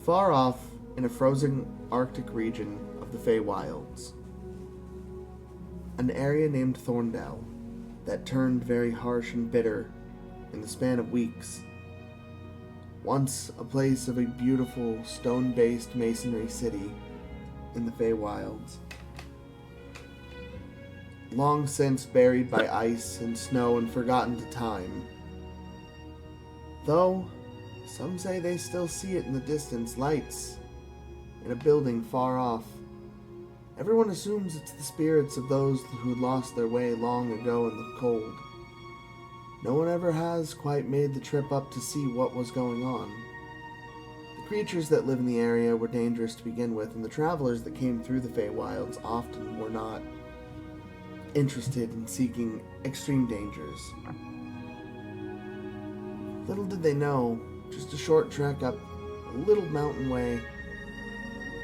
Far off in a frozen Arctic region of the Feywilds, an area named Thorndale that turned very harsh and bitter in the span of weeks. Once a place of a beautiful stone-based masonry city in the Feywilds, long since buried by ice and snow and forgotten to time. Though some say they still see it in the distance, lights in a building far off. Everyone assumes it's the spirits of those who lost their way long ago in the cold. No one ever has quite made the trip up to see what was going on. The creatures that live in the area were dangerous to begin with, and the travelers that came through the Feywilds often were not interested in seeking extreme dangers. Little did they know, just a short trek up a little mountain way,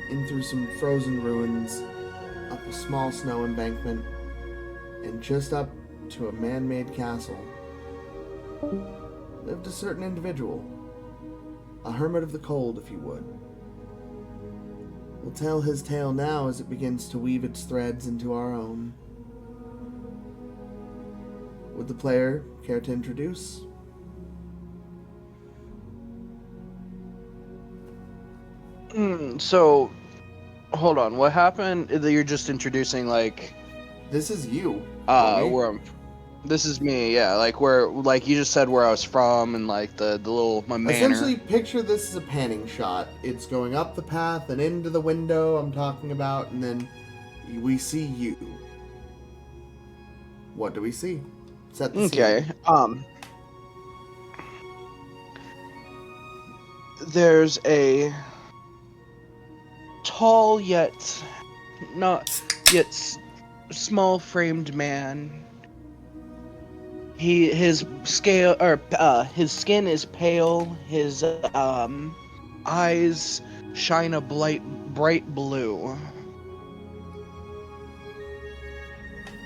in through some frozen ruins, up a small snow embankment, and just up to a man-made castle, lived a certain individual. A hermit of the cold, if you would. We'll tell his tale now as it begins to weave its threads into our own. Would the player care to introduce? So, hold on. What happened? You're just introducing, like... This is you. Where I'm... This is me, yeah. Like, where... Like, you just said where I was from and, like, the little... My manor. Essentially, picture this as a panning shot. It's going up the path and into the window I'm talking about, and then we see you. What do we see? Set the scene. Okay, there's a tall yet not yet small-framed man. His skin is pale. His eyes shine a bright blue.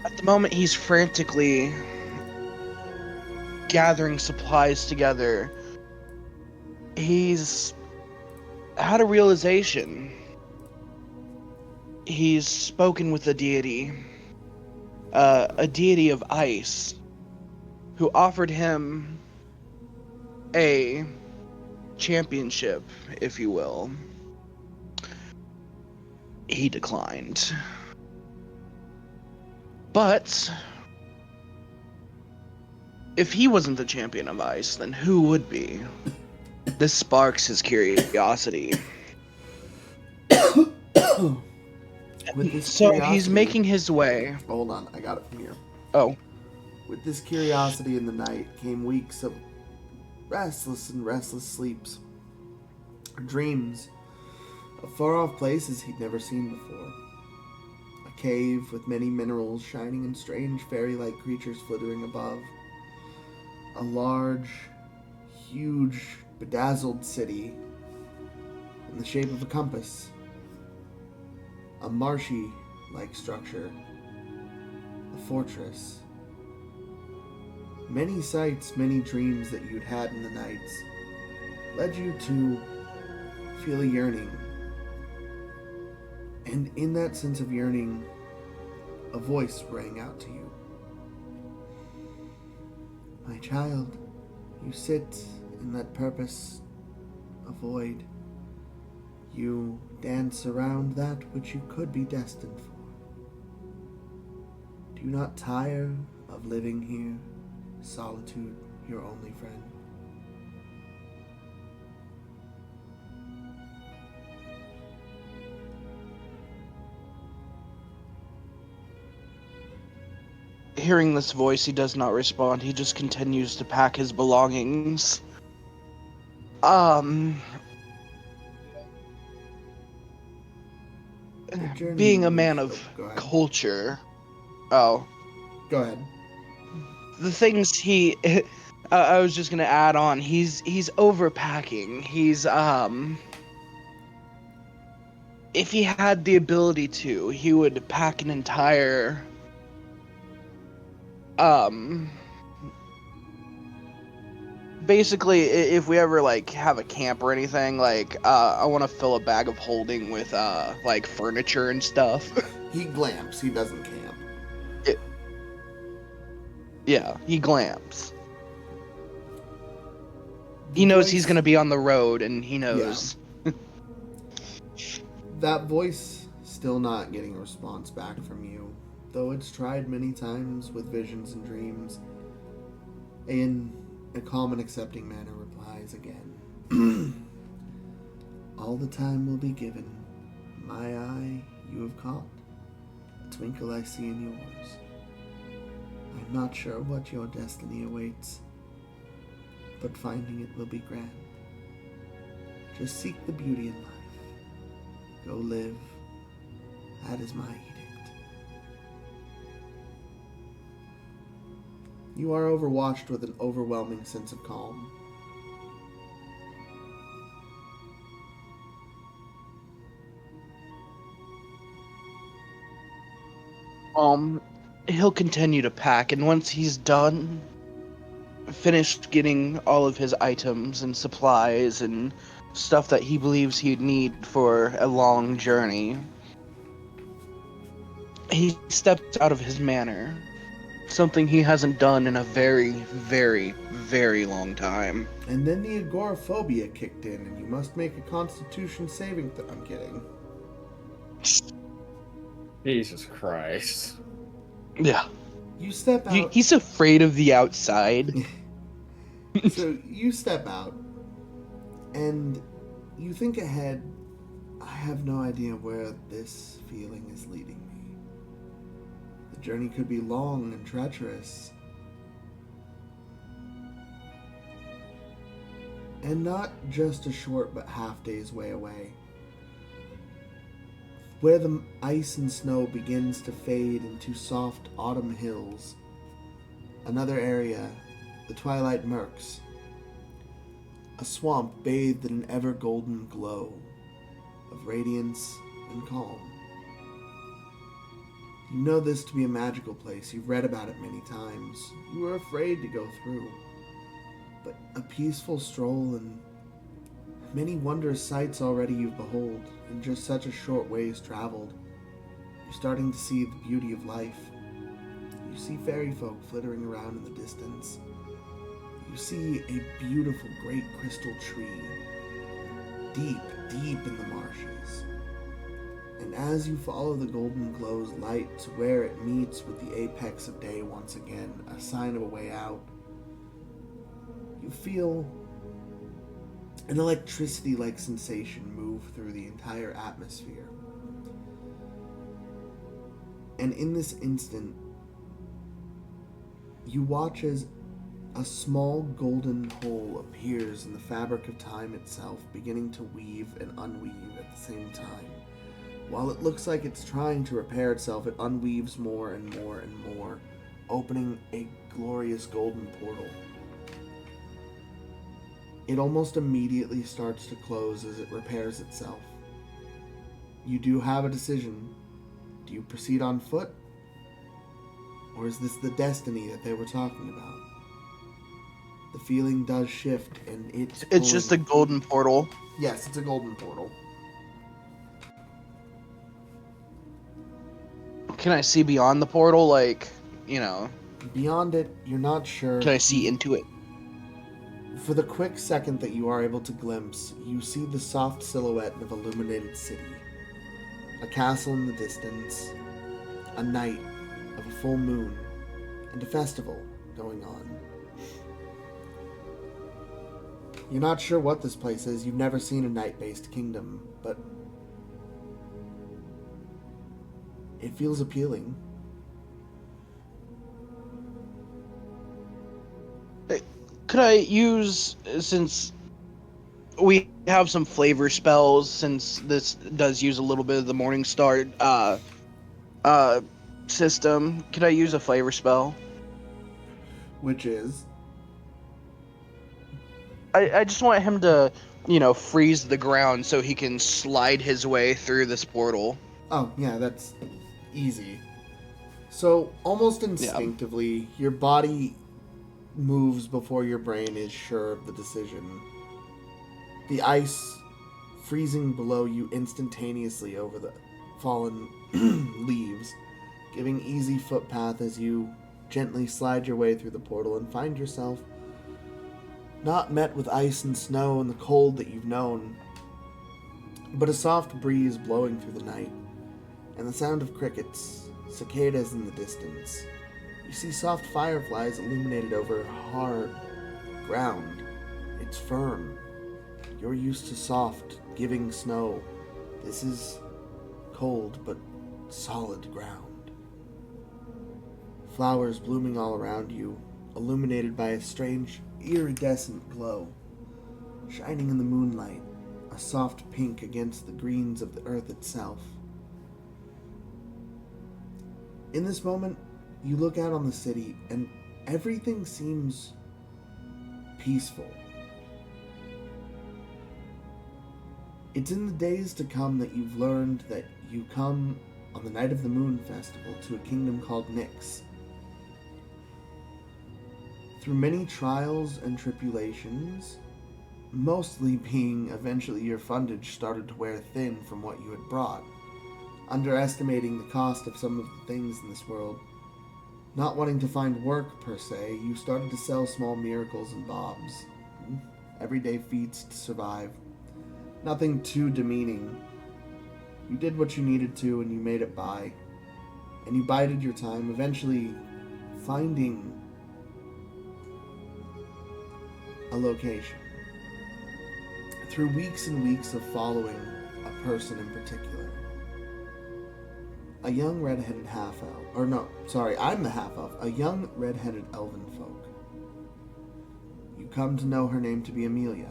At the moment, he's frantically gathering supplies together. He's had a realization. He's spoken with a deity of ice, who offered him a championship, if you will. He declined. But if he wasn't the champion of ice, then who would be? This sparks his curiosity. So he's making his way. Hold on, I got it from here. Oh. With this curiosity in the night came weeks of restless sleeps, dreams of far-off places he'd never seen before. A cave with many minerals shining and strange fairy-like creatures flittering above. A large, huge, bedazzled city in the shape of a compass. A marshy-like structure. A fortress. Many sights, many dreams that you'd had in the nights led you to feel a yearning. And in that sense of yearning, a voice rang out to you. My child, you sit in that purpose, a void. You dance around that which you could be destined for. Do you not tire of living here? Solitude, your only friend. Hearing this voice, he does not respond. He just continues to pack his belongings. Being a man of culture. Oh. Go ahead. The things he... I was just gonna add on. He's overpacking. He's, if he had the ability to, he would pack an entire... basically, if we ever like have a camp or anything, like I want to fill a bag of holding with like furniture and stuff. He glamps. He doesn't camp. It, yeah, he glams. The He knows he's voice- gonna be on the road, and he Yeah. knows. That voice still not getting a response back from you, though it's tried many times with visions and dreams. In a calm and accepting manner replies again. All the time will be given. My eye you have caught. A twinkle I see in yours. I'm not sure what your destiny awaits, but finding it will be grand. Just seek the beauty in life. Go live. That is my edict. You are overwatched with an overwhelming sense of calm. He'll continue to pack, and once he's done, finished getting all of his items and supplies and stuff that he believes he'd need for a long journey, he steps out of his manor. Something he hasn't done in a very, very, very long time. And then the agoraphobia kicked in, and you must make a constitution saving I'm kidding. Jesus Christ. Yeah. You step out. He's afraid of the outside. So you step out, and you think ahead. I have no idea where this feeling is leading me. The journey could be long and treacherous. And not just a short but half day's way away. Where the ice and snow begins to fade into soft autumn hills. Another area, the twilight murks. A swamp bathed in an ever-golden glow of radiance and calm. You know this to be a magical place. You've read about it many times. You were afraid to go through. But a peaceful stroll and many wondrous sights already you've behold in just such a short ways traveled. You're starting to see the beauty of life. You see fairy folk flittering around in the distance. You see a beautiful great crystal tree, deep, deep in the marshes. And as you follow the golden glow's light to where it meets with the apex of day once again, a sign of a way out, you feel an electricity-like sensation move through the entire atmosphere. And in this instant, you watch as a small golden hole appears in the fabric of time itself, beginning to weave and unweave at the same time. While it looks like it's trying to repair itself, it unweaves more and more and more, opening a glorious golden portal. It almost immediately starts to close as it repairs itself. You do have a decision. Do you proceed on foot? Or is this the destiny that they were talking about? The feeling does shift, and It's just a golden portal. Yes, it's a golden portal. Can I see beyond the portal? Like, you know, Beyond it, you're not sure. can I see into it? For the quick second that you are able to glimpse, you see the soft silhouette of an illuminated city. A castle in the distance, a night of a full moon, and a festival going on. You're not sure what this place is. You've never seen a night-based kingdom, but it feels appealing. Could I use, since we have some flavor spells, since this does use a little bit of the Morningstar system, could I use a flavor spell? Which is? I just want him to, you know, freeze the ground so he can slide his way through this portal. Oh, yeah, that's easy. So, almost instinctively, your body moves before your brain is sure of the decision. The ice freezing below you instantaneously over the fallen leaves, giving easy footpath as you gently slide your way through the portal and find yourself not met with ice and snow and the cold that you've known, but a soft breeze blowing through the night, and the sound of crickets, cicadas in the distance. You see soft fireflies illuminated over hard ground. It's firm. You're used to soft, giving snow. This is cold, but solid ground. Flowers blooming all around you, illuminated by a strange, iridescent glow, shining in the moonlight, a soft pink against the greens of the earth itself. In this moment, you look out on the city, and everything seems peaceful. It's in the days to come that you've learned that you come on the night of the Moon Festival to a kingdom called Nyx. Through many trials and tribulations, mostly being eventually your fundage started to wear thin from what you had brought, underestimating the cost of some of the things in this world. Not wanting to find work, per se, you started to sell small miracles and bobs. Everyday feats to survive. Nothing too demeaning. You did what you needed to and you made it by. And you bided your time, eventually finding a location. Through weeks and weeks of following a person in particular. A young red-headed half-elf. Or no, sorry, I'm the half-elf. A young red-headed elven folk. You come to know her name to be Amelia,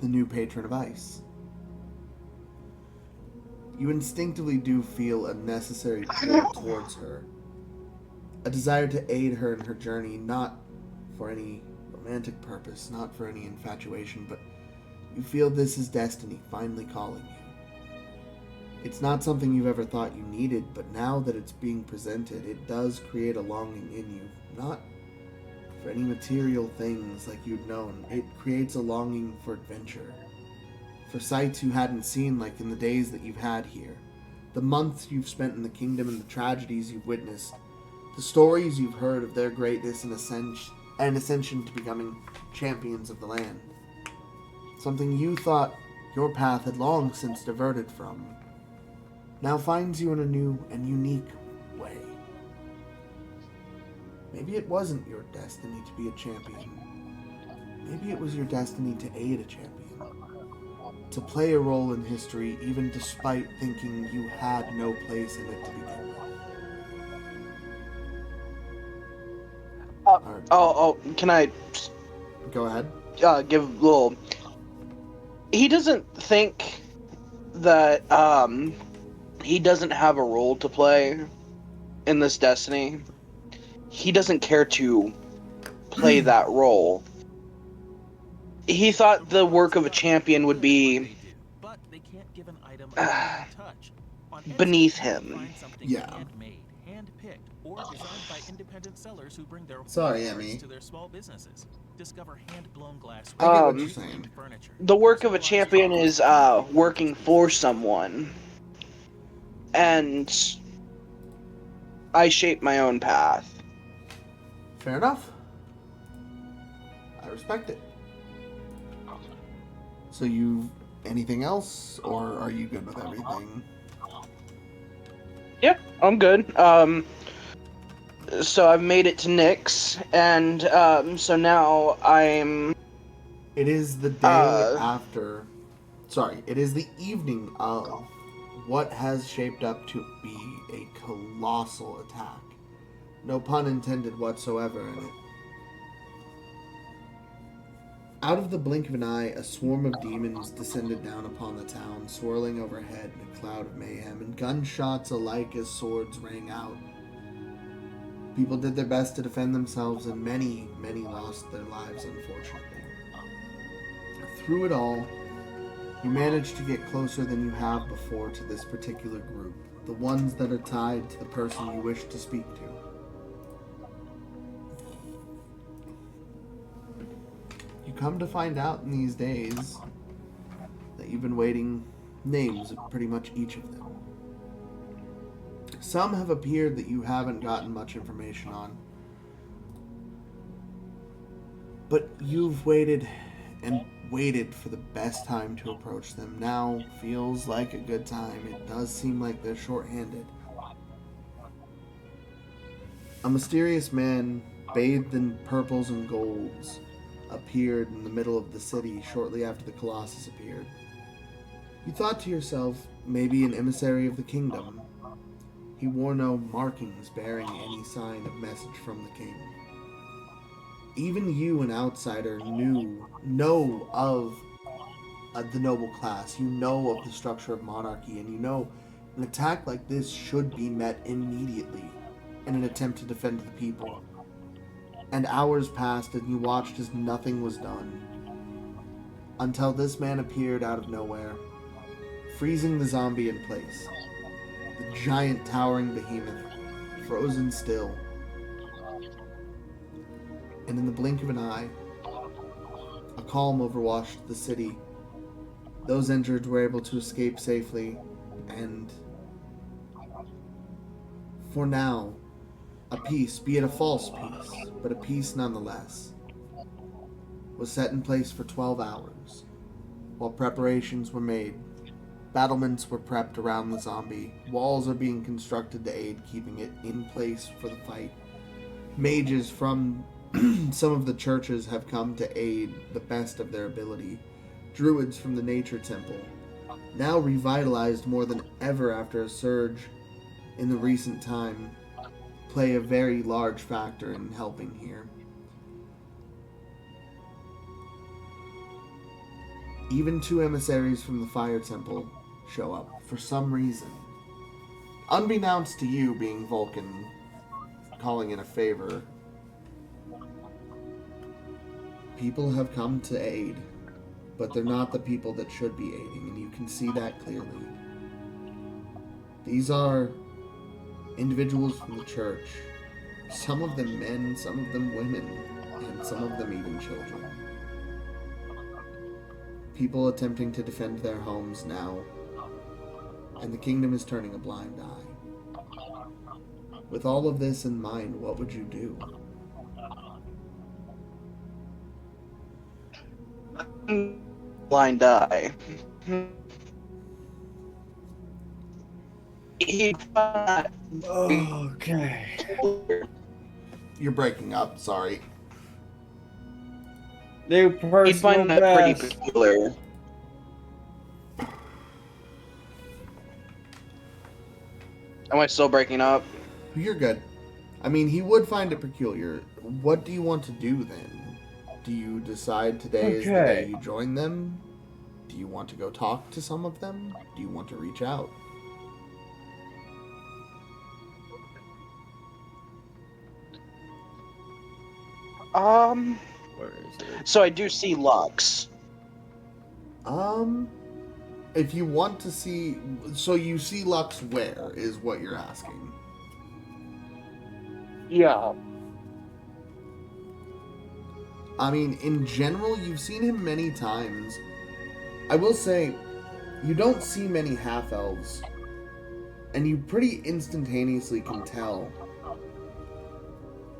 the new patron of ice. You instinctively do feel a necessary pull towards her. A desire to aid her in her journey, not for any romantic purpose, not for any infatuation, but you feel this is destiny finally calling you. It's not something you've ever thought you needed, but now that it's being presented, it does create a longing in you. Not for any material things like you'd known. It creates a longing for adventure. For sights you hadn't seen like in the days that you've had here. The months you've spent in the kingdom and the tragedies you've witnessed. The stories you've heard of their greatness and ascension to becoming champions of the land. Something you thought your path had long since diverted from, now finds you in a new and unique way. Maybe it wasn't your destiny to be a champion. Maybe it was your destiny to aid a champion. To play a role in history even despite thinking you had no place in it to begin with. Can I Go ahead. give a little... He doesn't think that, he doesn't have a role to play in this destiny. He doesn't care to play that role. He thought the work of a champion would be beneath him. Yeah. Sorry, Emmy. I get what you're saying. The work of a champion is working for someone. And I shape my own path. Fair enough. I respect it. So anything else, or are you good with everything? Yep, I'm good. So I've made it to Nyx, and so now I'm... It is the day after... Sorry, it is the evening of what has shaped up to be a colossal attack. No pun intended whatsoever in it. Out of the blink of an eye, a swarm of demons descended down upon the town, swirling overhead in a cloud of mayhem, and gunshots alike as swords rang out. People did their best to defend themselves, and many, many lost their lives, unfortunately. Through it all, you managed to get closer than you have before to this particular group, the ones that are tied to the person you wish to speak to. come to find out in these days that you've been waiting names of pretty much each of them. Some have appeared that you haven't gotten much information on. But you've waited and waited for the best time to approach them. Now feels like a good time. It does seem like they're short-handed. A mysterious man, bathed in purples and golds, appeared in the middle of the city shortly after the Colossus appeared. You thought to yourself, maybe an emissary of the kingdom. He wore no markings bearing any sign of message from the king. Even you, an outsider, know of the noble class. You know of the structure of monarchy, and you know an attack like this should be met immediately in an attempt to defend the people. And hours passed, and you watched as nothing was done, until this man appeared out of nowhere, freezing the zombie in place. The giant towering behemoth, frozen still. And in the blink of an eye, a calm overwashed the city. Those injured were able to escape safely, and for now, a peace, be it a false peace, but a peace nonetheless, was set in place for 12 hours, while preparations were made. Battlements were prepped around the zombie. Walls are being constructed to aid keeping it in place for the fight. Mages from some of the churches have come to aid the best of their ability. Druids from the Nature Temple, now revitalized more than ever after a surge in the recent time, play a very large factor in helping here. Even 2 emissaries from the Fire Temple show up for some reason. Unbeknownst to you, being Vulcan, calling in a favor, people have come to aid, but they're not the people that should be aiding, and you can see that clearly. These are individuals from the church, some of them men, some of them women, and some of them even children. People attempting to defend their homes now, and the kingdom is turning a blind eye. With all of this in mind, what would you do? Blind eye. He'd find Okay. You're breaking up, sorry. New He'd personal find that pretty best. peculiar. Am I still breaking up? You're good. I mean, he would find it peculiar. What do you want to do then? Do you decide today is the day you join them? Do you want to go talk to some of them? Do you want to reach out? Where is it? So I do see Lux. If you want to see... So you see Lux where, is what you're asking. Yeah. I mean, in general, you've seen him many times. I will say, you don't see many half-elves. And you pretty instantaneously can tell.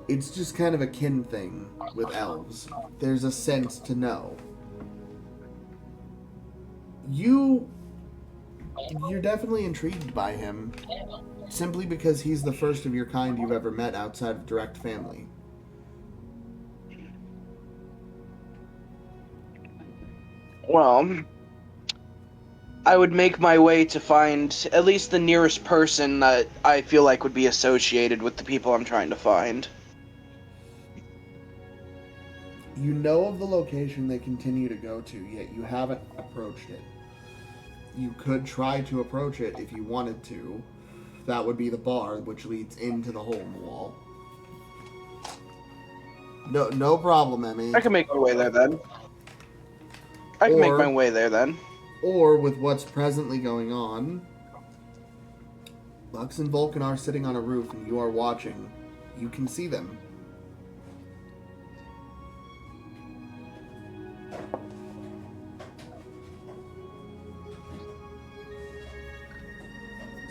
It's just kind of a kin thing with elves. There's a sense to know. You're definitely intrigued by him, simply because he's the first of your kind you've ever met outside of direct family. Well, I would make my way to find at least the nearest person that I feel like would be associated with the people I'm trying to find. You know of the location they continue to go to, yet you haven't approached it. You could try to approach it if you wanted to. That would be the bar, which leads into the hole in the wall. No problem, Emmy. I can make my way there then. Or, with what's presently going on, Lux and Vulcan are sitting on a roof and you are watching. You can see them.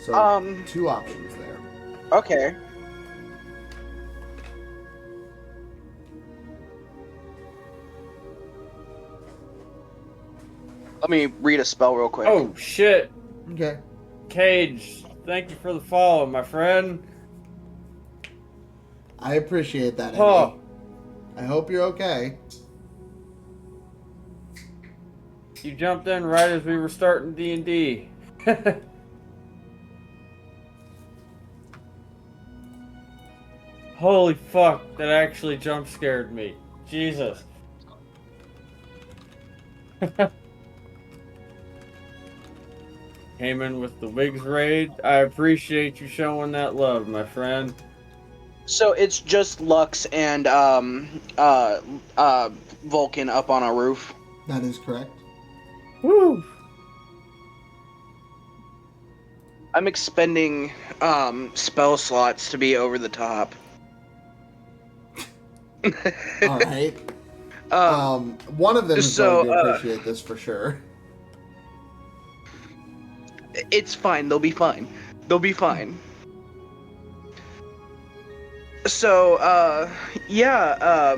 So, two options there. Okay. Let me read a spell real quick. Oh, shit. Okay. Cage, thank you for the follow, my friend. I appreciate that, Eddie. Oh, I hope you're okay. you jumped in right as we were starting D&D. Holy fuck, that actually jump scared me. Jesus. Came in with the Wigs raid. I appreciate you showing that love, my friend. So it's just Lux and Vulcan up on a roof. That is correct. Woo! I'm expending spell slots to be over the top. All right. One of them is so, going to appreciate this for sure. It's fine. They'll be fine. They'll be fine. So, yeah,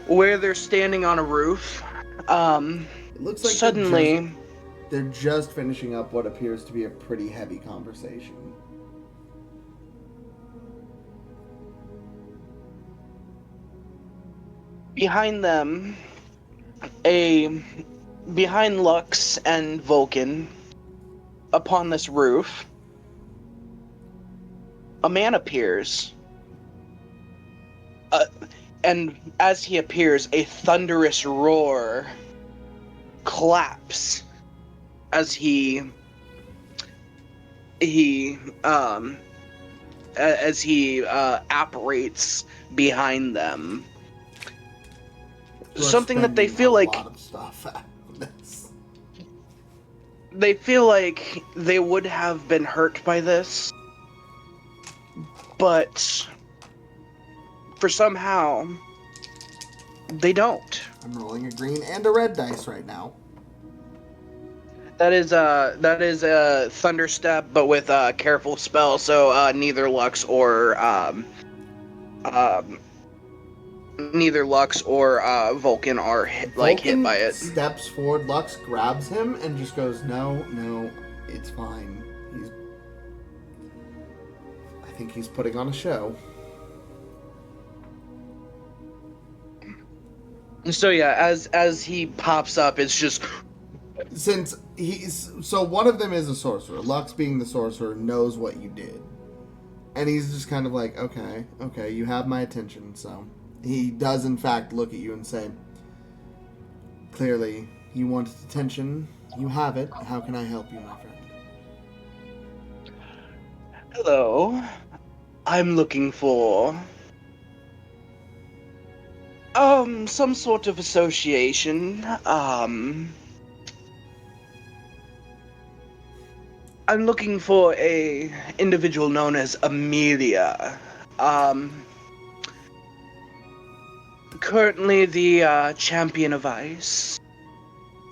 where they're standing on a roof, It looks like suddenly... they're just finishing up what appears to be a pretty heavy conversation. Behind them, behind Lux and Vulcan, upon this roof, a man appears. And as he appears, a thunderous roar claps as he apparates behind them. We're Something that they spending feel a like lot of stuff on this. they feel like they would have been hurt by this, but for somehow they don't. I'm rolling a green and a red dice right now. That is a thunderstep, but with a careful spell. So neither Lux or Vulcan are hit Vulcan by it. steps forward. Lux grabs him and just goes, "No, it's fine." I think he's putting on a show. So yeah, as he pops up, it's just So one of them is a sorcerer. Lux, being the sorcerer, knows what you did, and he's just kind of like, okay, you have my attention. So he does in fact look at you and say, "Clearly, you wanted attention. You have it. How can I help you, my friend?" hello. I'm looking for some sort of association. I'm looking for a individual known as Amelia. Currently the champion of ice.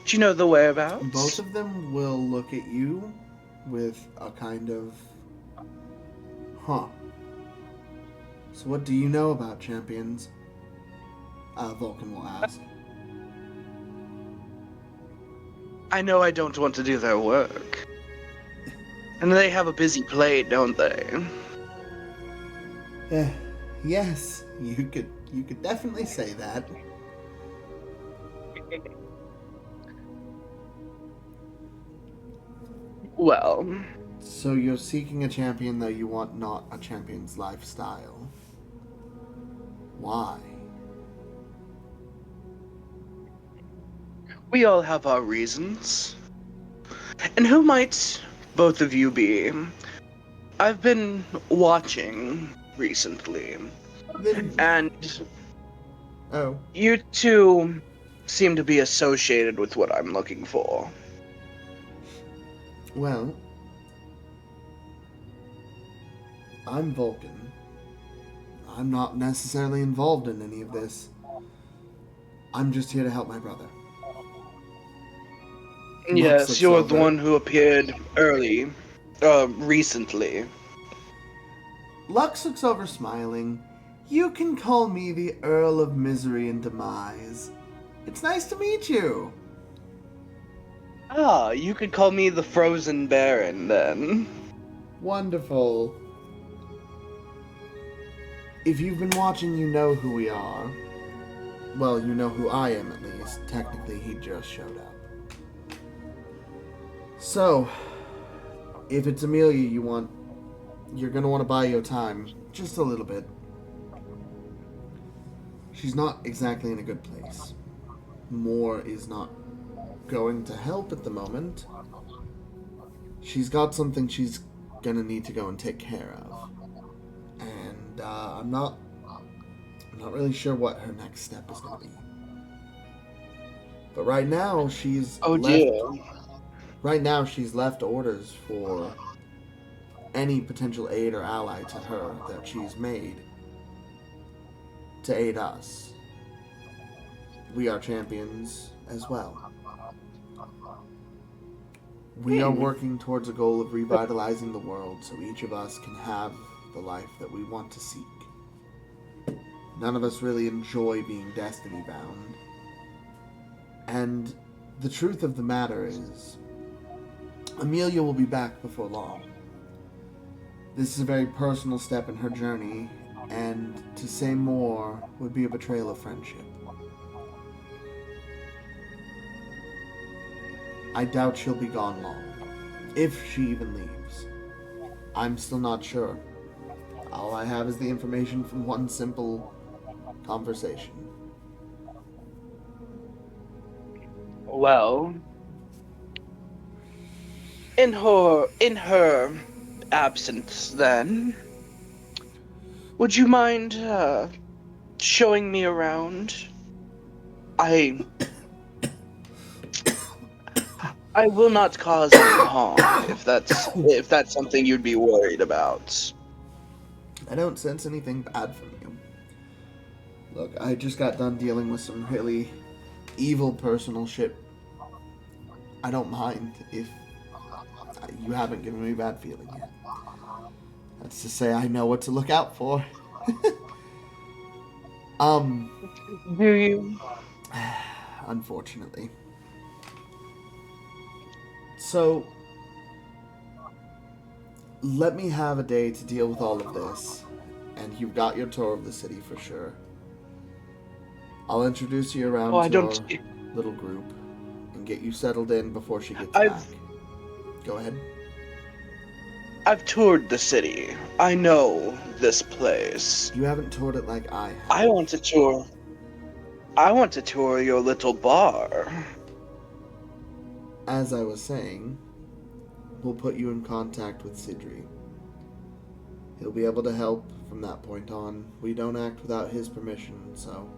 Do you know the whereabouts? Both of them will look at you with a kind of, huh. So what do you know about champions? Vulcan will ask. I know I don't want to do their work. And they have a busy plate, don't they? Yes, you could definitely say that. Well, So you're seeking a champion, though you want not a champion's lifestyle. Why? we all have our reasons. And who might both of you be? I've been watching recently, Then, and oh, you two seem to be associated with what I'm looking for. well, I'm Vulcan. I'm not necessarily involved in any of this. I'm just here to help my brother. Yes, looks you're over. the one who appeared early Recently. Lux looks over smiling. You can call me the Earl of Misery and Demise. It's nice to meet you. Ah, you could call me the Frozen Baron, then. Wonderful. If you've been watching, you know who we are. Well, you know who I am, at least. Technically, he just showed up. So, if it's Amelia you want, you're gonna want to buy your time. Just a little bit. She's not exactly in a good place. More is not going to help at the moment. She's got something she's gonna need to go and take care of. And I'm not really sure what her next step is gonna be. But right now she's Oh left dear. right now she's left orders for any potential aid or ally to her that she's made to aid us. We are champions as well. We are working towards a goal of revitalizing the world so each of us can have the life that we want to seek. None of us really enjoy being destiny bound. And the truth of the matter is, Amelia will be back before long. This is a very personal step in her journey, and to say more would be a betrayal of friendship. I doubt she'll be gone long, if she even leaves. I'm still not sure. All I have is the information from one simple conversation. Well, in her absence, then, would you mind showing me around? I I will not cause any harm if that's something you'd be worried about. I don't sense anything bad from you. Look, I just got done dealing with some really evil personal shit. I don't mind if you haven't given me a bad feeling yet. That's to say I know what to look out for. Do you? Unfortunately. So, let me have a day to deal with all of this, and you've got your tour of the city for sure. I'll introduce you around Oh, I to our don't. little group and get you settled in before she gets I've back. Go ahead. I've toured the city. I know this place. You haven't toured it like I have. I want to tour. I want to tour your little bar. As I was saying, we'll put you in contact with Sidri. He'll be able to help from that point on. We don't act without his permission, so...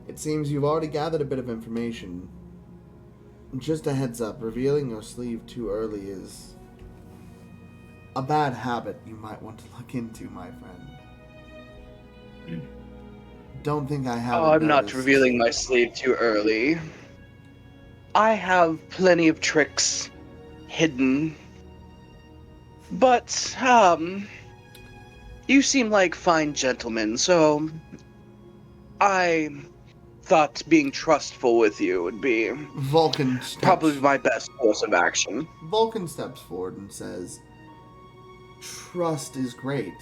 It seems you've already gathered a bit of information. Just a heads up, revealing your sleeve too early is a bad habit you might want to look into, my friend. Don't think I haven't Oh, I'm not noticed. revealing my sleeve too early. I have plenty of tricks hidden. But, you seem like fine gentlemen, so I thought being trustful with you would be probably my best course of action. Vulcan steps forward and says, "Trust is great.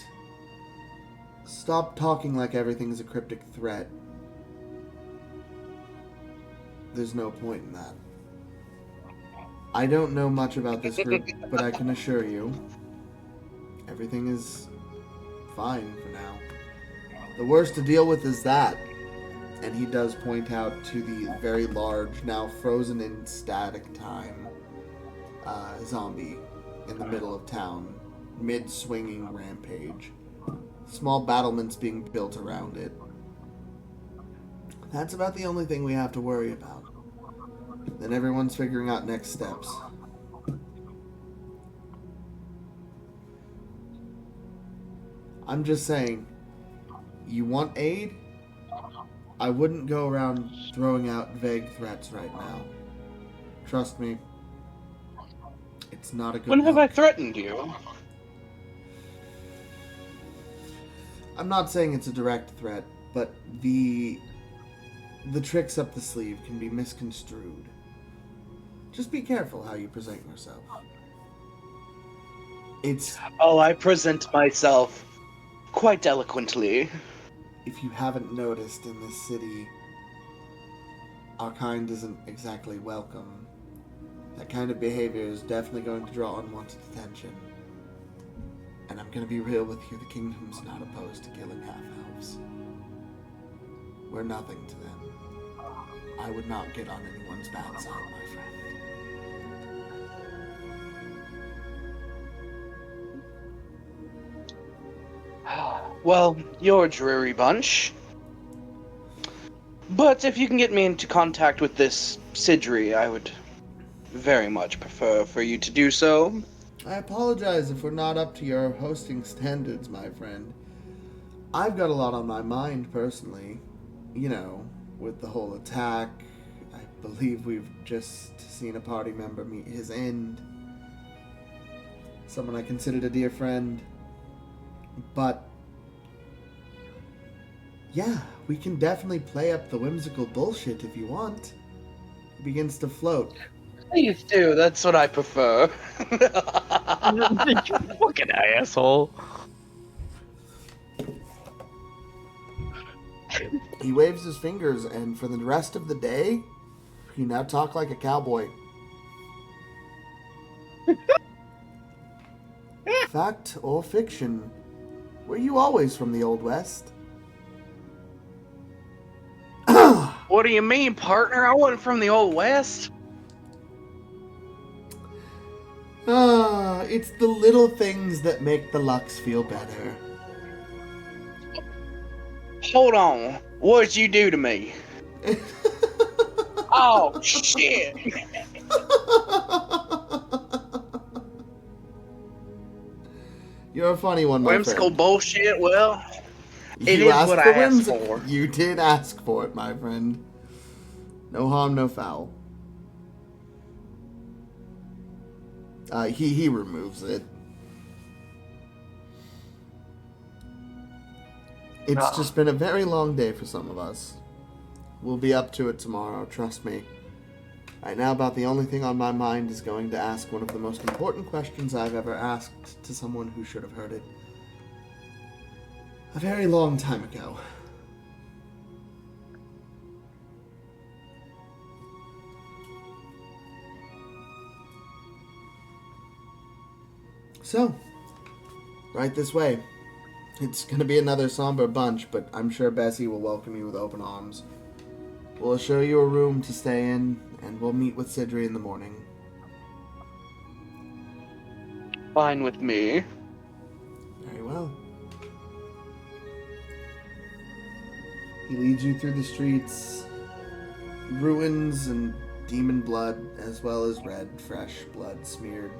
Stop talking like everything's a cryptic threat. There's no point in that. I don't know much about this group, but I can assure you, everything is fine for now. The worst to deal with is that." And he does point out to the very large, now frozen in static time, zombie in the middle of town, mid-swinging rampage. Small battlements being built around it. That's about the only thing we have to worry about. Then everyone's figuring out next steps. I'm just saying, you want aid? I wouldn't go around throwing out vague threats right now. Trust me, It's not a good When have I look. threatened you? I'm not saying it's a direct threat, but the tricks up the sleeve can be misconstrued. Just be careful how you present yourself. Oh, I present myself quite eloquently. If you haven't noticed, in this city, our kind isn't exactly welcome. That kind of behavior is definitely going to draw unwanted attention. And I'm gonna be real with you, the kingdom's not opposed to killing half-elves. We're nothing to them. I would not get on anyone's bad side, my friend. Well, you're a dreary bunch. But if you can get me into contact with this Sidri, I would very much prefer for you to do so. I apologize if we're not up to your hosting standards, my friend. I've got a lot on my mind, personally. You know, with the whole attack. I believe we've just seen a party member meet his end. Someone I considered a dear friend. But yeah, we can definitely play up the whimsical bullshit if you want. It begins to float. Please do, that's what I prefer. You fucking asshole. He waves his fingers, and for the rest of the day, you now talk like a cowboy. Fact or fiction? Were you always from the Old West? What do you mean, partner? I wasn't from the Old West. It's the little things that make the Lux feel better. Hold on. What'd you do to me? Oh, shit. You're a funny one, my Whimsical friend. bullshit? Well, it You is asked what for I asked whimsical. for. You did ask for it, my friend. No harm, no foul. He removes it. It's just been a very long day for some of us. We'll be up to it tomorrow, trust me. Right now, about the only thing on my mind is going to ask one of the most important questions I've ever asked to someone who should have heard it a very long time ago. So, right this way. It's going to be another somber bunch, but I'm sure Bessie will welcome you with open arms. We'll show you a room to stay in, and we'll meet with Sidri in the morning. Fine with me. Very well. He leads you through the streets, ruins and demon blood, as well as red, fresh blood smeared.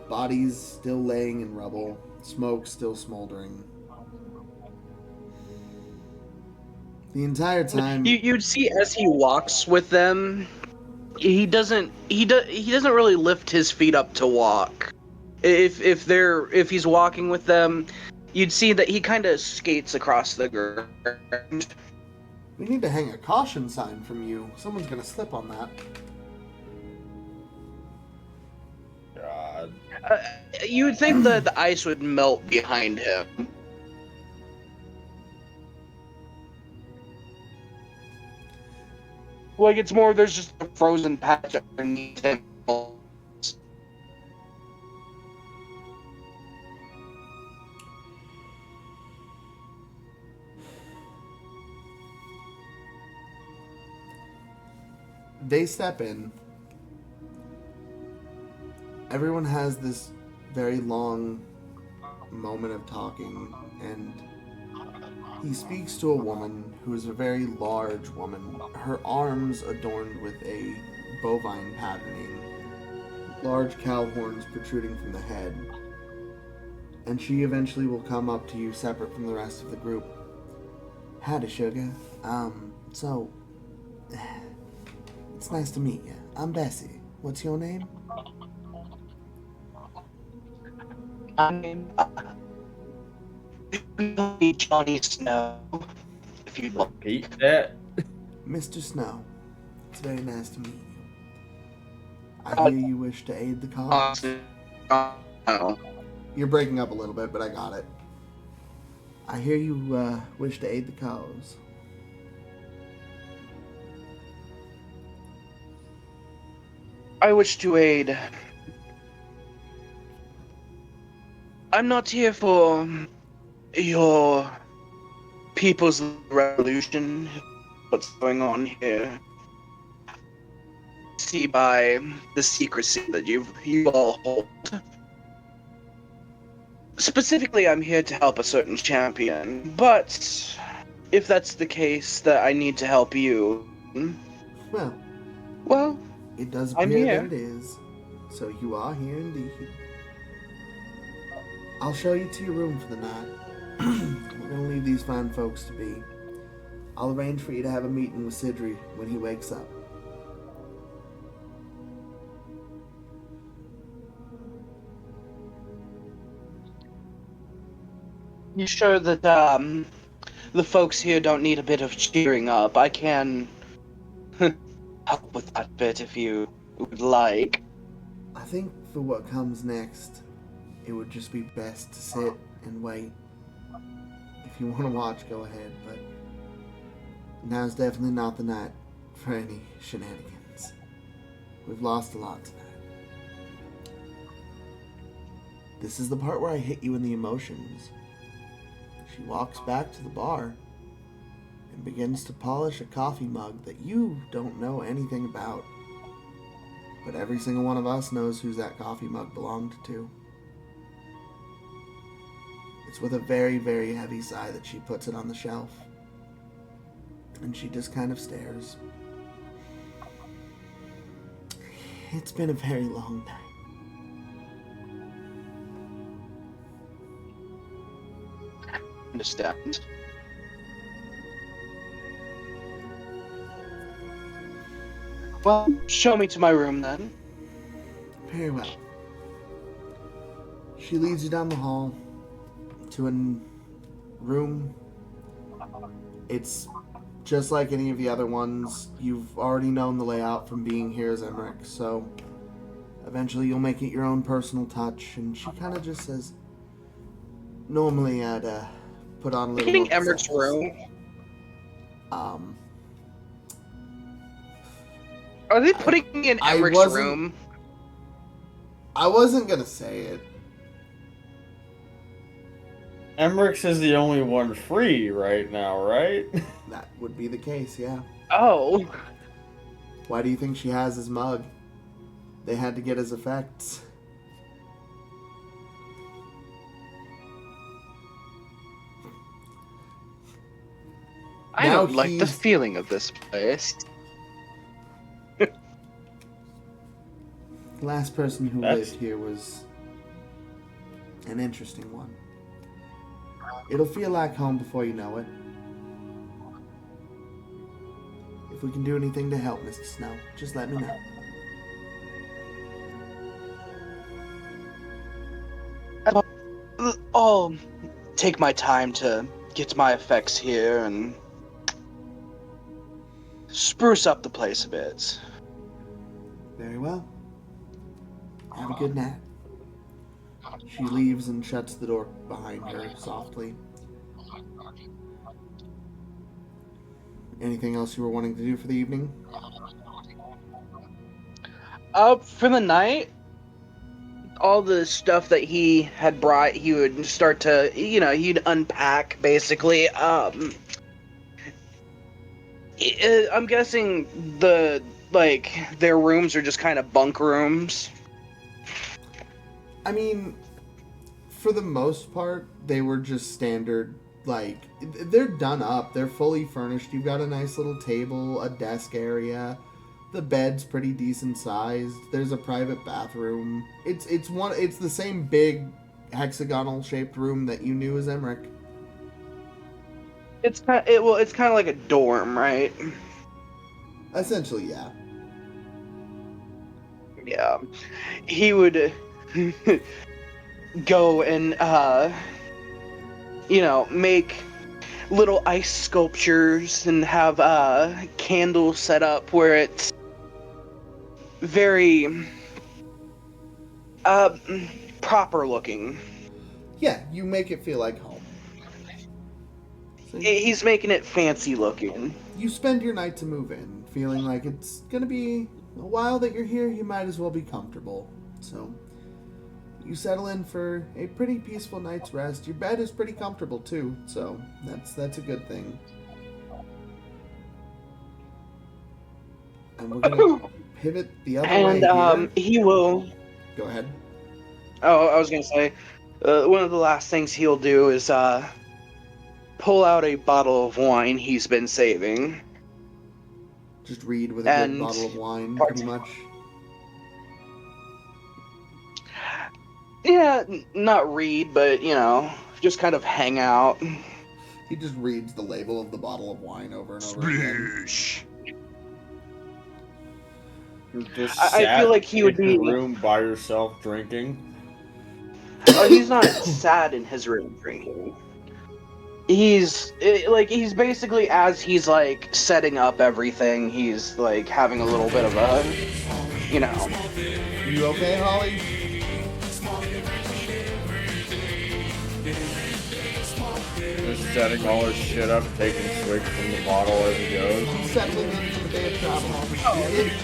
Bodies still laying in rubble, smoke still smoldering. The entire time, You'd see as he walks with them, he doesn't really lift his feet up to walk. If he's walking with them, you'd see that he kind of skates across the ground. we need to hang a caution sign from you. Someone's gonna slip on that. God. You would think that the ice would melt behind him. Like it's more there's just a frozen patch underneath him. They step in. Everyone has this very long moment of talking, and he speaks to a woman who is a very large woman, her arms adorned with a bovine patterning, large cow horns protruding from the head. And she eventually will come up to you separate from the rest of the group. Howdy, sugar. So, it's nice to meet you. I'm Bessie. What's your name? I'm Johnny Snow, if you'd like. Repeat that. Mr. Snow, it's very nice to meet you. I hear you wish to aid the cause. Oh. You're breaking up a little bit, but I got it. I hear you wish to aid the cause. I wish to aid. I'm not here for your people's revolution. What's going on here? See by the secrecy that you all hold. Specifically, I'm here to help a certain champion, but if that's the case that I need to help you, Well, it does I'm appear here. that it is. So you are here indeed. I'll show you to your room for the night. We're going to leave these fine folks to be. I'll arrange for you to have a meeting with Sidri when he wakes up. You sure that the folks here don't need a bit of cheering up? I can help with that bit if you would like. I think for what comes next, it would just be best to sit and wait. If you want to watch, go ahead, but now's definitely not the night for any shenanigans. We've lost a lot tonight. This is the part where I hit you in the emotions. She walks back to the bar and begins to polish a coffee mug that you don't know anything about. But every single one of us knows whose that coffee mug belonged to. It's with a very, very heavy sigh that she puts it on the shelf. And she just kind of stares. It's been a very long night. Understand. Well, show me to my room then. Very well. She leads you down the hall to a room. It's just like any of the other ones. You've already known the layout from being here as Emrick, so eventually you'll make it your own personal touch. And she kind of just says, normally I'd put on a little Getting more Emrick's pizzazz." room. I Are they putting me in I Emrick's wasn't- room? wasn't gonna say it. Emrick's is the only one free right now, right? That would be the case, yeah. Oh. Why do you think she has his mug? They had to get his effects. I Now don't like the he's- feeling of this place. The last person who That's- lived here was an interesting one. It'll feel like home before you know it. If we can do anything to help, Mr. Snow, just let me know. I'll take my time to get my effects here and spruce up the place a bit. Very well. Have a good night. She leaves and shuts the door behind her softly. Anything else you were wanting to do for the evening? For the night, all the stuff that he had brought, he would start to, he'd unpack, basically. I'm guessing their rooms are just kind of bunk rooms. I mean, for the most part, they were just standard, they're done up. They're fully furnished. You've got a nice little table, a desk area. The bed's pretty decent sized. There's a private bathroom. It's the same big hexagonal shaped room that you knew as Emrick. It's kind of like a dorm, right? Essentially, yeah. Yeah. He would go and make little ice sculptures and have candles set up where it's very uh proper looking. Yeah, you make it feel like home. So He's making it fancy looking. you spend your night to move in, feeling like it's gonna be a while that you're here. You might as well be comfortable. So you settle in for a pretty peaceful night's rest. Your bed is pretty comfortable too, so that's a good thing. And we're gonna pivot the other way And here. he will. Go ahead. Oh, I was gonna say, one of the last things he'll do is pull out a bottle of wine he's been saving. Just read with a good bottle of wine, pretty much. Yeah, not read, but just kind of hang out. He just reads the label of the bottle of wine over and over again. You're just I feel like he would in be. the room by yourself drinking. Oh, he's not sad in his room drinking. He's basically, as he's like setting up everything, he's like having a little bit of a, You okay, Holly? Just setting all his shit up, taking swigs from the bottle as he goes. He's settling in from a day of travel.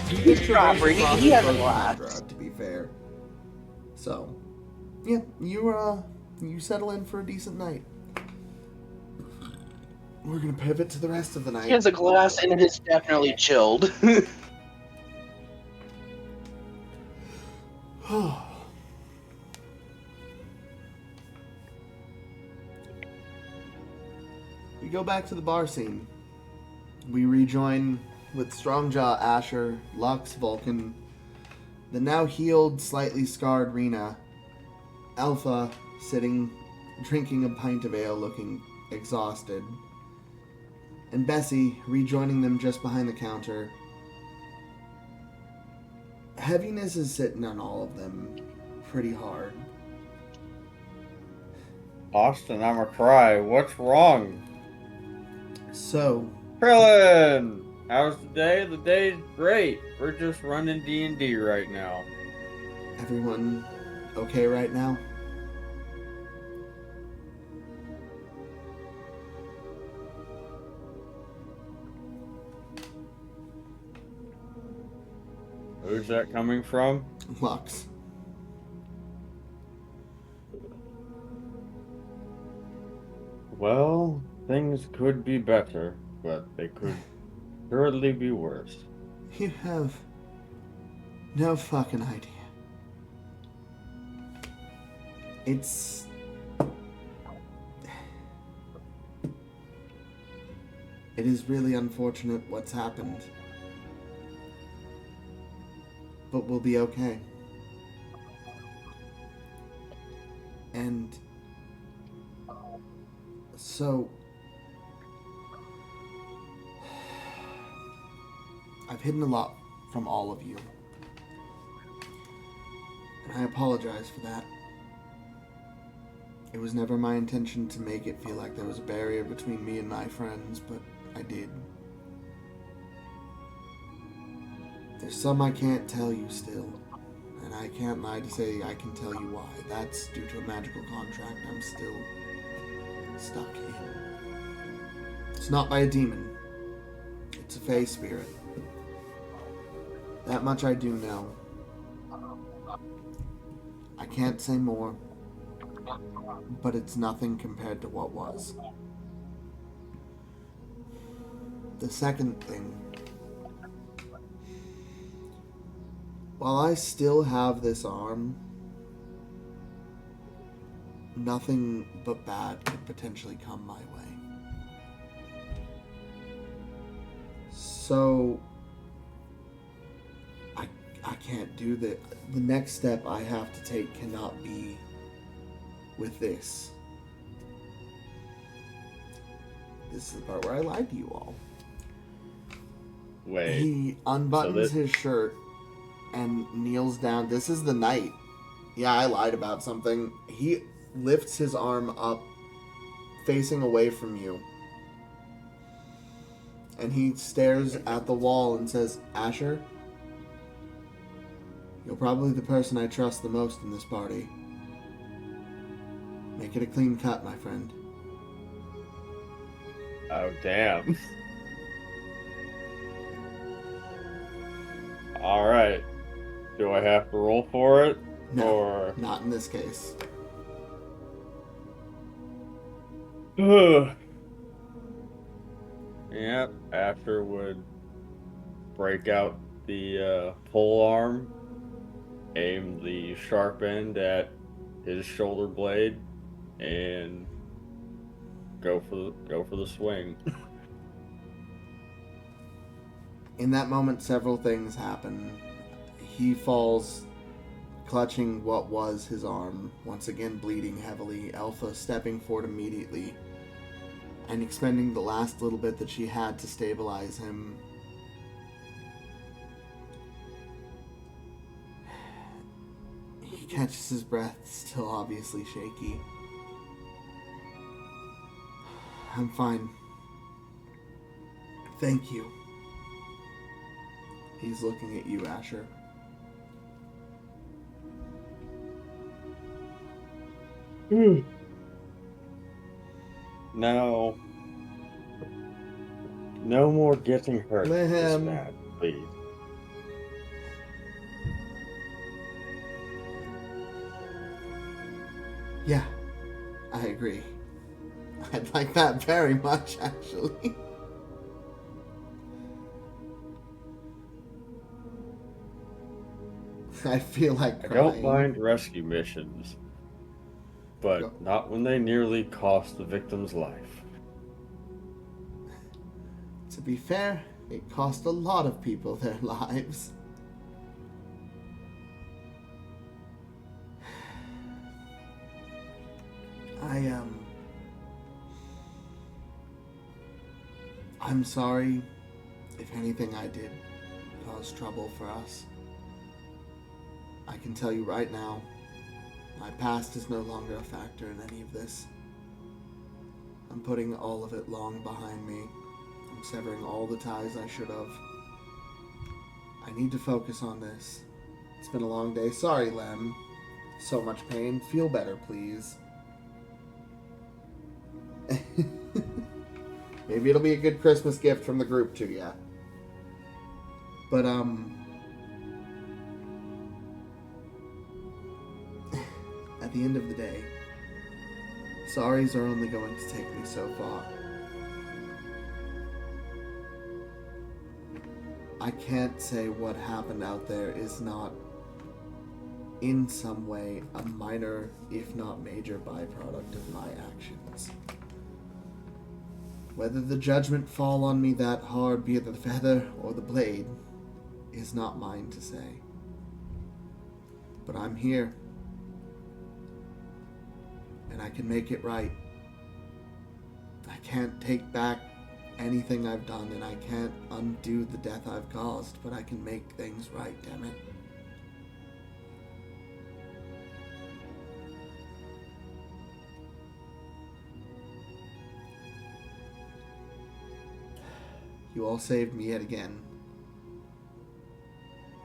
He he's did proper. traverse across He the has a frozen glass. tundra, to be fair. So, yeah, you settle in for a decent night. We're gonna pivot to the rest of the night. He has a glass, and it is definitely chilled. We go back to the bar scene. We rejoin with Strongjaw, Asher, Lux, Vulcan, the now healed, slightly scarred Rena, Alpha sitting, drinking a pint of ale, looking exhausted, and Bessie rejoining them just behind the counter. Heaviness is sitting on all of them pretty hard. Austin, I'm a cry. What's wrong? So, Krillin! How's the day? The day's great. We're just running D&D right now. everyone okay right now? Who's that coming from? Lux. Well, things could be better, but they could surely be worse. You have no fucking idea. It's... It is really unfortunate what's happened. But we'll be okay. And... So... I've hidden a lot from all of you. And I apologize for that. It was never my intention to make it feel like there was a barrier between me and my friends, but I did. There's some I can't tell you still, and I can't lie to say I can tell you why. That's due to a magical contract I'm still stuck in. It's not by a demon. It's a Fey spirit. That much I do know. I can't say more, but it's nothing compared to what was. The second thing, while I still have this arm, nothing but bad could potentially come my way. So, I can't do that. The next step I have to take cannot be with this. This is the part where I lied to you all. Wait. He unbuttons his shirt and kneels down. This is the night Yeah, I lied about something. He lifts his arm up, facing away from you. And he stares at the wall and says, Asher, you're probably the person I trust the most in this party. Make it a clean cut, my friend. Oh, damn. Alright. Do I have to roll for it? No, Or... not in this case. Yep, Asher would break out the pole arm, aim the sharp end at his shoulder blade, and go for the swing. In that moment, several things happen. He falls, clutching what was his arm, once again bleeding heavily, Alpha stepping forward immediately and expending the last little bit that she had to stabilize him. He catches his breath, still obviously shaky. I'm fine. Thank you. He's looking at you, Asher. No. No more getting hurt this Lamb. bad, please. Yeah, I agree. I'd like that very much, actually. I feel like I crying. don't mind rescue missions, but Go. not when they nearly cost the victim's life. To be fair, it cost a lot of people their lives. I'm sorry if anything I did caused trouble for us. I can tell you right now, my past is no longer a factor in any of this. I'm putting all of it long behind me. I'm severing all the ties I should have. I need to focus on this. It's been a long day. Sorry, Lem. So much pain. Feel better, please. Maybe it'll be a good Christmas gift from the group to ya. But, at the end of the day, sorries are only going to take me so far. I can't say what happened out there is not, in some way, a minor, if not major, byproduct of my actions. Whether the judgment fall on me that hard, be it the feather or the blade, is not mine to say. But I'm here. And I can make it right. I can't take back anything I've done, and I can't undo the death I've caused, but I can make things right, damn it. You all saved me yet again.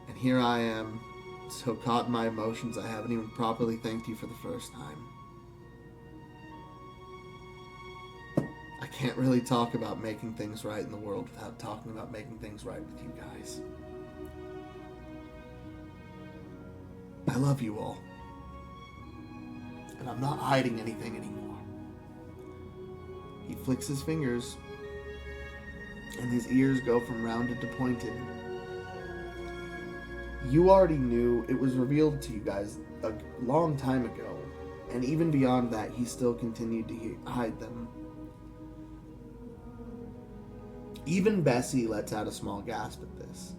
And here I am, so caught in my emotions I haven't even properly thanked you for the first time. I can't really talk about making things right in the world without talking about making things right with you guys. I love you all. And I'm not hiding anything anymore. He flicks his fingers, and his ears go from rounded to pointed. You already knew, it was revealed to you guys a long time ago, and even beyond that, he still continued to hide them. Even Bessie lets out a small gasp at this.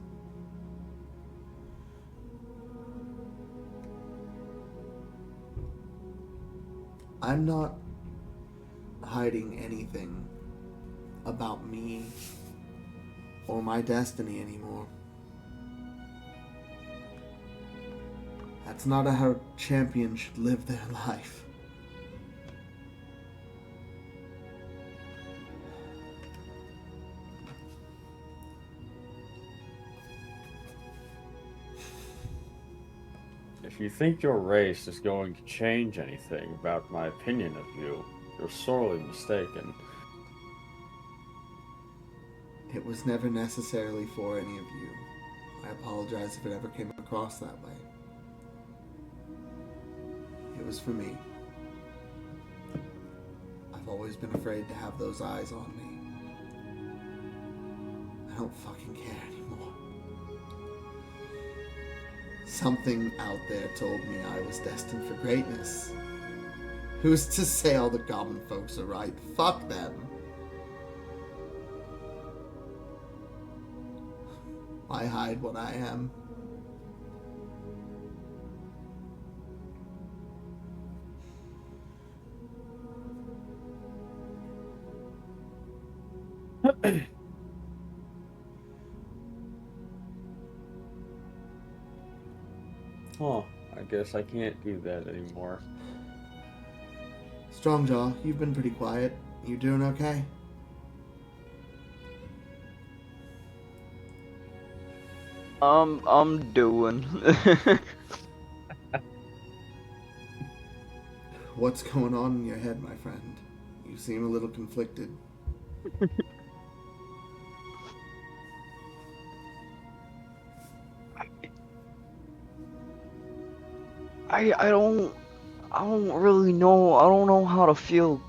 I'm not hiding anything about me or my destiny anymore. That's not how a champion should live their life. If you think your race is going to change anything about my opinion of you, you're sorely mistaken. It was never necessarily for any of you. I apologize if it ever came across that way. It was for me. I've always been afraid to have those eyes on me. I don't fucking care anymore. Something out there told me I was destined for greatness. Who's to say all the goblin folks are right? Fuck them. Why hide what I am? Huh, I guess I can't do that anymore. Strongjaw, you've been pretty quiet. You doing okay? I'm doing. What's going on in your head, my friend? You seem a little conflicted. I don't really know. I don't know how to feel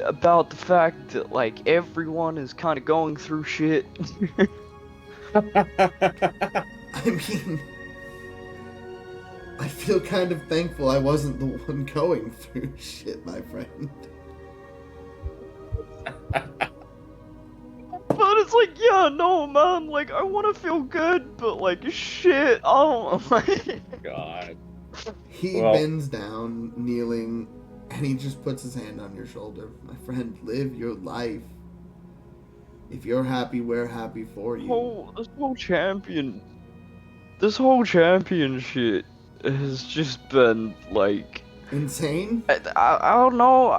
about the fact that like everyone is kind of going through shit. I mean, I feel kind of thankful I wasn't the one going through shit, my friend. But it's like, yeah, no, man. Like, I want to feel good, but like, shit. Oh, God. He Well- bends down, kneeling, and he just puts his hand on your shoulder. My friend, live your life. If you're happy, we're happy for you. this whole champion shit has just been like, Insane? I don't know.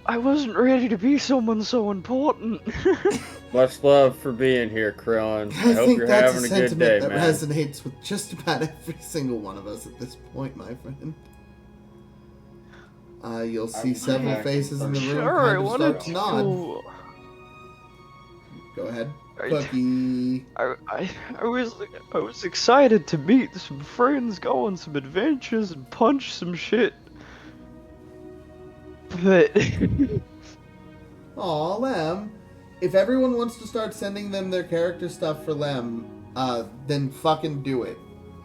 I wasn't ready to be someone so important. Much love for being here, Krillin. I hope think you're that's having a a good day, sentiment that man. resonates with just about every single one of us at this point, my friend. You'll see several faces in the room Sure, I kind of wanted start to nod. to. Go ahead. I- Cookie. I was excited to meet some friends, go on some adventures, and punch some shit. But Aw, Lem. If everyone wants to start sending them their character stuff for Lem, then fucking do it.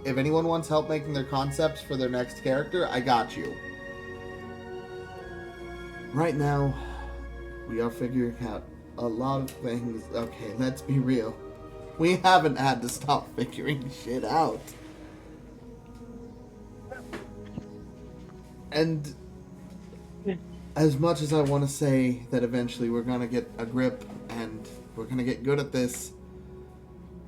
If anyone wants help making their concepts for their next character, I got you. Right now, we are figuring out a lot of things. Okay, let's be real. We haven't had to stop figuring shit out. And as much as I want to say that eventually we're going to get a grip and we're going to get good at this,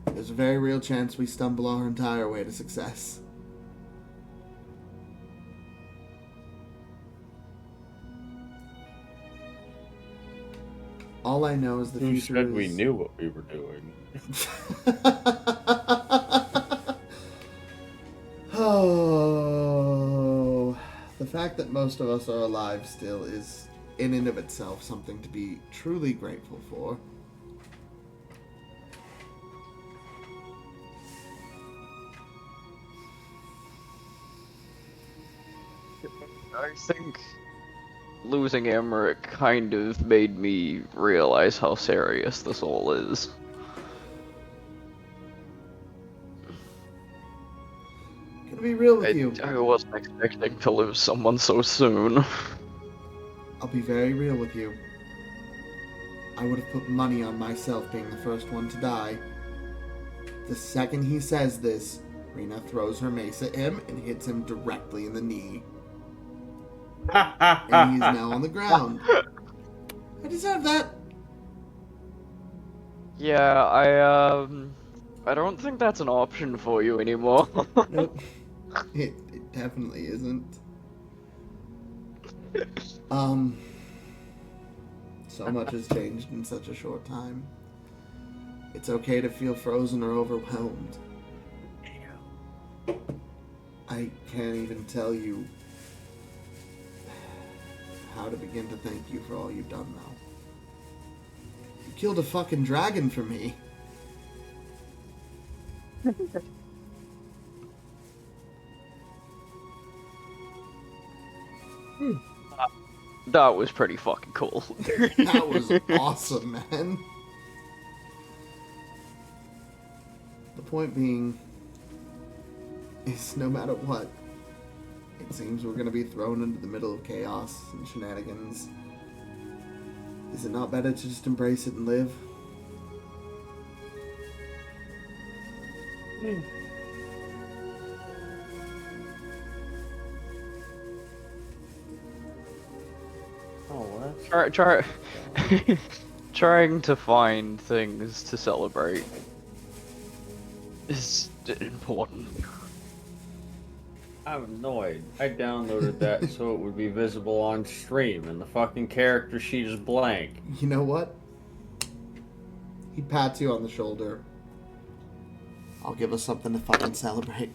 there's a very real chance we stumble our entire way to success. All I know is the Who future said is... we knew what we were doing? Oh, the fact that most of us are alive still is, in and of itself, something to be truly grateful for. I think losing Emrick kind of made me realize how serious this all is. Gonna be real with you. I wasn't expecting to lose someone so soon. I'll be very real with you. I would have put money on myself being the first one to die. The second he says this, Rena throws her mace at him and hits him directly in the knee. And he's now on the ground. I deserve that. Yeah, I don't think that's an option for you anymore. Nope. It definitely isn't. So much has changed in such a short time. It's okay to feel frozen or overwhelmed. I can't even tell you how to begin to thank you for all you've done now. You killed a fucking dragon for me. That was pretty fucking cool. That was awesome, man. The point being is no matter what, it seems we're going to be thrown into the middle of chaos and shenanigans. Is it not better to just embrace it and live? Oh, what? Trying to find things to celebrate is important. I'm annoyed. I downloaded that so it would be visible on stream, and the fucking character sheet is blank. You know what? He pats you on the shoulder. I'll give us something to fucking celebrate.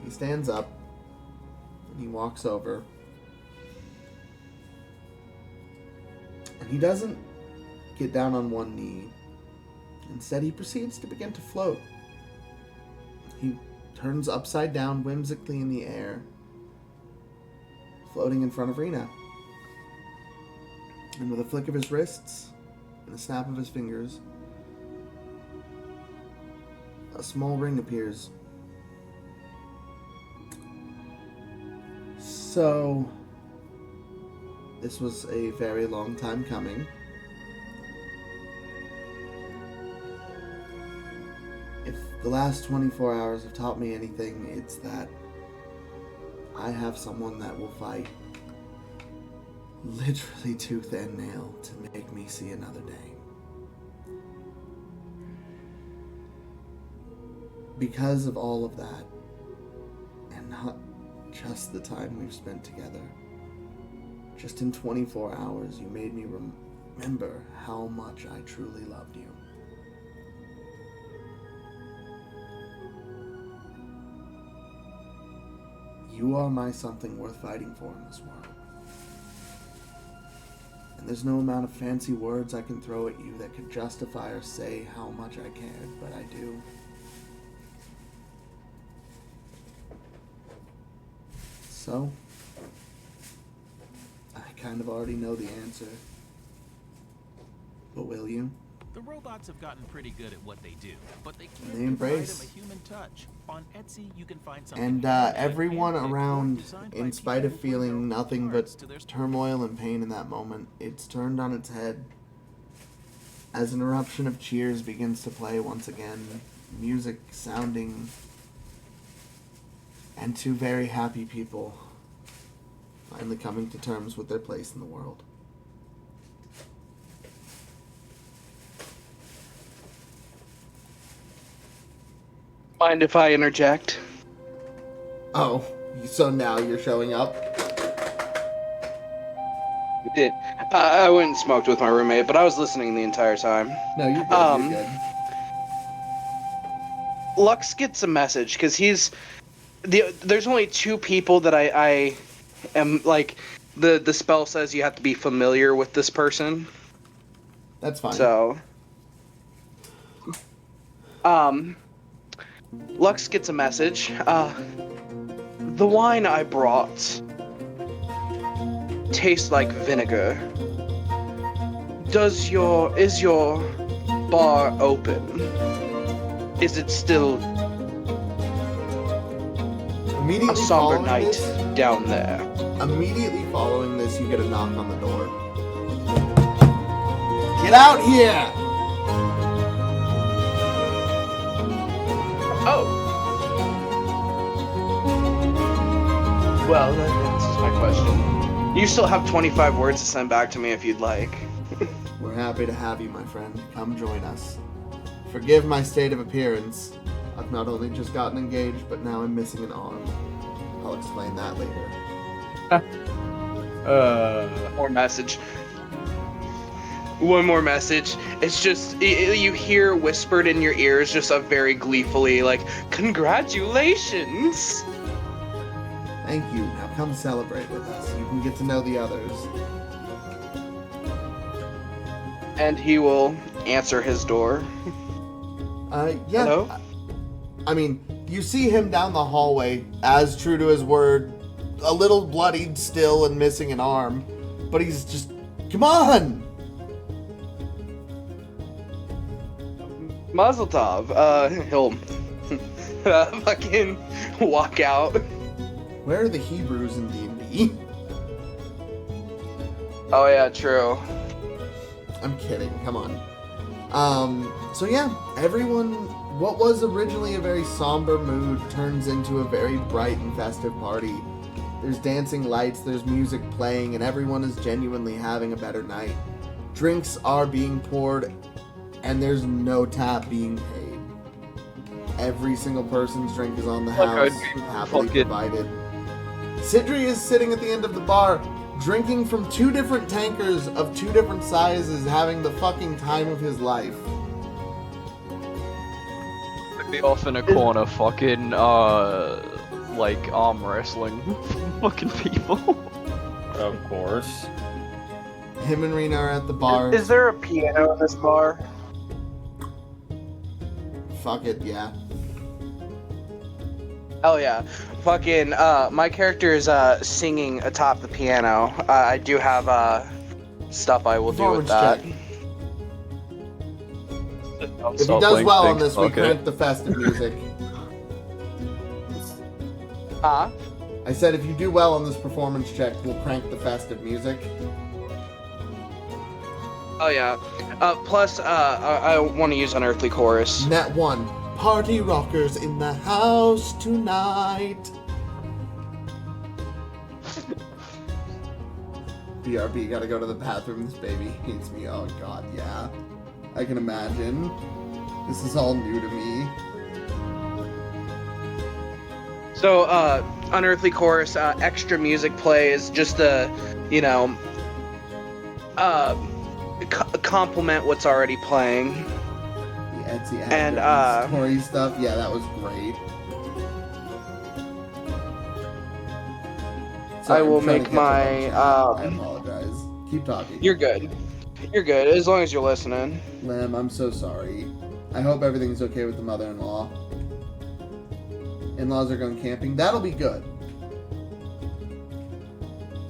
He stands up and he walks over. And he doesn't get down on one knee. Instead, he proceeds to begin to float. He turns upside down whimsically in the air, floating in front of Rena. And with a flick of his wrists and a snap of his fingers, a small ring appears. So, this was a very long time coming. If the last 24 hours have taught me anything, it's that I have someone that will fight literally tooth and nail to make me see another day. Because of all of that, and not just the time we've spent together, just in 24 hours, you made me remember how much I truly loved you. You are my something worth fighting for in this world. And there's no amount of fancy words I can throw at you that could justify or say how much I cared, but I do. So, I kind of already know the answer. But will you? The robots have gotten pretty good at what they do, but they can't They embrace. provide 'em a human touch. On Etsy, you can find something And handmade, everyone handpicked, or around, designed by in spite of people who know feeling nothing parts but to their turmoil and pain in that moment, it's turned on its head. As an eruption of cheers begins to play once again, music sounding, and two very happy people finally coming to terms with their place in the world. Mind if I interject? Oh, so now you're showing up? Did I went and smoked with my roommate, but I was listening the entire time. No, you're good, Um, you're good. Lux gets a message because there's only two people that I am like the spell says you have to be familiar with this person. That's fine. So Lux gets a message. The wine I brought tastes like vinegar. Is your bar open? Is it still Immediately a somber following night this, down there? Immediately following this, you get a knock on the door. Get out here! Oh. Well, that answers my question. You still have 25 words to send back to me if you'd like. We're happy to have you, my friend. Come join us. Forgive my state of appearance. I've not only just gotten engaged, but now I'm missing an arm. I'll explain that later. More message. One more message. It's just, you hear whispered in your ears just a very gleefully, like, congratulations! Thank you. Now come celebrate with us. You can get to know the others. And he will answer his door. Yeah. Hello? I mean, you see him down the hallway, as true to his word, a little bloodied still and missing an arm, but he's just, come on! Mazel tov. He'll fucking walk out. Where are the Hebrews in D&D? Oh yeah, true. I'm kidding, come on. So yeah, everyone, what was originally a very somber mood turns into a very bright and festive party. There's dancing lights, there's music playing, and everyone is genuinely having a better night. Drinks are being poured, and there's no tab being paid. Every single person's drink is on the house, happily provided. Sidri is sitting at the end of the bar, drinking from 2 different tankers of 2 different sizes, having the fucking time of his life. Be off in a corner, fucking, like, arm wrestling fucking people. Of course. Him and Rena are at the bar. Is there a piano in this bar? Fuck it, yeah. Oh yeah. Fucking, my character is, singing atop the piano. I do have, stuff I will do with that. Check. If he does well on this, we crank the festive music. Huh? I said if you do well on this performance check, we'll crank the festive music. Oh yeah. Plus, I want to use Unearthly Chorus. Net 1. Party rockers in the house tonight. BRB, gotta go to the bathroom. This baby hates me. Oh god, yeah. I can imagine. This is all new to me. So, Unearthly Chorus, extra music plays just to, you know, complement what's already playing. The Etsy and story stuff. Yeah, that was great. I will make my. I apologize. Keep talking. You're good. You're good, as long as you're listening. Lem, I'm so sorry. I hope everything's okay with the mother-in-law. In-laws are going camping. That'll be good.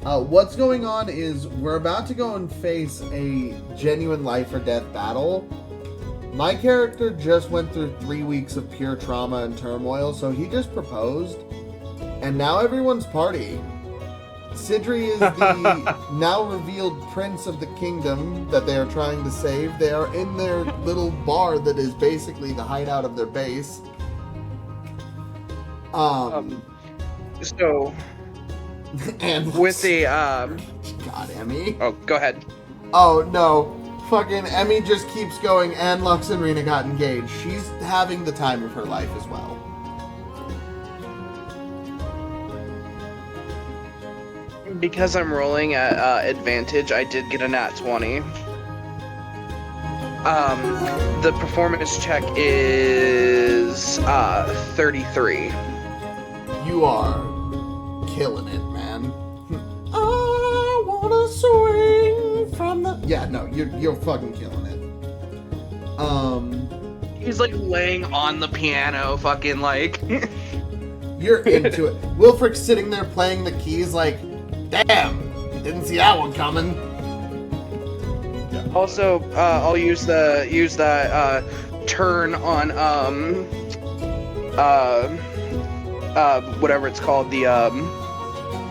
What's going on is we're about to go and face a genuine life or death battle. My character just went through 3 weeks of pure trauma and turmoil, so he just proposed. And now everyone's partying. Sidri is the now revealed prince of the kingdom that they are trying to save. They are in their little bar that is basically the hideout of their base. So and with the God, Emmy. Oh, go ahead. Oh no, fucking Emmy just keeps going. And Lux and Rena got engaged. She's having the time of her life as well. Because I'm rolling at advantage, I did get a nat 20. The performance check is 33. You are killing it, man. I wanna swing from the. Yeah, no, you're fucking killing it. He's like laying on the piano, fucking like. You're into it. Wilfric's sitting there playing the keys, like, damn, didn't see that one coming. Also, I'll use that turn on whatever it's called, the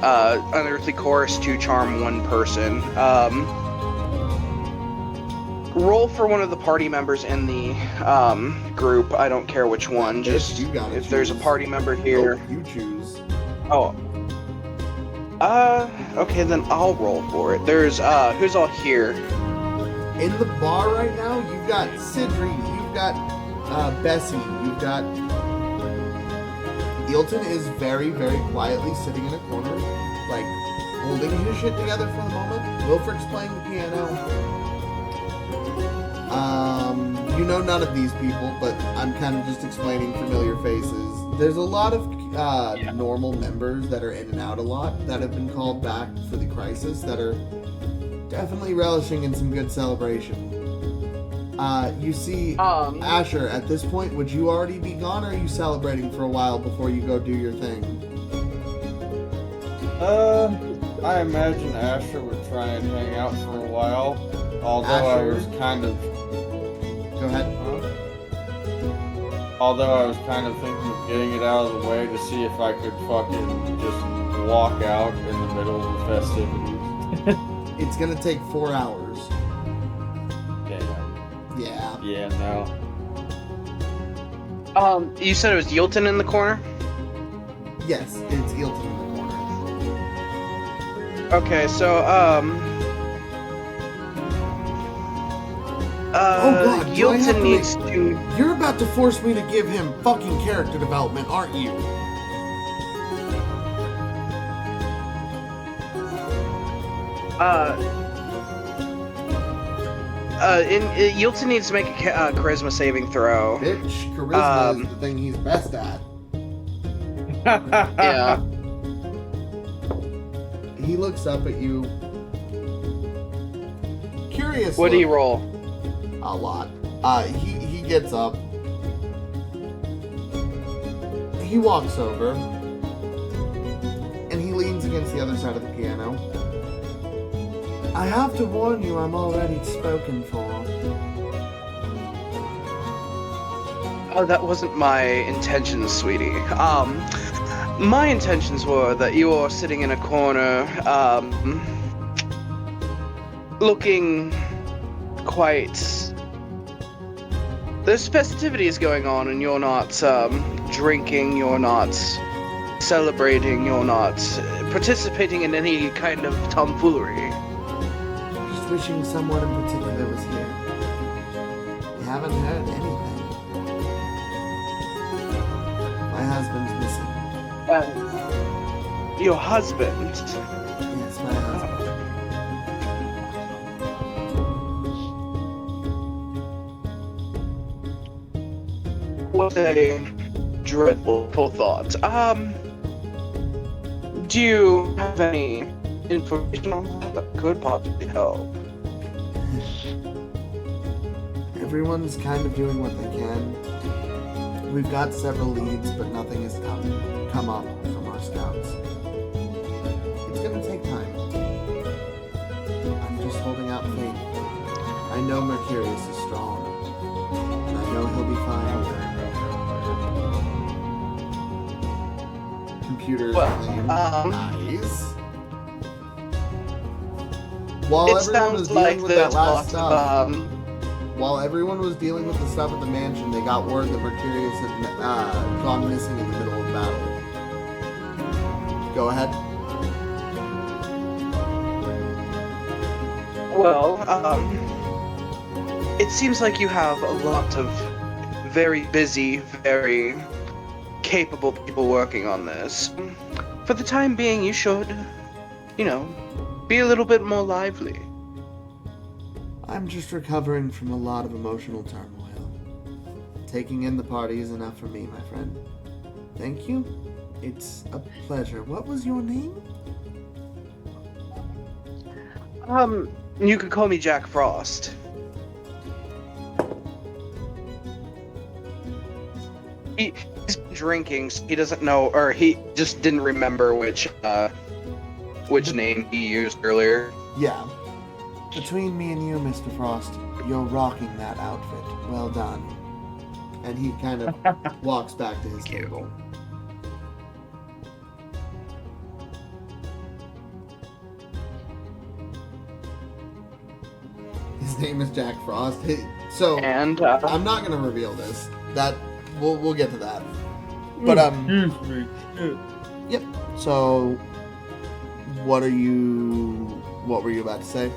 Unearthly Chorus to charm one person. Roll for one of the party members in the group. I don't care which one. Just if there's a party member here. You choose. Oh. Okay, then I'll roll for it. There's who's all here? In the bar right now, you've got Sidri, you've got Bessie, you've got... Eilton is very, very quietly sitting in a corner, like, holding his shit together for the moment. Wilfred's playing the piano. You know none of these people, but I'm kind of just explaining familiar faces. There's a lot of normal members that are in and out a lot that have been called back for the crisis that are definitely relishing in some good celebration. You see, Asher, at this point, would you already be gone, or are you celebrating for a while before you go do your thing? I imagine Asher would try and hang out for a while, although I Asher? was kind of... Go ahead. Although I was kind of thinking of getting it out of the way to see if I could fucking just walk out in the middle of the festivities. It's gonna take 4 hours. Damn. Yeah. Yeah, no. You said it was Eilton in the corner? Yes, it's Eilton in the corner. Okay, so, Oh god, do I have Eilton to needs to... You're about to force me to give him fucking character development, aren't you? Eilton needs to make a charisma saving throw. Bitch, charisma is the thing he's best at. Yeah. He looks up at you. Curious. What do you roll? A lot. He gets up. He walks over. And he leans against the other side of the piano. I have to warn you, I'm already spoken for. Oh, that wasn't my intentions, sweetie. My intentions were that you are sitting in a corner, looking quite... There's festivities going on and you're not, drinking, you're not celebrating, you're not participating in any kind of tomfoolery. Just wishing someone in particular was here. We haven't heard anything. My husband's missing. Your husband? Yes, my husband. What a dreadful thought. Do you have any information on that could possibly help? Everyone's kind of doing what they can. We've got several leads, but nothing has come up from our scouts. It's gonna take time. I'm just holding out faith. I know Mercurius is strong, and I know he'll be fine. Computer name. Nice. While It everyone was sounds dealing like with that there's last lots stuff, of, while everyone was dealing with the stuff at the mansion, they got word that Mercurius had gone missing in the middle of battle. Go ahead. well, it seems like you have a lot of very busy, very capable people working on this. For the time being, you should, be a little bit more lively. I'm just recovering from a lot of emotional turmoil. Taking in the party is enough for me, my friend. Thank you. It's a pleasure. What was your name? You could call me Jack Frost. He's been drinking, so he doesn't know, or he just didn't remember which name he used earlier. Yeah. Between me and you, Mr. Frost, you're rocking that outfit. Well done. And he kind of walks back to his table. His name is Jack Frost. So, And I'm not gonna reveal this. That we'll get to that. But yep. So, what were you about to say?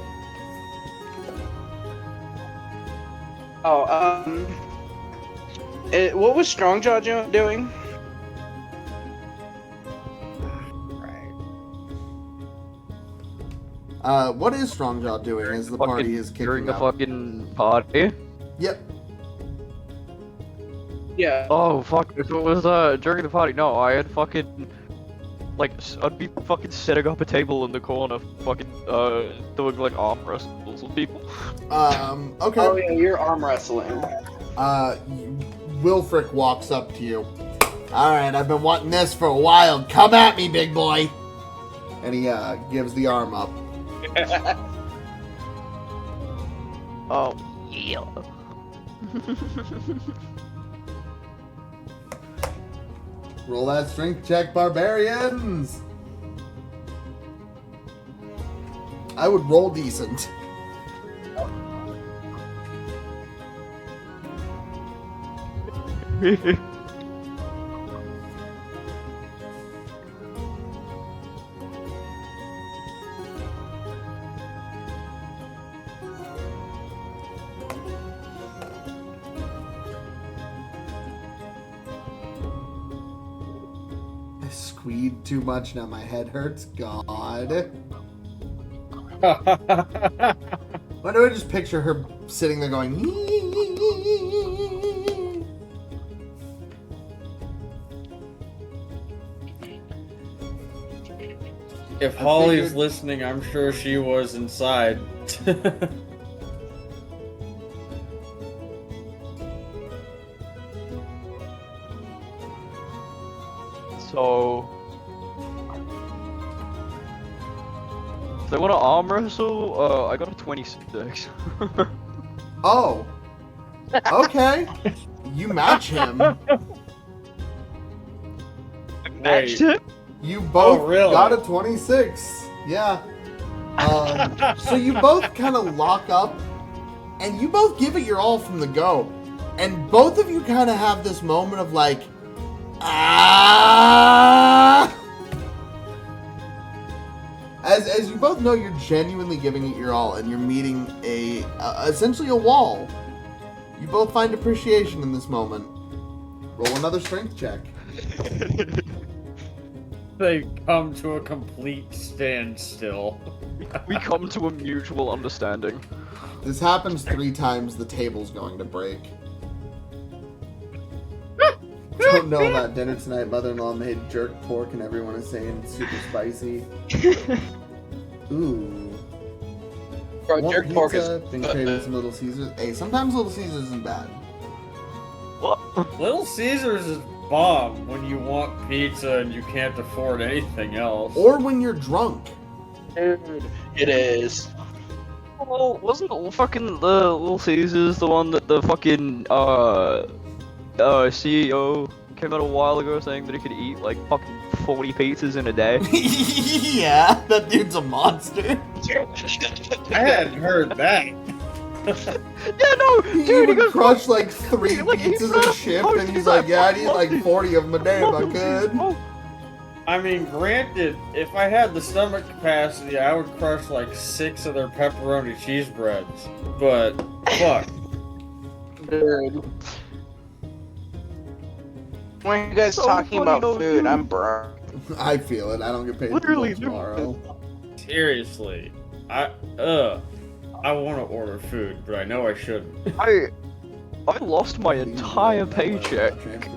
Oh, what was Strongjaw doing? What is Strongjaw doing as the party is kicking during the up? fucking party. Yep. Yeah. Oh fuck! If it was during the party, no, I had fucking like I'd be fucking setting up a table in the corner, fucking doing like arm wrestles with people. Okay. Oh yeah, you're arm wrestling. Wilfric walks up to you. Alright, I've been wanting this for a while. Come at me, big boy! And he, gives the arm up. Oh yeah. Roll that strength check, barbarians! I would roll decent. I squeezed too much, now my head hurts. God. Why do I just picture her sitting there going... If Holly's listening, I'm sure she was inside. So, if they want to arm wrestle, I got a 26. Oh. Okay. You match him. Matched it? You both really? got a 26. Yeah. So you both kind of lock up, and you both give it your all from the go. And both of you kind of have this moment of like, ah! As you both know, you're genuinely giving it your all, and you're meeting essentially a wall. You both find appreciation in this moment. Roll another strength check. They come to a complete standstill. We come to a mutual understanding. This happens 3 times, the table's going to break. Don't know about dinner tonight. Mother-in-law made jerk pork and everyone is saying it's super spicy. Ooh. Bro, Want jerk pork is pizza? Been craving some Little Caesars. Hey, sometimes Little Caesars isn't bad. What? Little Caesars is bomb when you want pizza and you can't afford anything else. Or when you're drunk. Dude, it is. Well, wasn't fucking the Little Caesars the one that the fucking CEO came out a while ago saying that he could eat like fucking 40 pizzas in a day? Yeah, that dude's a monster. I hadn't heard that. Yeah, no, He dude, he would goes crush like 3 like, he pizzas a crushed- shift, oh, and he's he's like, like, yeah, I'd eat like 40 of them a day if I could. Oh, I mean, granted, if I had the stomach capacity, I would crush like 6 of their pepperoni cheese breads. But, fuck. Dude. When you guys So talking funny, about though, food, dude. I'm burnt. I feel it. I don't get paid Literally, until tomorrow. Seriously. I want to order food, but I know I shouldn't. I lost my entire paycheck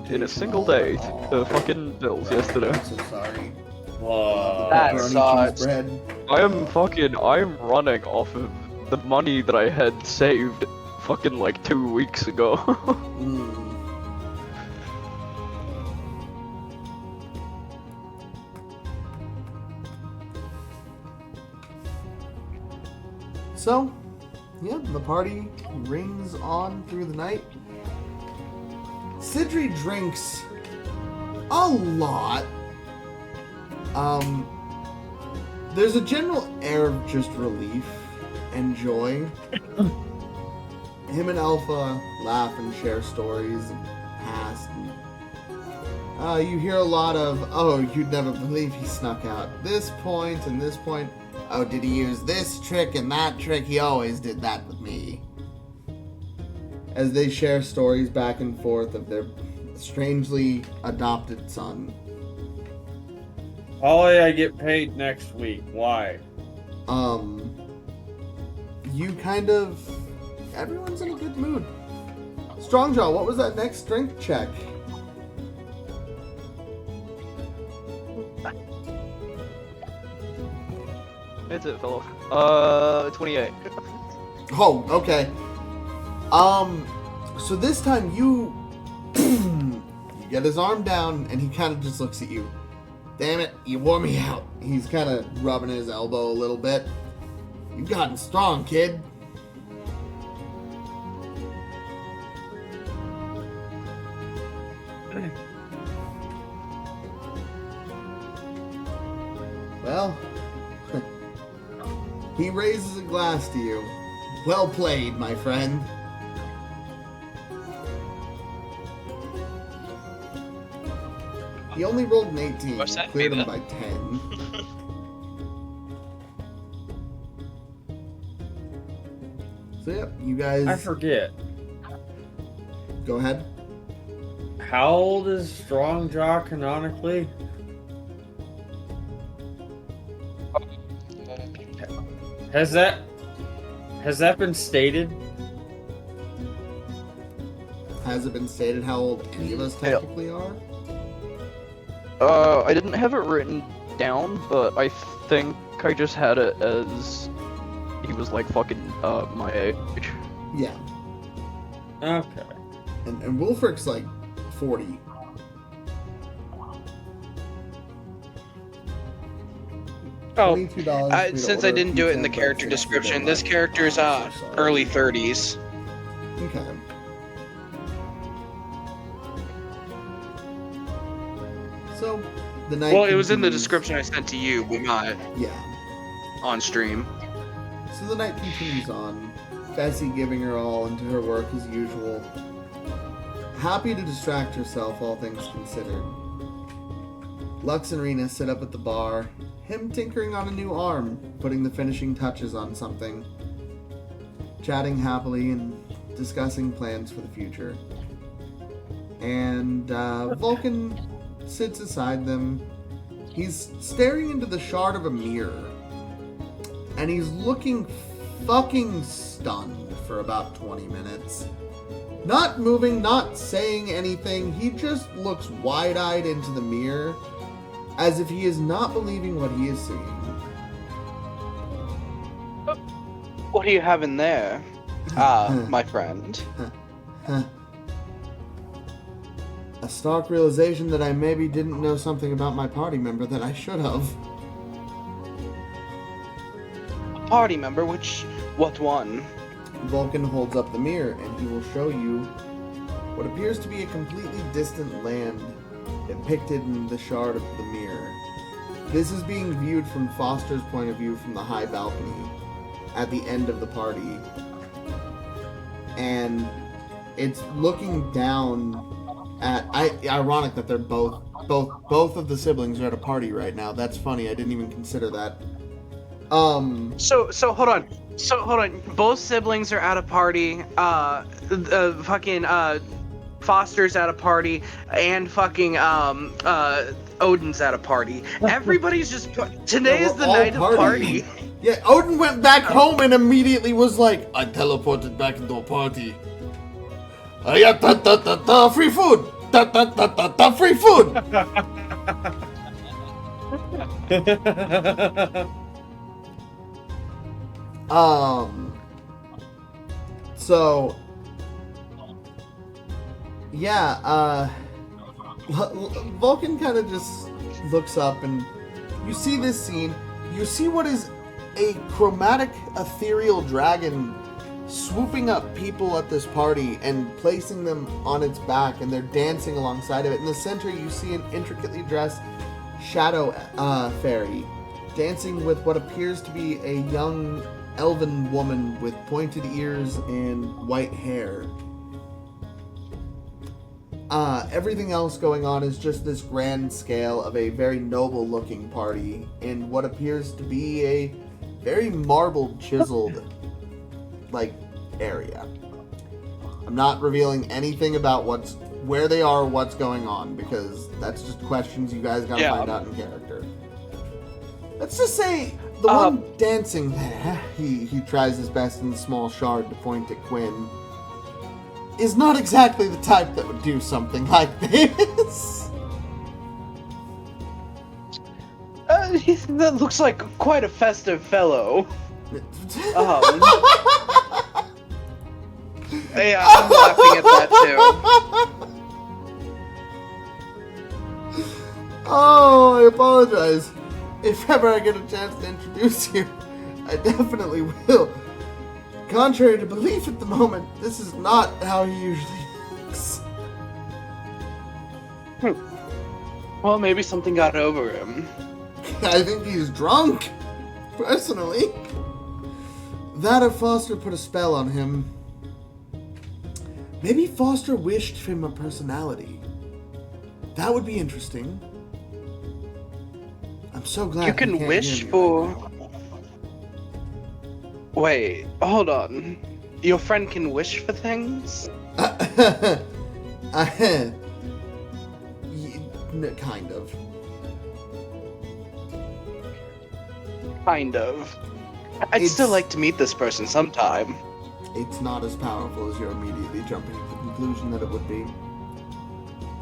in a single day to fucking bills yesterday. I'm so sorry. That Pepperoni sucks. cheese bread. I am running off of the money that I had saved fucking like 2 weeks ago. Mm. So, yeah, the party rings on through the night. Sidri drinks a lot. There's a general air of just relief and joy. Him and Alpha laugh and share stories of past. And, you hear a lot of, oh, you'd never believe he snuck out this point and this point. Oh, did he use this trick and that trick? He always did that with me. as they share stories back and forth of their strangely adopted son. Holly, I get paid next week. Why? You kind of... Everyone's in a good mood. Strongjaw, what was that next strength check? That's it, fellow. 28. Oh, okay. So this time you get his arm down and he kind of just looks at you. Damn it, you wore me out. He's kind of rubbing his elbow a little bit. You've gotten strong, kid. Well, he raises a glass to you. Well played, my friend. He only rolled an 18. What's that Cleared mean, him by 10. So yep, you guys I forget. go ahead. How old is Strongjaw canonically? Has that been stated? Has it been stated how old any of us technically are? I didn't have it written down, but I think I just had it as he was like fucking my age. Yeah. Okay. And Wolfric's like 40. Oh, $22 since I didn't do it in the character description, this character's early 30s. Okay. So, the night Well, it was in the continues- description I sent to you, but not Yeah. on stream. So the night continues on, Bessie giving her all into her work as usual. Happy to distract herself, all things considered. Lux and Rena sit up at the bar, him tinkering on a new arm, putting the finishing touches on something. Chatting happily and discussing plans for the future. And Vulcan sits beside them. He's staring into the shard of a mirror. And he's looking fucking stunned for about 20 minutes. Not moving, not saying anything. He just looks wide-eyed into the mirror as if he is not believing what he is seeing. What do you have in there? My friend. A stark realization that I maybe didn't know something about my party member that I should have. A party member? What one? Vulcan holds up the mirror and he will show you what appears to be a completely distant land depicted in the shard of the mirror. This is being viewed from Foster's point of view from the high balcony at the end of the party. And it's looking down at... ironic that they're both of the siblings are at a party right now. That's funny. I didn't even consider that. So hold on. Both siblings are at a party. Foster's at a party, and fucking Odin's at a party. Everybody's just today Yeah, is the we're all night of party. Yeah, Odin went back home and immediately was like, I teleported back into a party. Free food! Free food! So, yeah, Vulcan kind of just looks up and you see this scene. You see what is a chromatic ethereal dragon swooping up people at this party and placing them on its back, and they're dancing alongside of it. In the center, you see an intricately dressed shadow fairy dancing with what appears to be a young elven woman with pointed ears and white hair. Everything else going on is just this grand scale of a very noble looking party in what appears to be a very marbled, chiseled, like, area. I'm not revealing anything about where they are, what's going on, because that's just questions you guys gotta find out in character. Let's just say the one dancing there, he tries his best in the small shard to point at Quinn, is not exactly the type that would do something like this. That looks like quite a festive fellow. Yeah, I'm laughing at that too. Oh, I apologize. If ever I get a chance to introduce you, I definitely will. Contrary to belief at the moment, this is not how he usually looks. Well, maybe something got over him. I think he's drunk, personally. That or Foster put a spell on him. Maybe Foster wished him a personality. That would be interesting. I'm so glad You can wish for... Wait, hold on. Your friend can wish for things? Kind of. Kind of. I'd still like to meet this person sometime. It's not as powerful as you're immediately jumping to the conclusion that it would be.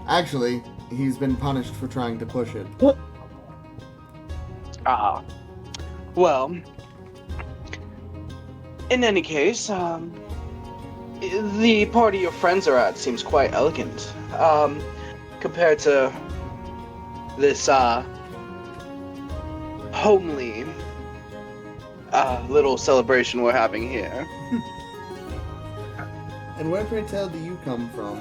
Actually, he's been punished for trying to push it. Ah. Well, in any case, the party your friends are at seems quite elegant, compared to this, homely, little celebration we're having here. And where, pray tell, do you come from?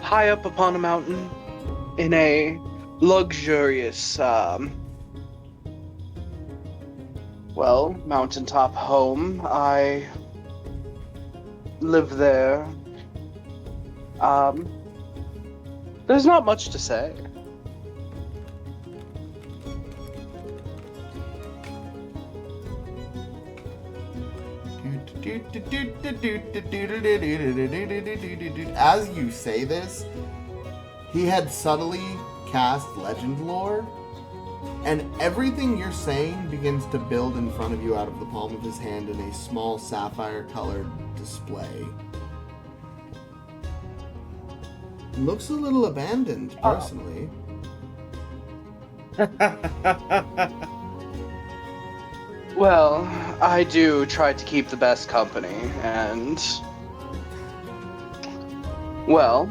High up upon a mountain, in a luxurious, mountaintop home. I live there. There's not much to say. As you say this, he had subtly cast legend lore, and everything you're saying begins to build in front of you out of the palm of his hand in a small sapphire-colored display. Looks a little abandoned, personally. Well, I do try to keep the best company, and... Well,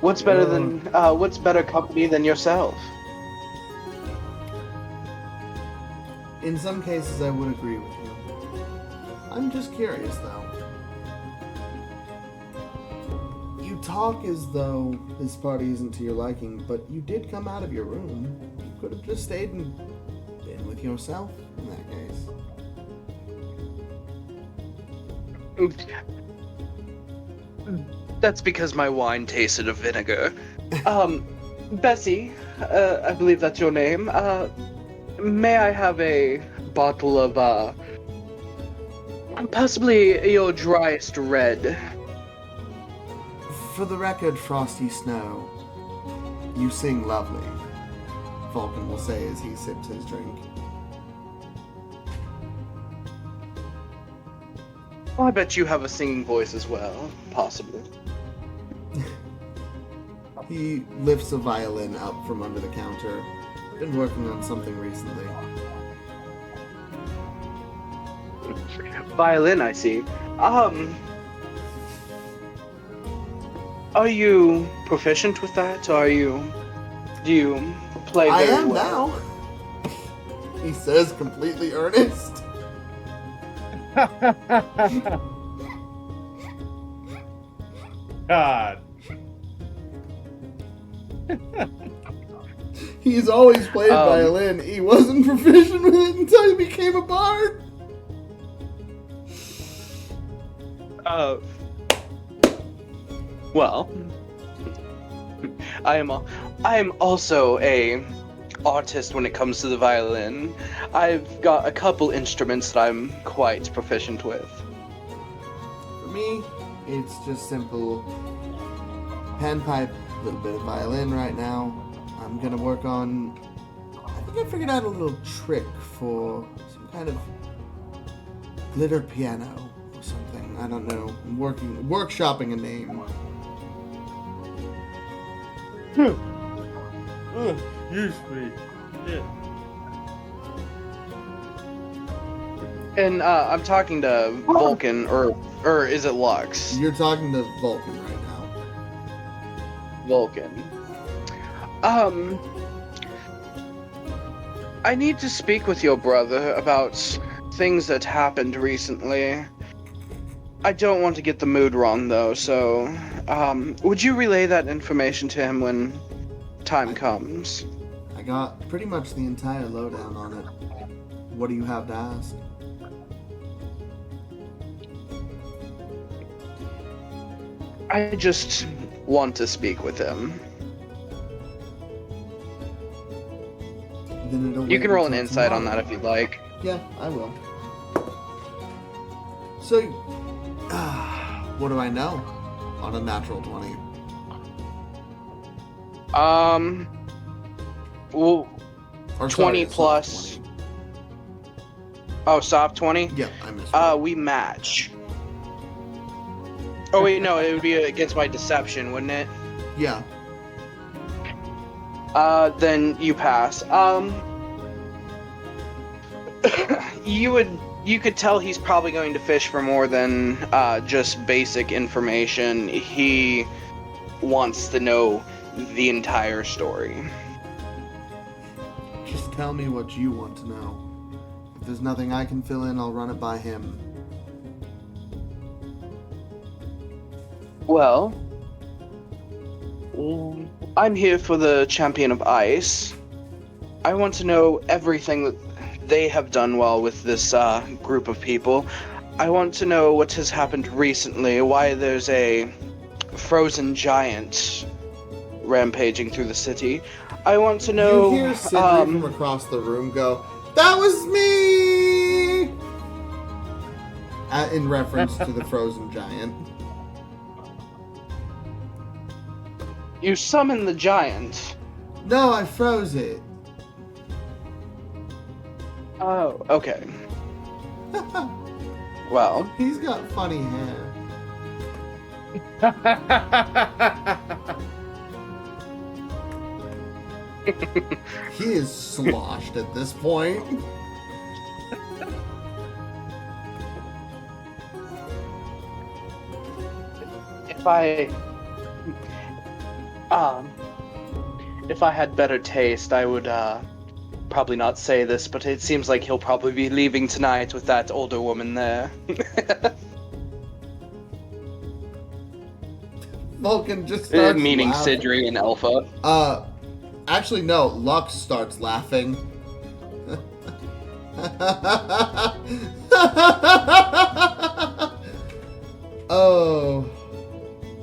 what's better company than yourself? In some cases, I would agree with you. I'm just curious, though. You talk as though this party isn't to your liking, but you did come out of your room. You could have just stayed and been with yourself in that case. That's because my wine tasted of vinegar. Bessie, I believe that's your name. May I have a bottle of, possibly your driest red? For the record, Frosty Snow, you sing lovely, Vulcan will say as he sips his drink. Well, I bet you have a singing voice as well, possibly. He lifts a violin up from under the counter. Been working on something recently. Violin, I see. Are you proficient with that? Do you play very I am well? now, he says, completely earnest. God. He's always played violin. He wasn't proficient with it until he became a bard. Well, I am also a artist when it comes to the violin. I've got a couple instruments that I'm quite proficient with. For me, it's just simple panpipe, a little bit of violin right now. I'm gonna work on. I think I figured out a little trick for some kind of glitter piano or something. I don't know. I'm workshopping a name. Use me. Yeah. And I'm talking to Vulcan, or is it Lux? You're talking to Vulcan right now. Vulcan. I need to speak with your brother about things that happened recently. I don't want to get the mood wrong, though, so, would you relay that information to him when time comes? I got pretty much the entire lowdown on it. What do you have to ask? I just want to speak with him. Then it'll You wait can roll an until insight on tomorrow. that if you'd like. Yeah, I will. So, what do I know on a natural 20? Well, Or 20 sorry, a soft plus. 20. Oh, soft 20? Yeah, I missed. We match. Oh wait, no, it would be against my deception, wouldn't it? Yeah. Then you pass. You could tell he's probably going to fish for more than just basic information. He wants to know the entire story. Just tell me what you want to know. If there's nothing I can fill in, I'll run it by him. Well, I'm here for the Champion of Ice. I want to know everything that they have done well with this group of people. I want to know what has happened recently, why there's a frozen giant rampaging through the city. I want to know... You hear Sidri from across the room go, "That was me!" In reference to the frozen giant. You summon the giant. No, I froze it. Oh, okay. Well, He's got funny hair. He is sloshed at this point. if I had better taste, I would probably not say this, but it seems like he'll probably be leaving tonight with that older woman there. Vulcan just starts Meaning laughing. Sidri and Alpha. Actually, no. Lux starts laughing. Oh.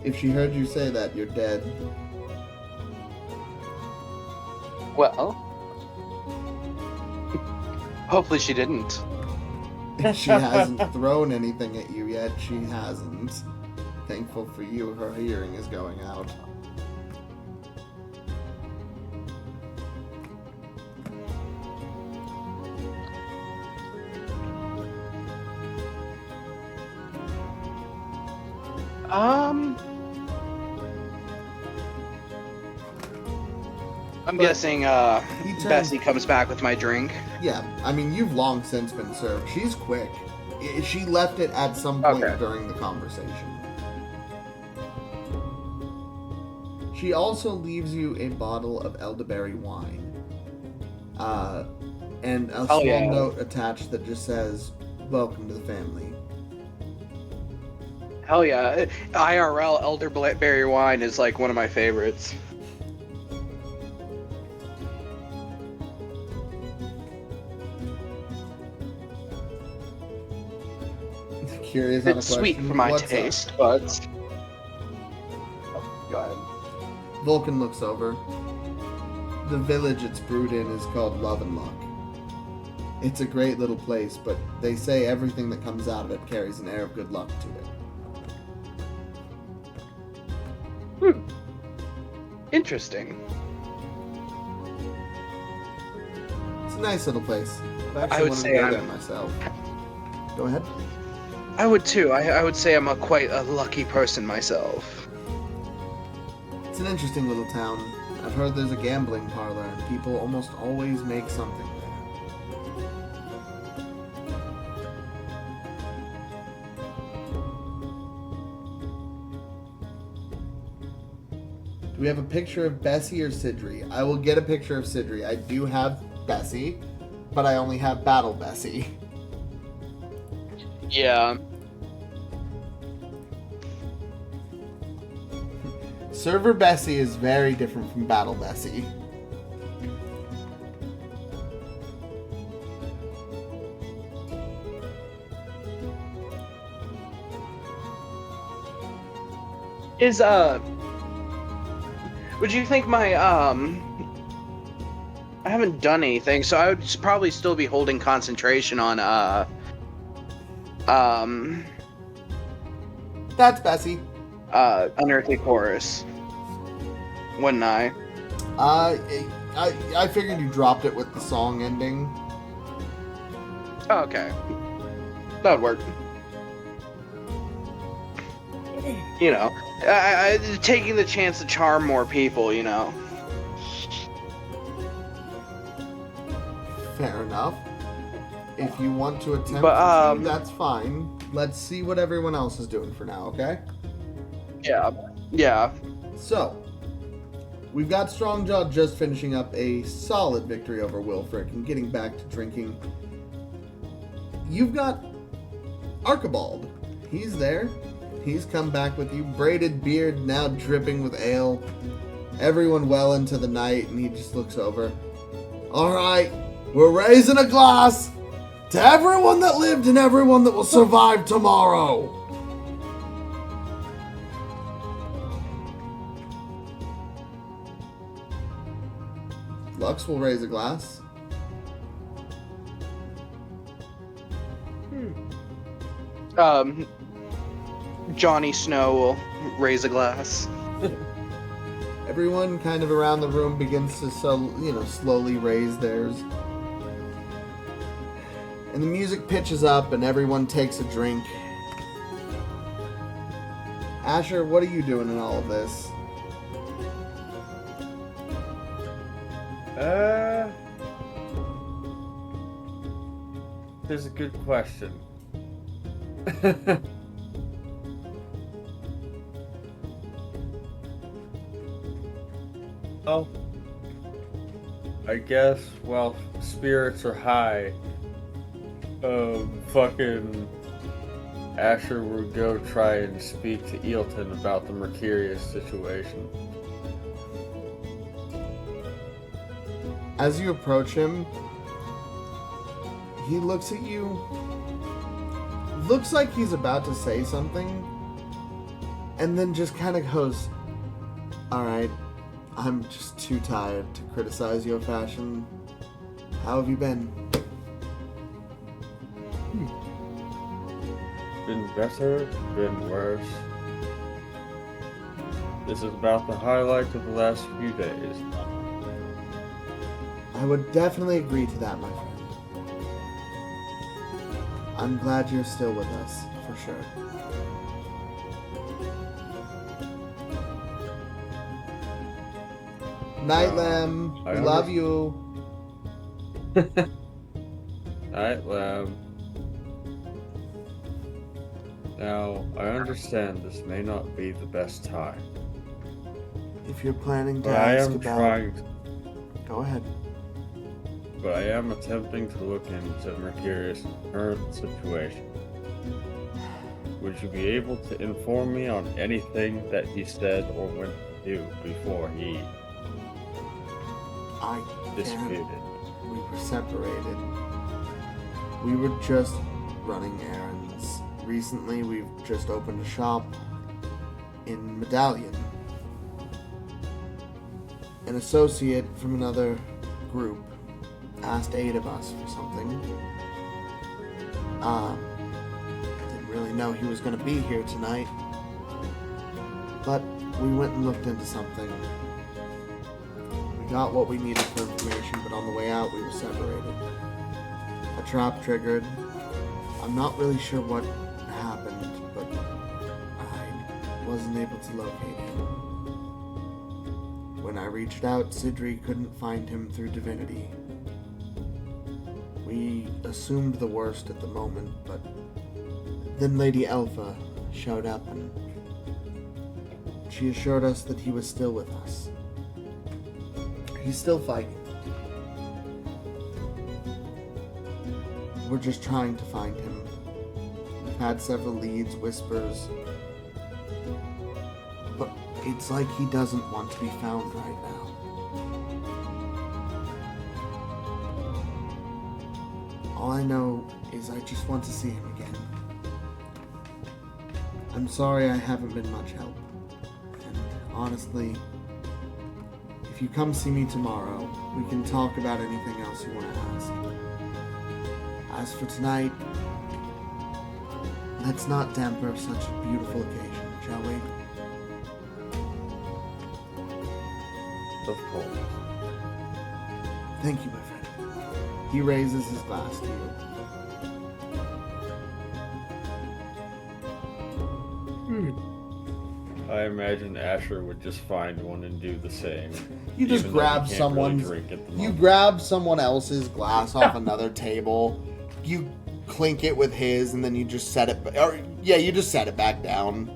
If she heard you say that, you're dead. Well, hopefully she didn't. She hasn't thrown anything at you yet. She hasn't. Thankful for you, her hearing is going out. I'm But guessing he turns- Bessie comes back with my drink. Yeah, I mean, you've long since been served. She's quick. She left it at some point Okay. during the conversation. She also leaves you a bottle of elderberry wine. And a small yeah. note attached that just says, "Welcome to the family." Hell yeah. IRL elderberry wine is like one of my favorites. Curious on a It's question. sweet for my What's up? taste, but... Oh, go ahead. Vulcan looks over. The village it's brewed in is called Love and Luck. It's a great little place, but they say everything that comes out of it carries an air of good luck to it. Interesting. It's a nice little place. I've I actually would wanted say to go I'm- there myself. Go ahead. I would too. I would say I'm quite a lucky person myself. It's an interesting little town. I've heard there's a gambling parlor, and people almost always make something there. Do we have a picture of Bessie or Sidri? I will get a picture of Sidri. I do have Bessie, but I only have Battle Bessie. Yeah. Server Bessie is very different from Battle Bessie. Would you think my I haven't done anything, so I would probably still be holding concentration on That's Bessie. Unearthly Chorus. Wouldn't I? I figured you dropped it with the song ending. Oh, okay. That would work. You know, I taking the chance to charm more people, you know. Fair enough. If you want to attempt But, to, that's fine. Let's see what everyone else is doing for now, okay? Yeah. So, we've got Strongjaw just finishing up a solid victory over Wilfric and getting back to drinking. You've got Archibald. He's there. He's come back with you. Braided beard, now dripping with ale. Everyone well into the night, and he just looks over. Alright, we're raising a glass to everyone that lived and everyone that will survive tomorrow. Lux will raise a glass. Johnny Snow will raise a glass. Everyone kind of around the room begins to slowly raise theirs. And the music pitches up and everyone takes a drink. Asher, what are you doing in all of this? There's a good question. Oh, I guess while spirits are high, fucking Asher would go try and speak to Eelton about the Mercurius situation. As you approach him, he looks at you. Looks like he's about to say something. And then just kind of goes, alright, I'm just too tired to criticize your fashion. How have you been? Been better, been worse. This is about the highlight of the last few days. I would definitely agree to that, my friend. I'm glad you're still with us, for sure. Night, Lamb. I We love you. Night, Lamb. Now, I understand this may not be the best time, If you're planning to but I ask am about... trying to, Go ahead. but I am attempting to look into Mercurius' current situation. Would you be able to inform me on anything that he said or went to do before he I disappeared? can't. We were separated. We were just running errands. Recently, we've just opened a shop in Medallion. an associate from another group asked 8 of us for something. Didn't really know he was going to be here tonight, but we went and looked into something. We got what we needed for information, but on the way out we were separated. A trap triggered. I'm not really sure what happened, but I wasn't able to locate him. When I reached out, Sidri couldn't find him through divinity. We assumed the worst at the moment, but then Lady Elpha showed up and she assured us that he was still with us. He's still fighting. We're just trying to find him. We've had several leads, whispers, but it's like he doesn't want to be found right now. All I know is I just want to see him again. I'm sorry I haven't been much help. And honestly, if you come see me tomorrow, we can talk about anything else you want to ask. As for tonight, let's not damper such a beautiful occasion, shall we? Of course. Thank you, my friend. He raises his glass to you. I imagine Asher would just find one and do the same. You just even though he grab can't really someone's. drink at the You moment. grab someone else's glass off another table. You clink it with his, and then you just set it. You just set it back down.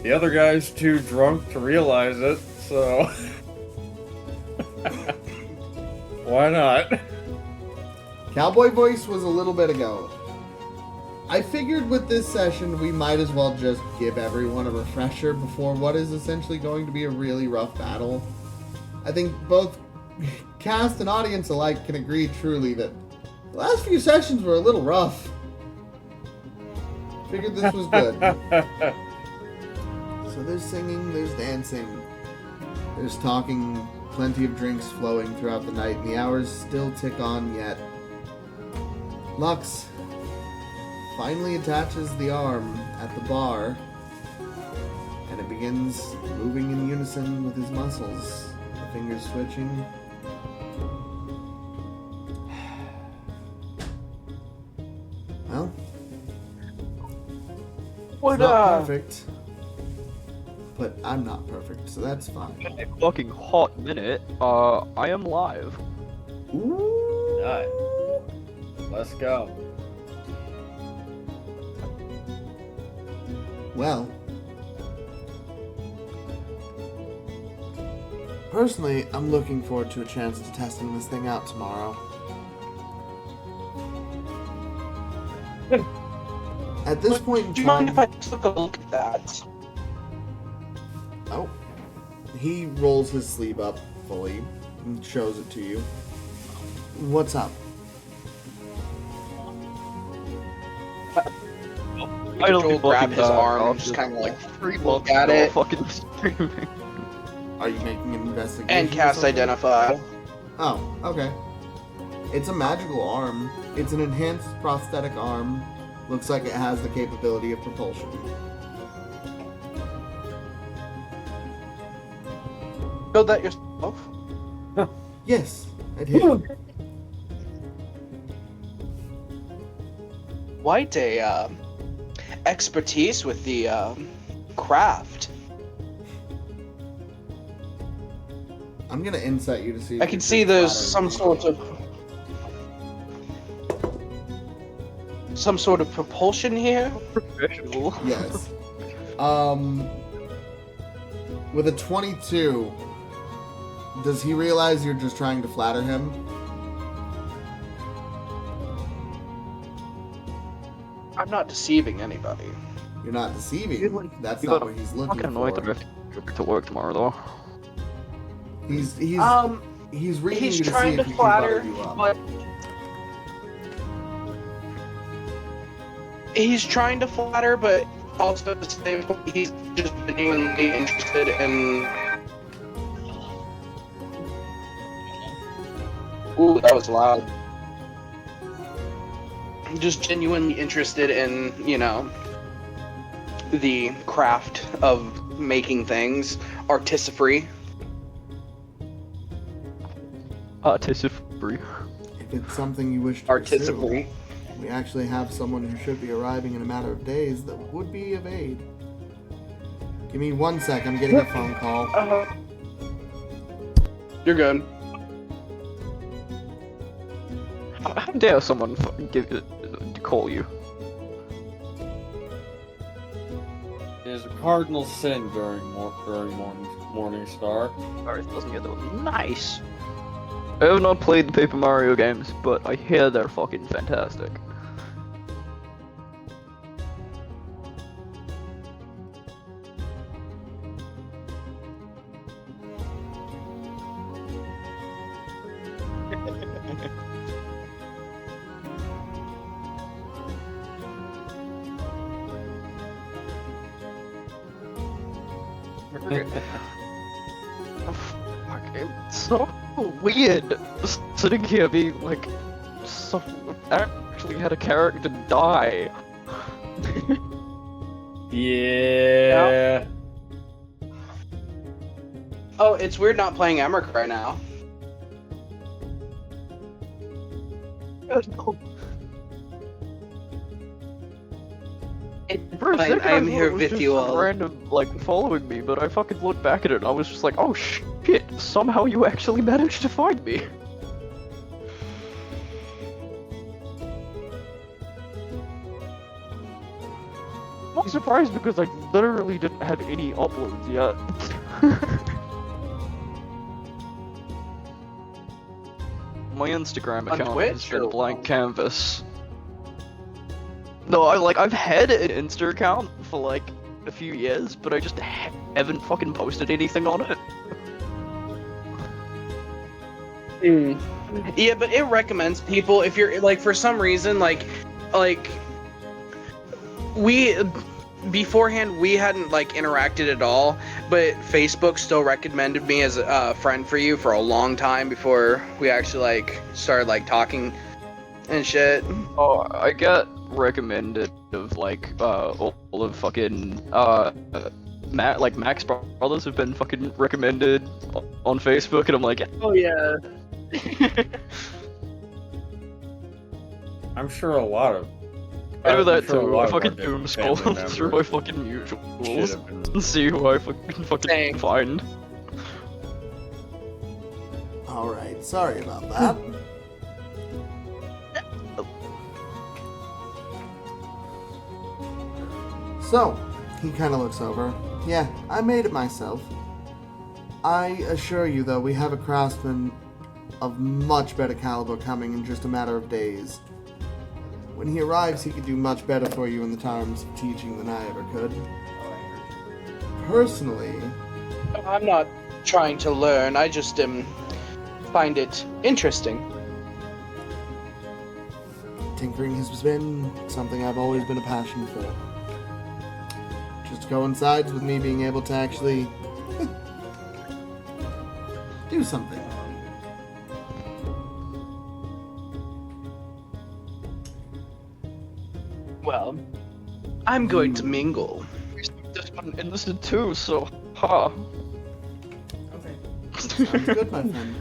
The other guy's too drunk to realize it, so why not? Cowboy voice was a little bit ago. I figured with this session we might as well just give everyone a refresher before what is essentially going to be a really rough battle. I think both cast and audience alike can agree truly that the last few sessions were a little rough. Figured this was good. So there's singing, there's dancing, there's talking, plenty of drinks flowing throughout the night, and the hours still tick on yet. Lux finally attaches the arm at the bar, and it begins moving in unison with his muscles, the fingers switching. Well, What it's not perfect, but I'm not perfect, so that's fine. a fucking hot minute. I am live. Ooh. Nice. Let's go. Well, personally, I'm looking forward to a chance to testing this thing out tomorrow. At this point in Do you mind time, if I took a look at that? oh, he rolls his sleeve up fully and shows it to you. What's up? I don't Joel give a grab fucking his fuck. arm I'll and just kind of like free look at it Fucking screaming. Are you making an investigation? and or cast something? Identify. Oh, okay. It's a magical arm. It's an enhanced prosthetic arm. Looks like it has the capability of propulsion. Build that yourself. Yes, I did. Quite a expertise with the craft. I'm gonna insight you to see. If I can you see there's flatter some sort of propulsion here. Professional. Yes. With a 22, does he realize you're just trying to flatter him? I'm not deceiving anybody. You're not deceiving. That's You not got what he's fucking looking annoyed for. to work tomorrow though. He's reading He's you to see trying if to he flatter, can butter you up. but he's trying to flatter, but Also, at the same point, he's just genuinely interested in. Ooh, that was loud. Just genuinely interested in, the craft of making things, artisanry. Artisanry. If it's something you wish to pursue, Artisanry. we actually have someone who should be arriving in a matter of days that would be of aid. Give me 1 sec, I'm getting a phone call. You're good. How dare someone call you? It is a cardinal sin during Morningstar. Earth doesn't get those. Nice! I have not played the Paper Mario games, but I hear they're fucking fantastic. It's so weird sitting here being like, so actually had a character die. Yeah. Oh, it's weird not playing Emrick right now. For a Fine, second, I am thought here it was with just you some all. random, following me, but I fucking looked back at it and I was just like, oh shit, somehow you actually managed to find me. I'm not surprised because I literally didn't have any uploads yet. My Instagram On account Twitch, has been or- blank canvas. No, I've had an Insta account for like a few years, but I just haven't fucking posted anything on it. Yeah, but it recommends people if you're like for some reason like we beforehand we hadn't like interacted at all, but Facebook still recommended me as a friend for you for a long time before we actually like started like talking and shit. Oh, I get recommended of like all of fucking Max Brothers have been fucking recommended on Facebook, and I'm like, Oh yeah. I'm sure a lot of. I know that I'm sure a too. lot I of our fucking different doom scroll family through my members fucking should mutuals have been. and see who I fucking Dang. find. Alright, sorry about that. So, he kind of looks over. Yeah, I made it myself. I assure you, though, we have a craftsman of much better caliber coming in just a matter of days. When he arrives, he could do much better for you in the terms of teaching than I ever could. Personally, I'm not trying to learn. I just find it interesting. tinkering has been something I've always been a passion for. Just coincides with me being able to actually do something. Well, I'm going to mingle. This one enlisted too, so ha. Sounds good, my friend.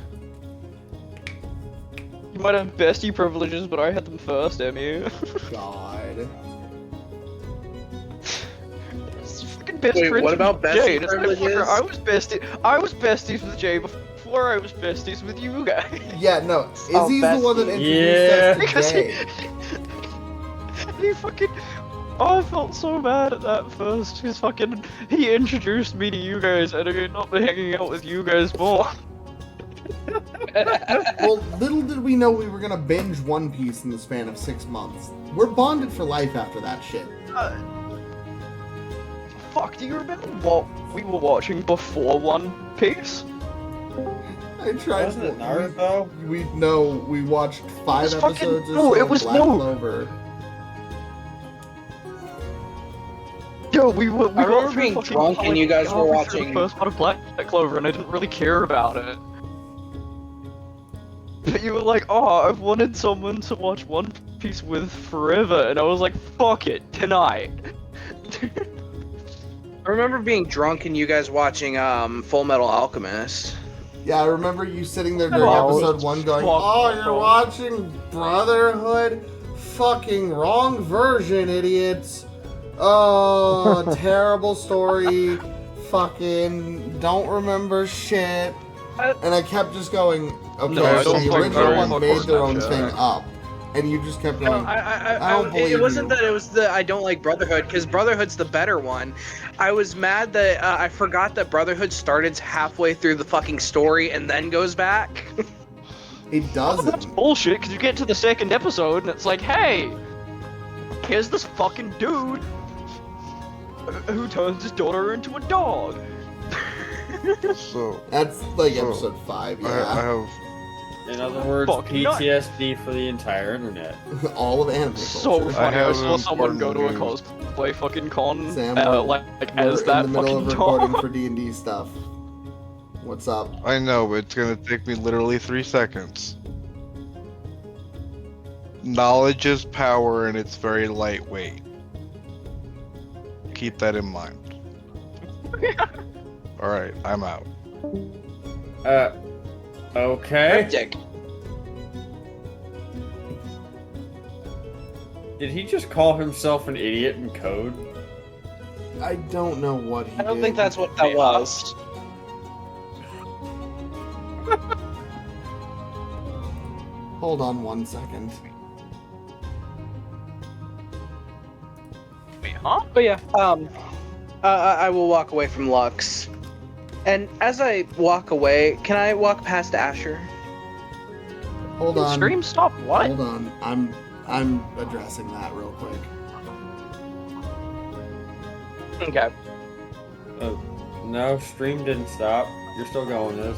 You might have bestie privileges, but I had them first, Emmy. God. It's fucking best Wait, friends what with about bestie Jay. It's like, privileges? fucker, I was besties with Jay before I was besties with you guys. Yeah, no. Oh, Izzy's the one that bestie. introduced Because us to Jay. he fucking... Oh, I felt so bad at that first, because fucking... He introduced me to you guys, and I ended up hanging out with you guys more. Well, little did we know we were gonna binge One Piece in the span of 6 months. We're bonded for life after that shit. Fuck, do you remember what we were watching before One Piece? I tried. Wasn't it Naruto? We watched 5 It was fucking- episodes or no, so it of was- Black no. Clover. we I got remember through being fucking drunk and you guys were halfway through watching. the first part of Black Clover, and I didn't really care about it. But you were like, oh, I've wanted someone to watch One Piece with forever, and I was like, fuck it, tonight. I remember being drunk and you guys watching Full Metal Alchemist. Yeah, I remember you sitting there during Oh, episode 1 going, fuck oh, you're no. watching Brotherhood? Fucking wrong version, idiots. Oh, terrible story. Fucking don't remember shit. And I kept just going, okay, No, so don't the fuck original very one fuck made their own Snapchat. thing up. And you just kept going, I don't believe it wasn't you. that it was the I don't like Brotherhood, because Brotherhood's the better one. I was mad that I forgot that Brotherhood started halfway through the fucking story and then goes back. It That's doesn't. bullshit, because you get to the second episode, and it's like, hey, here's this fucking dude who turns his daughter into a dog. So, That's like So, episode 5, I yeah. have In other words, Fucking nuts. PTSD for the entire internet. All of anime So culture. funny, I have saw an someone go to a important cosplay fucking con, Sam, like We're as in that the middle fucking of recording dog. for D&D stuff. What's up? I know, but it's gonna take me literally 3 seconds. Knowledge is power and it's very lightweight. Keep that in mind. Alright, I'm out. Okay. Dick. Did he just call himself an idiot in code? I don't know what he I don't did. think that's what that was. Hold on 1 second. Wait, huh? But yeah, I will walk away from Lux. And as I walk away, can I walk past Asher? Hold on. Stream stop what? Hold on. I'm addressing that real quick. Okay. No, stream didn't stop. You're still going, Liz.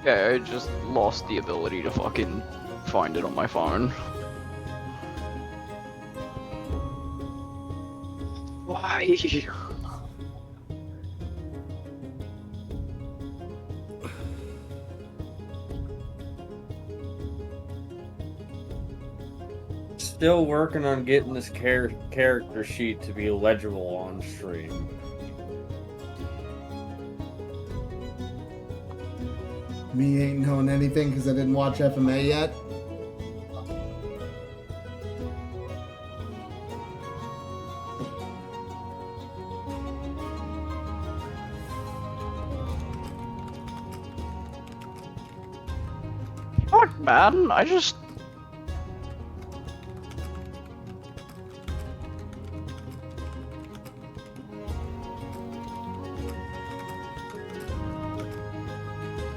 Okay, I just lost the ability to fucking find it on my phone. Why? Still working on getting this character sheet to be legible on stream. Me ain't knowing anything because I didn't watch FMA yet. Fuck, man, I just...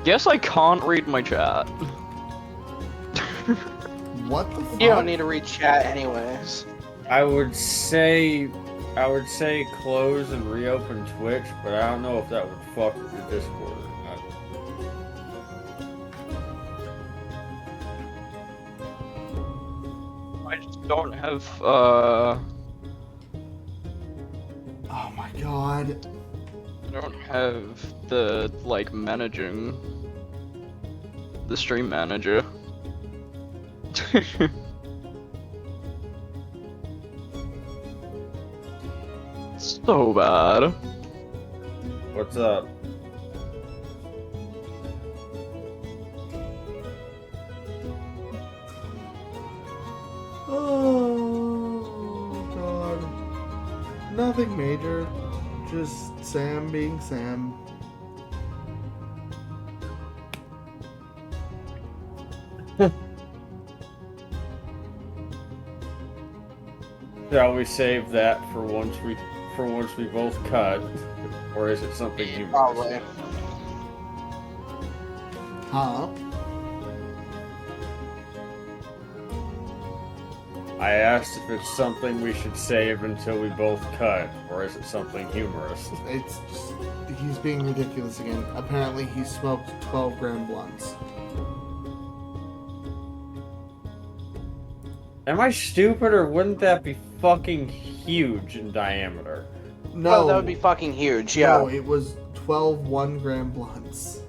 Guess I can't read my chat. What the fuck? You don't need to read chat anyways. I would say close and reopen Twitch, but I don't know if that would fuck with your Discord or not. I just don't have, Oh my god. I don't have the, like, managing the stream manager. So bad. What's up? Oh god. Nothing major. Just Sam being Sam. Shall we save that for once we both cut, or is it something you? Probably. Huh? I asked if it's something we should save until we both cut, or is it something humorous? It's just, he's being ridiculous again. Apparently he smoked 12 gram blunts. Am I stupid, or wouldn't that be fucking huge in diameter. No, Oh, that would be fucking huge, yeah. No, it was 12 1-gram blunts.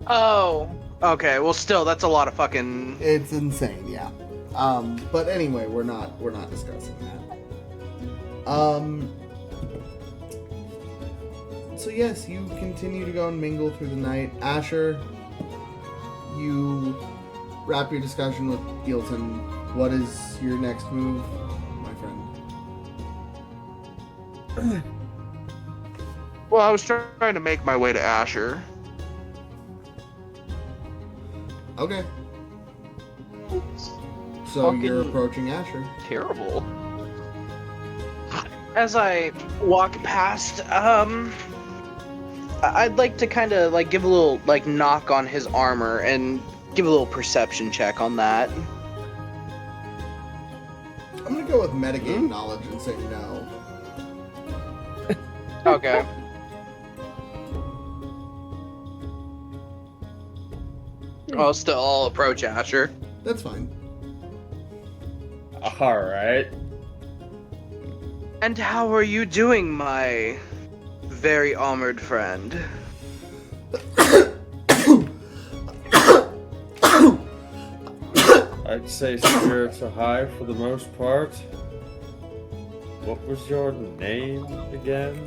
Oh, okay. Well, still, that's a lot of fucking. It's insane, yeah. But anyway, we're not discussing that. So yes, you continue to go and mingle through the night. Asher, you wrap your discussion with Gilton. What is your next move, my friend? Well, I was trying to make my way to Asher. Okay. So you're Fucking- approaching Asher. Terrible. As I walk past, I'd like to kind of like give a little like knock on his armor and give a little perception check on that. I'm gonna go with metagame knowledge and say no. Okay. I'll approach Asher. That's fine. Alright. And how are you doing, my very armored friend? I'd say spirits are high for the most part. What was your name again?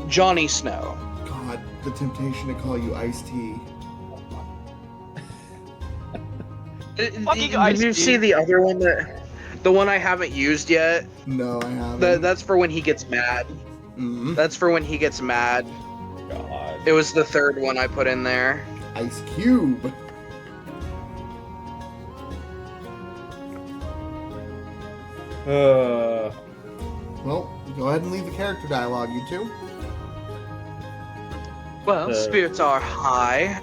Johnny Snow. God, the temptation to call you Iced Tea. Fucking Did Ice you Tea. see the other one the one I haven't used yet? No, I haven't. That's for when he gets mad. Mm. That's for when he gets mad. God. It was the third one I put in there. Ice Cube. Well, go ahead and leave the character dialogue, you two. Well, spirits are high.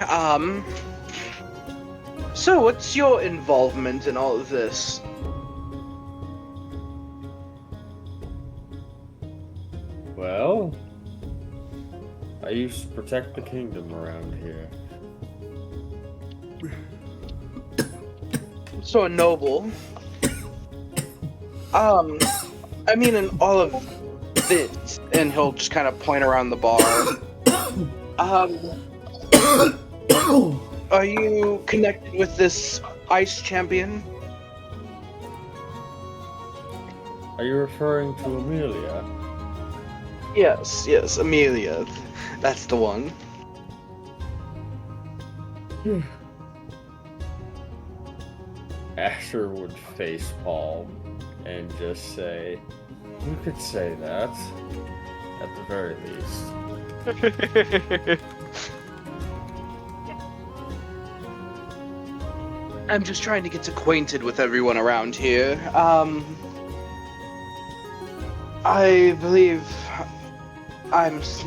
So what's your involvement in all of this? Well, I used to protect the kingdom around here. So noble. I mean, in all of this, and he'll just kind of point around the bar. Are you connected with this ice champion? Are you referring to Amelia? Yes, Amelia. That's the one. Asher would facepalm and just say, "You could say that, at the very least." I'm just trying to get acquainted with everyone around here. I believe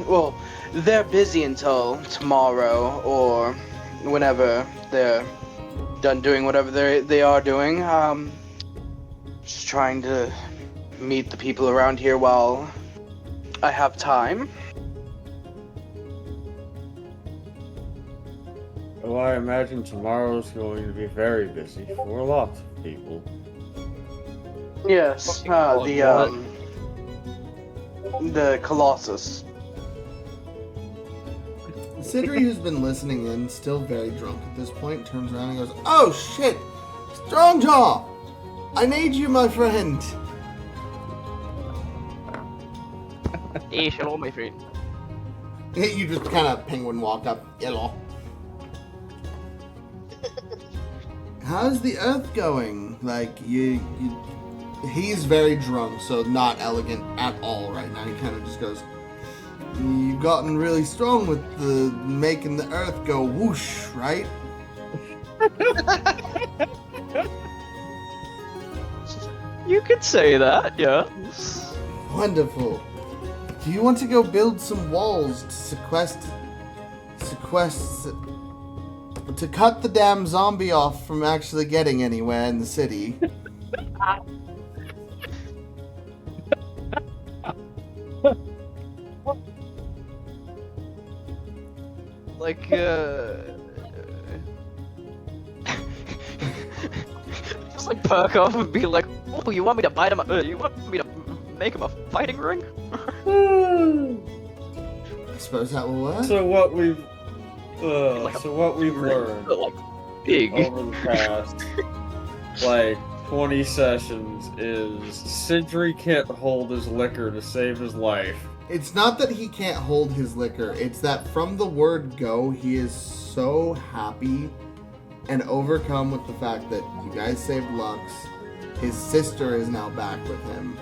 well, they're busy until tomorrow or whenever they're done doing whatever they are doing. Just trying to meet the people around here while I have time. Well, I imagine tomorrow's going to be very busy for a lot of people. Yes, the Colossus. Sidri, who's been listening in, still very drunk at this point, turns around and goes, "Oh shit! Strongjaw! I need you, my friend!" Hey, hello, my friend. You just kind of penguin walk up. Hello. How's the Earth going? Like, he's very drunk, so not elegant at all right now. He kind of just goes, "You've gotten really strong with the making the Earth go whoosh, right?" You could say that, yeah. Wonderful. Do you want to go build some walls to to cut the damn zombie off from actually getting anywhere in the city? Like, just like perk up and be like, "Oh, you want me to bite him? You want me to make him a fighting ring?" I suppose that will work. So what we've Like learned like big. over the past like 20 sessions is Sindri can't hold his liquor to save his life. It's not that he can't hold his liquor, it's that from the word go, he is so happy and overcome with the fact that you guys saved Lux. His sister is now back with him.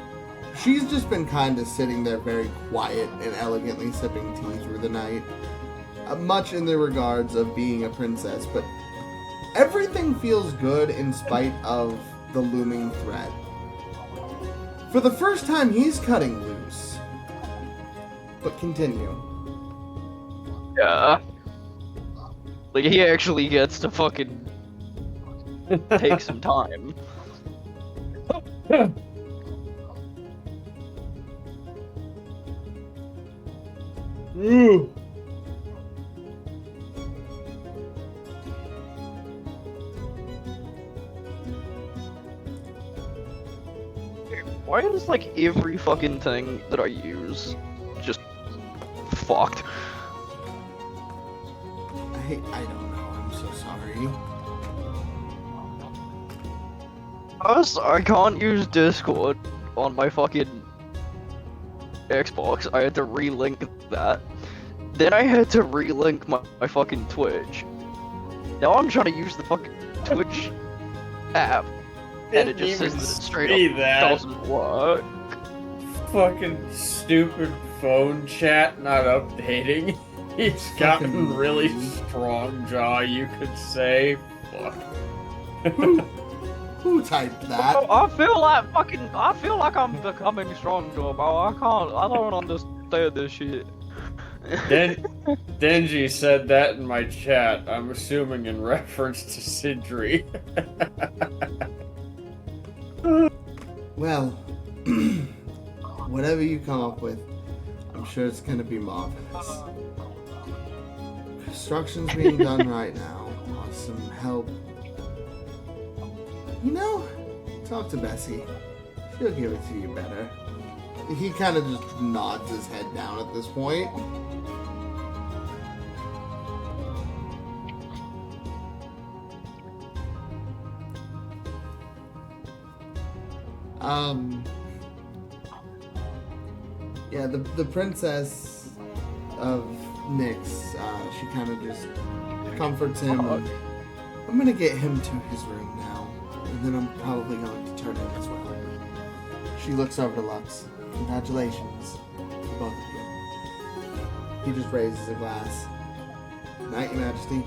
She's just been kind of sitting there very quiet and elegantly sipping tea through the night. Much in the regards of being a princess, but everything feels good in spite of the looming threat. For the first time, he's cutting loose. But continue. Yeah. Like, he actually gets to fucking take some time. Ooh. Why is, like, every fucking thing that I use just fucked? I don't know, I'm so sorry. First, I can't use Discord on my fucking Xbox. I had to relink that. Then I had to relink my fucking Twitch. Now I'm trying to use the fucking Twitch app, and it just says that it straight up doesn't work. Fucking stupid phone chat not updating. He's gotten Fucking really rude. strong jaw, you could say. Fuck. Who typed that? I feel like I'm becoming stronger, bro. I don't understand this shit. Denji said that in my chat, I'm assuming in reference to Sindri. Well, whatever you come up with, I'm sure it's gonna be marvelous. Construction's being done right now. Want some help? You know, talk to Bessie. She'll give it to you better. He kind of just nods his head down at this point. Yeah, the princess of Nyx, she kind of just comforts him. And I'm gonna get him to his room now, and then I'm probably going to turn in as well. She looks over to Lux. Congratulations to both of you. He just raises a glass. Good night, Your Majesty.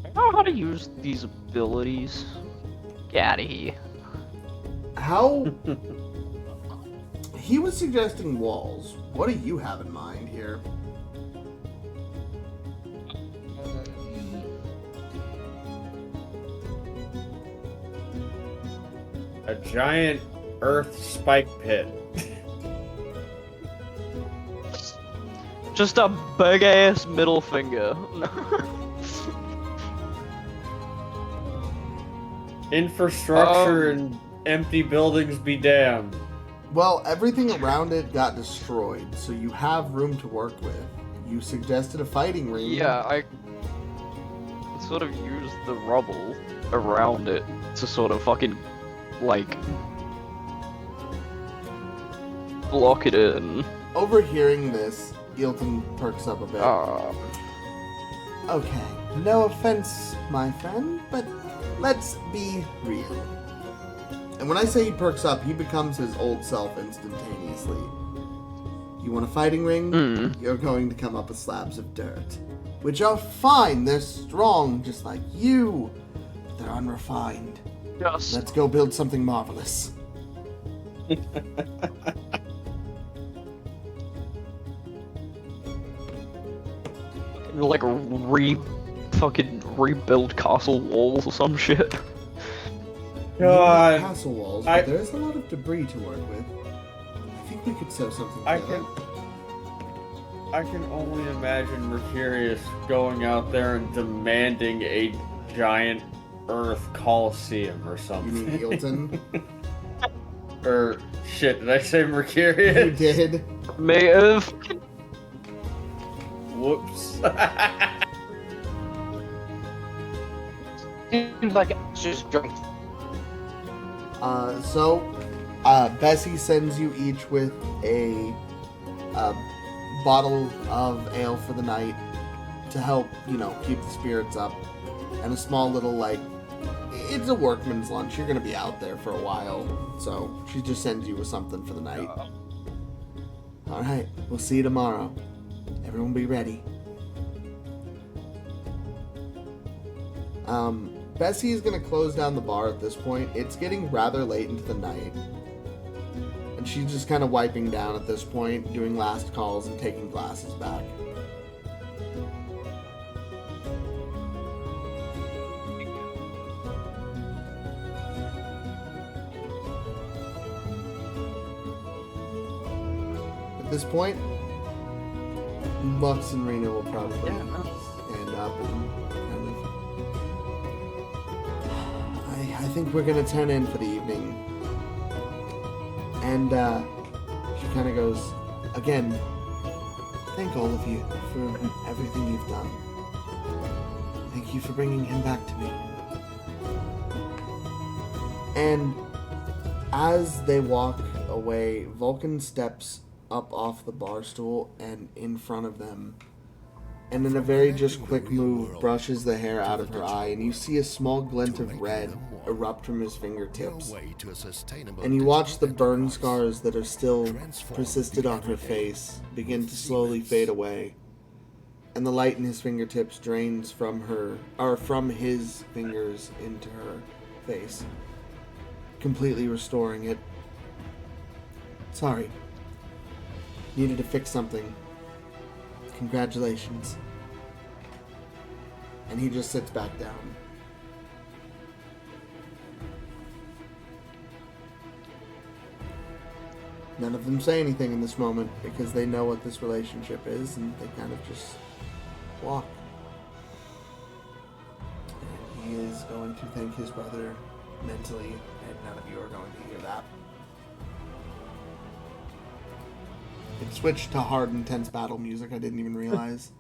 I know how to use these abilities. Get out of here. How? He was suggesting walls. What do you have in mind here? A giant earth spike pit. Just a big ass middle finger. Infrastructure and empty buildings be damned. Well, everything around it got destroyed, so you have room to work with. You suggested a fighting ring. Yeah, I sort of used the rubble around it to sort of fucking, like, block it in. Overhearing this, Ilton perks up a bit. Okay, no offense, my friend, but let's be real. And when I say he perks up, he becomes his old self instantaneously. You want a fighting ring? You're going to come up with slabs of dirt. Which are fine, they're strong, just like you. But they're unrefined. Yes. Let's go build something marvelous. Like, fucking rebuild castle walls or some shit. God, Castle walls, but there's a lot of debris to work with. I think we could sew something I together. I can only imagine Mercurius going out there and demanding a giant Earth Coliseum or You something. mean Eilton? Or shit, did I say You Mercurius? did. May have. Whoops. Seems like it's just drunk. Bessie sends you each with a bottle of ale for the night to help, keep the spirits up. And a small little, it's a workman's lunch. You're going to be out there for a while. So she just sends you with something for the night. All right, we'll see you tomorrow. Everyone be ready. Bessie is going to close down the bar at this point. It's getting rather late into the night. And she's just kind of wiping down at this point, doing last calls and taking glasses back. At this point, Mux and Rena will probably stand up and kind of... I think we're going to turn in for the evening. And she kind of goes, again, thank all of you for everything you've done. Thank you for bringing him back to me. And as they walk away, Vulcan steps up off the bar stool and in front of them, and in a very just quick move brushes the hair out of her eye, and you see a small glint of red erupt from his fingertips, and you watch the burn scars that are still persisted on her face begin to slowly fade away, and the light in his fingertips drains from his fingers into her face, completely restoring it. Sorry. Needed to fix something. Congratulations. And he just sits back down. None of them say anything in this moment because they know what this relationship is, and they kind of just walk. And he is going to thank his brother mentally, and none of you are going to hear that. It switched to hard, intense battle music. I didn't even realize.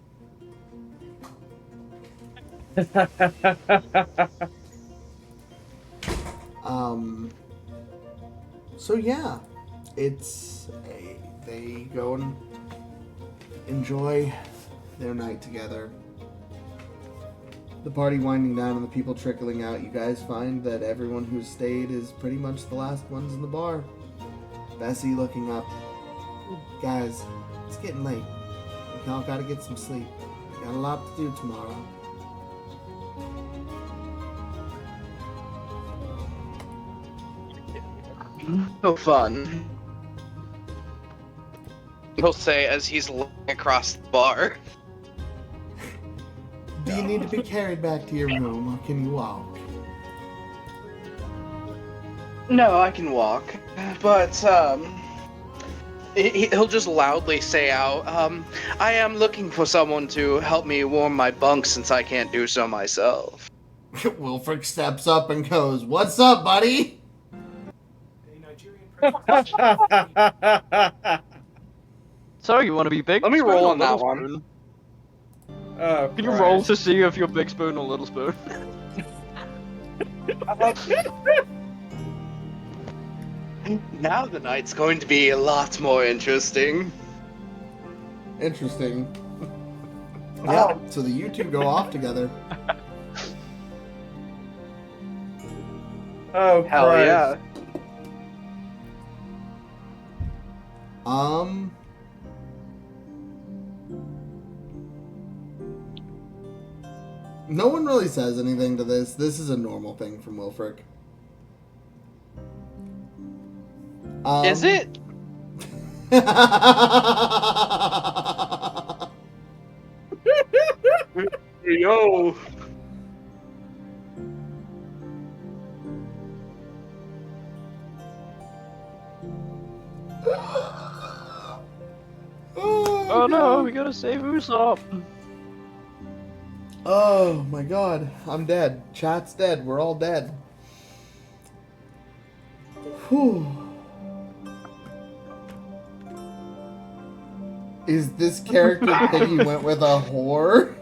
So yeah, they go and enjoy their night together. The party winding down and the people trickling out, you guys find that everyone who's stayed is pretty much the last ones in the bar. Bessie looking up. Guys, it's getting late. We all gotta get some sleep. We got a lot to do tomorrow. So fun. He'll say as he's looking across the bar. Do you need to be carried back to your room, or can you walk? No, I can walk. But, he'll just loudly say out, I am looking for someone to help me warm my bunk since I can't do so myself. Wilfric steps up and goes, "What's up, buddy?" So, you want to be big? Let me spoon roll or on that little one. spoon? Oh, Can you roll to see if you're big spoon or little spoon? Now the night's going to be a lot more interesting. Interesting. Yeah, so the you two go off together. Oh, Hell Christ. yeah. No one really says anything to this. This is a normal thing from Wilfric. Is it? Yo. Oh no, go. we gotta save Usopp. Oh my god, I'm dead. Chat's dead. We're all dead. Whew. Is this character Piggy went with a whore?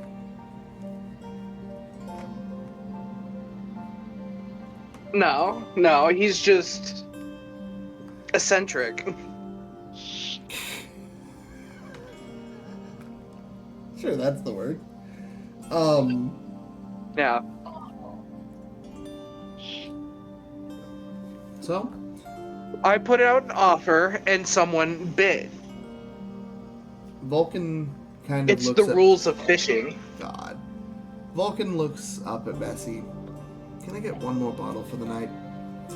No, he's just eccentric. Sure, that's the word. Yeah. So? I put out an offer and someone bid. Vulcan kind of It's looks the at... rules of fishing. God. Vulcan looks up at Bessie. Can I get one more bottle for the night?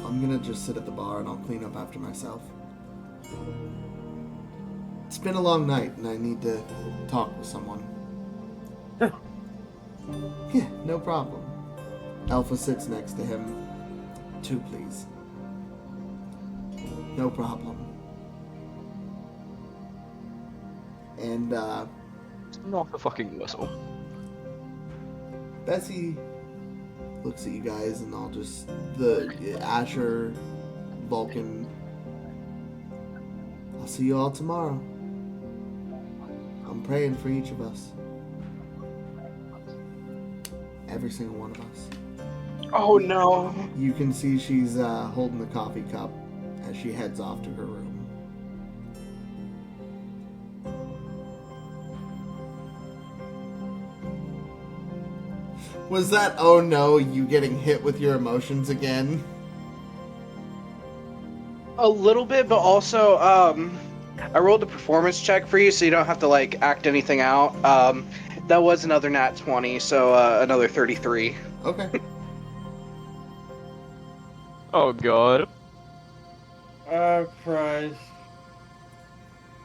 I'm gonna just sit at the bar and I'll clean up after myself. It's been a long night and I need to talk with someone. Yeah, no problem. Alpha sits next to him. 2, please. No problem. And, Not the fucking whistle. Bessie looks at you guys and I'll just... The Ascher, Vulcan... I'll see you all tomorrow. I'm praying for each of us. Every single one of us. Oh no. You can see she's holding the coffee cup as she heads off to her room. Was that, oh no, you getting hit with your emotions again? A little bit, but also, I rolled a performance check for you, so you don't have to, like, act anything out. That was another nat 20, so, another 33. Okay. Oh god. Christ.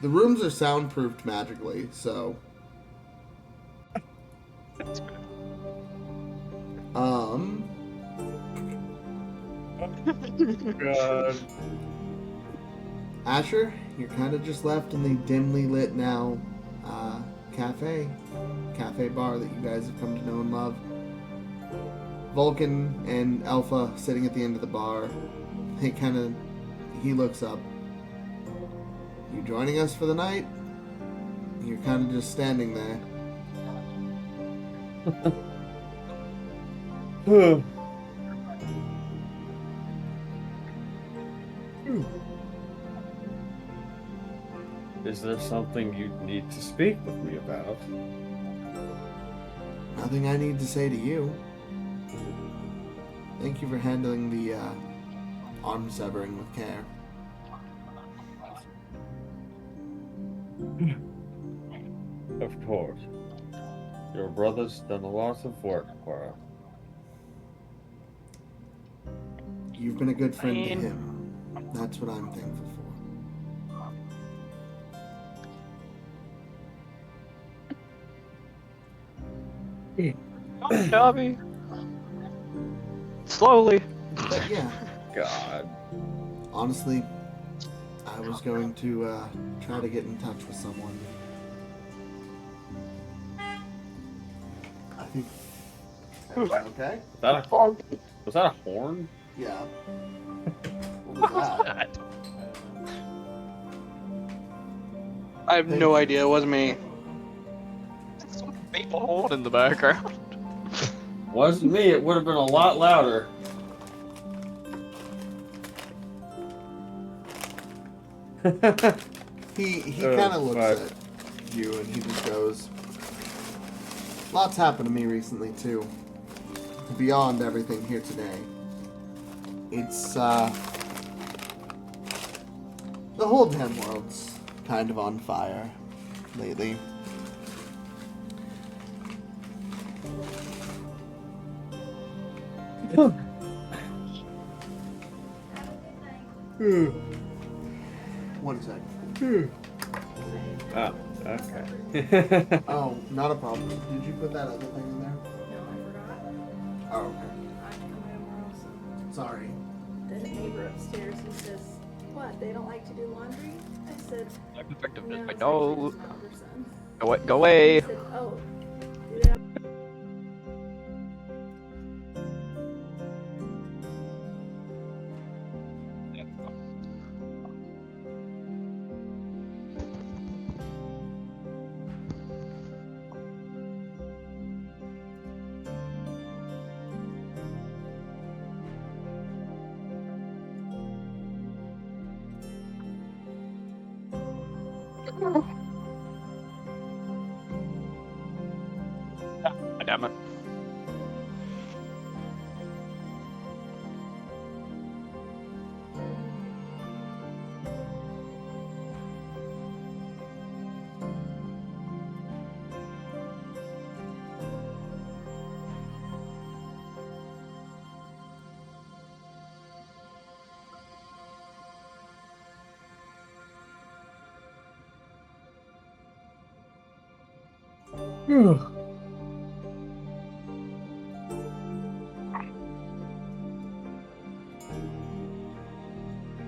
The rooms are soundproofed magically, so... God. Asher, you're kind of just left in the dimly lit now cafe bar that you guys have come to know and love. Vulcan and Alpha sitting at the end of the bar. He looks up. You joining us for the night? You're kind of just standing there. Is there something you need to speak with me about? Nothing I need to say to you. Thank you for handling the arm severing with care. Of course. Your brother's done a lot of work for us. You've been a good friend to him. That's what I'm thankful for. Dobby. Slowly. But yeah, God. honestly, I was going to try to get in touch with someone. I think... Okay? Was that a horn? Yeah. What was that? I have no idea, it wasn't me. Maple horn in the background. Wasn't me, it would have been a lot louder. He kind of looks at you and he just goes, lots happened to me recently too. Beyond everything here today. It's the whole damn world's kind of on fire lately. One sec. Oh, okay. Oh, not a problem. Did you put that other thing in there? No, I forgot. Oh, okay. I can come over also. Sorry. The neighbor upstairs, he says What? They don't like to do laundry? I said, Effectiveness. no, I it's know. actually just cumbersome. Go away. I said, oh, do that. Damn it.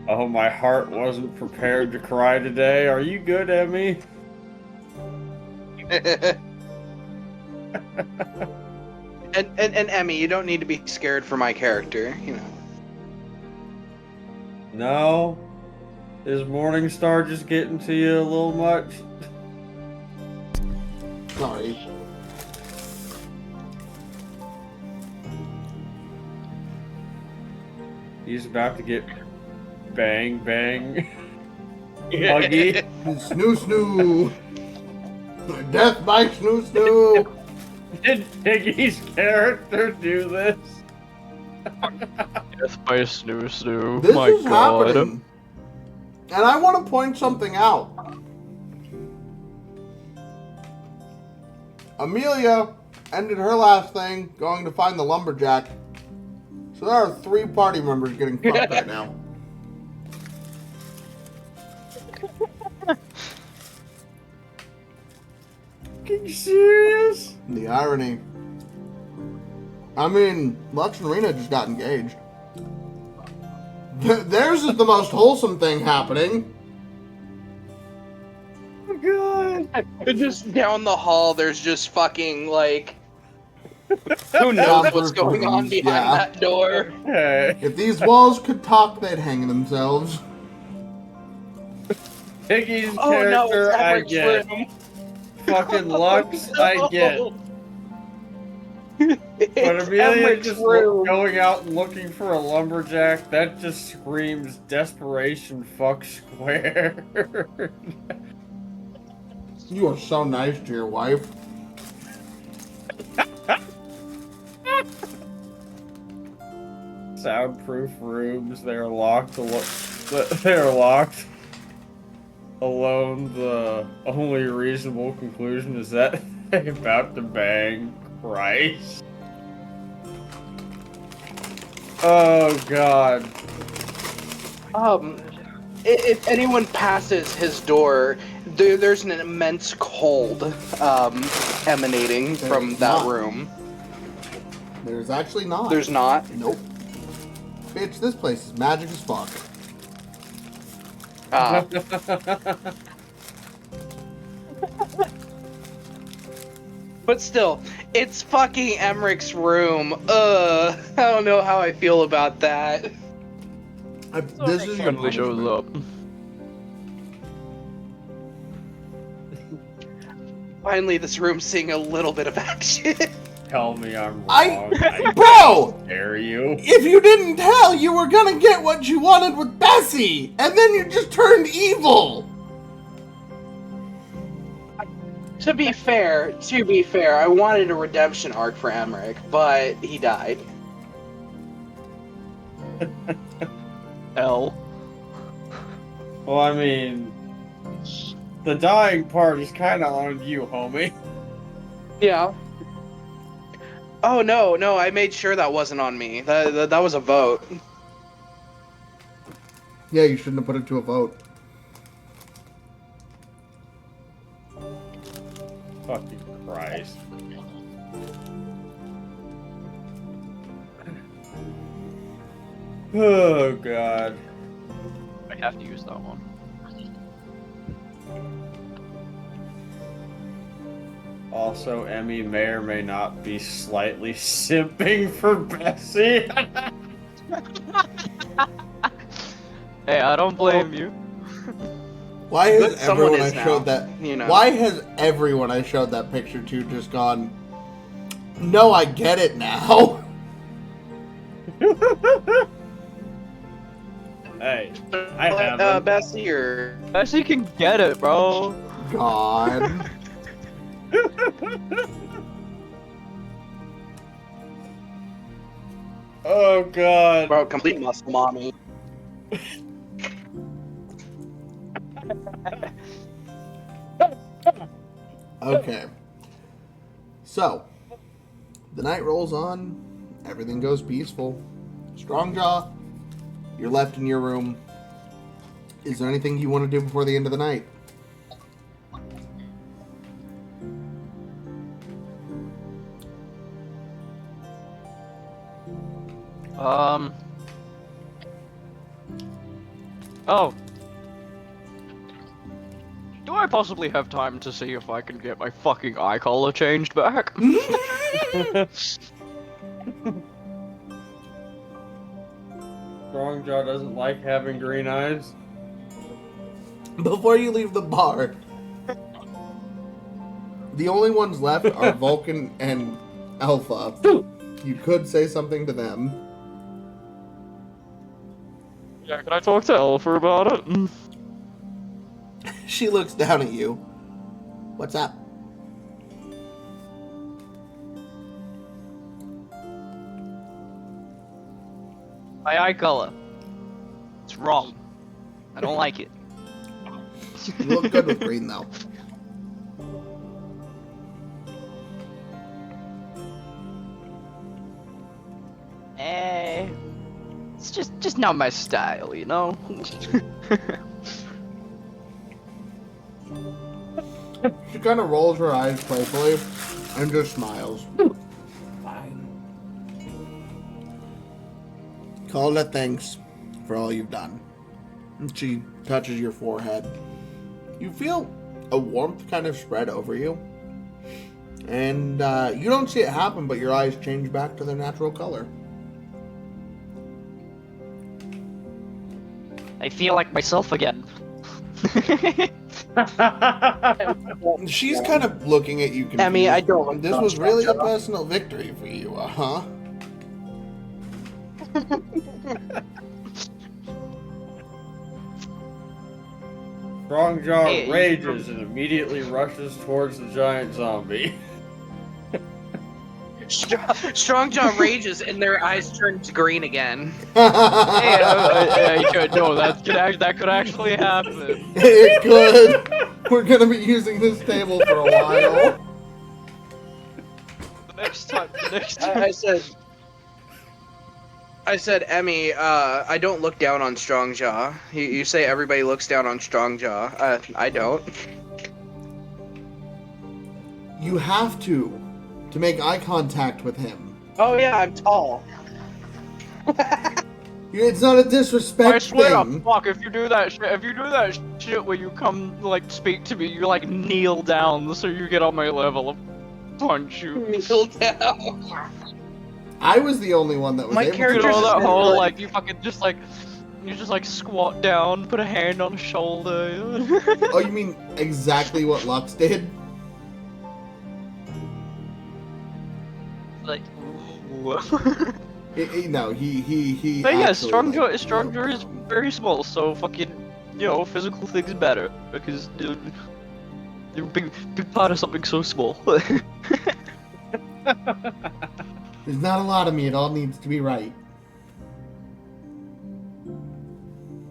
Oh, my heart wasn't prepared to cry today. Are you good, Emmy? And Emmy, you don't need to be scared for my character, you know. No? Is Morningstar just getting to you a little much? Sorry. He's about to get bang bang huggy. Snoo snoo. Death by snoo snoo. Did Piggy's character do this? Death by snoo snoo. This My is god. happening. And I want to point something out. Amelia ended her last thing going to find the lumberjack. So there are 3 party members getting fucked right now. Are you serious? The irony. I mean, Lux and Rena just got engaged. Theirs is the most wholesome thing happening. Oh god. Just down the hall, there's just fucking, like... Who knows what's going on behind Yeah. that door? Hey, If these walls could talk, they'd hang themselves. Piggy's Oh no, character it's I Emrick's get. room. Fucking Lux I get. But It's Amelia Emrick's just room. going out and looking for a lumberjack, that just screams desperation fuck square. You are so nice to your wife. Soundproof rooms, they're locked. They're locked. Alone, the only reasonable conclusion is that they're about to bang Christ. Oh god. If anyone passes his door, there's an immense cold emanating from that not. room. There's actually not. There's not. Nope. Bitch, this place is magic as fuck. But still, it's fucking Emrick's room. I don't know how I feel about that. This is your Finally shows punishment. up. Finally, this room's seeing a little bit of action. Tell me I'm wrong. I bro! dare you. If you didn't tell, you were gonna get what you wanted with Bessie, and then you just turned evil. To be fair, I wanted a redemption arc for Emrick, but he died. L. Well, I mean, the dying part is kind of on you, homie. Yeah. Oh no, I made sure that wasn't on me. That was a vote. Yeah, you shouldn't have put it to a vote. Fucking Christ. Oh god. have to use that one. Also, Emmy may or may not be slightly simping for Bessie. Hey, I don't blame you. Why has But someone everyone I is showed now, that? you know. Why has everyone I showed that picture to just gone? No, I get it now. Hey, I haven't. Bessie or Bessie can get it, bro. God. Oh god. bro, complete muscle mommy. Okay. So, the night rolls on. Everything goes peaceful. Strongjaw, you're left in your room. Is there anything you want to do before the end of the night? Oh. Do I possibly have time to see if I can get my fucking eye color changed back? Strongjaw doesn't like having green eyes. Before you leave the bar, the only ones left are Vulcan and Alpha. You could say something to them. Yeah, can I talk to Alpha about it? She looks down at you. What's up? My eye color. It's wrong. I don't like it. You look good with green, though. It's just not my style, you know? She kind of rolls her eyes playfully and just smiles. Fine. Calda thanks for all you've done. And she touches your forehead. You feel a warmth kind of spread over you. And you don't see it happen, but your eyes change back to their natural color. I feel like myself again. She's kind of looking at you confused. Emmy, I don't. This was really a personal victory for you, huh? Strongjaw rages and immediately rushes towards the giant zombie. Strongjaw rages and their eyes turn to green again. That could actually happen. It could. We're gonna be using this table for a while. The next time. I said, Emmy, I don't look down on Strongjaw. You say everybody looks down on Strongjaw. I don't. You have to make eye contact with him. Oh yeah, I'm tall. It's not a disrespect I swear to thing. fuck, if you do that shit where you come, like, speak to me, you, like, kneel down so you get on my level and punch you. Kneel down. I was the only one that was My able character to. You know that just- whole, like, you fucking just, like, squat down, put a hand on a shoulder. Oh, you mean exactly what Lux did? Like, No, he. But yeah, actually, Strongjaw is very small, so fucking, you know, physical things better, because, dude, you're a big part of something so small. There's not a lot of me. It all needs to be right.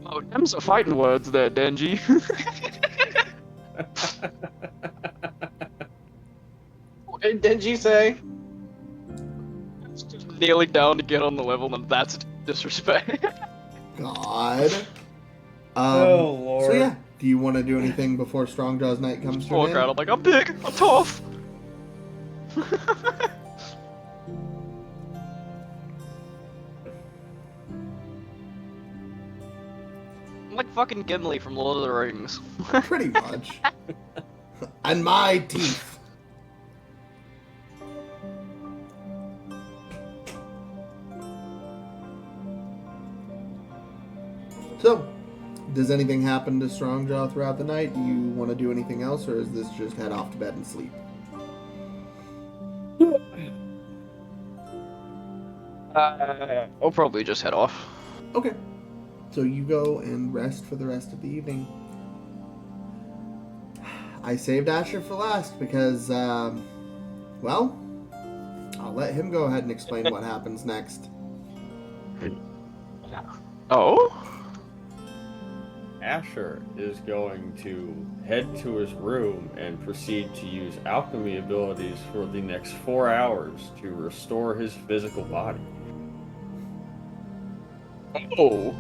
Oh, them's are fighting words there, Denji. What did Denji say? Kneeling down to get on the level, and that's disrespect. God. Oh, Lord. So yeah, do you want to do anything before Strongjaw's night comes to Walk an out, end? I'm like, I'm big, I'm tough. I'm like fucking Gimli from Lord of the Rings. Pretty much. And my teeth. So, does anything happen to Strongjaw throughout the night? Do you want to do anything else, or is this just head off to bed and sleep? I'll probably just head off. Okay. So you go and rest for the rest of the evening. I saved Ascher for last because, well, I'll let him go ahead and explain what happens next. Oh? Ascher is going to head to his room and proceed to use alchemy abilities for the next 4 hours to restore his physical body. Oh.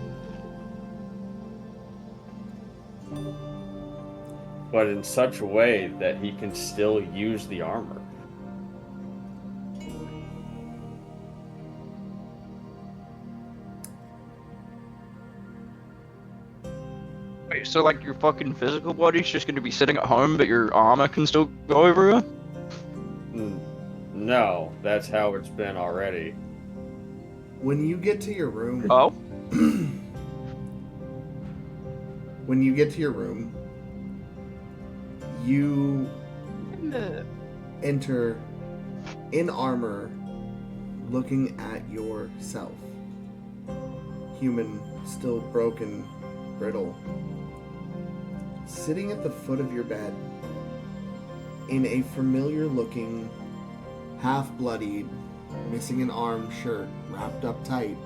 But in such a way that he can still use the armor. Wait, so like your fucking physical body's just gonna be sitting at home, but your armor can still go everywhere? No, that's how it's been already. When you get to your room... Oh? When you get to your room, you enter in armor looking at yourself. Human, still broken, brittle. Sitting at the foot of your bed in a familiar looking, half bloodied, missing an arm shirt wrapped up tight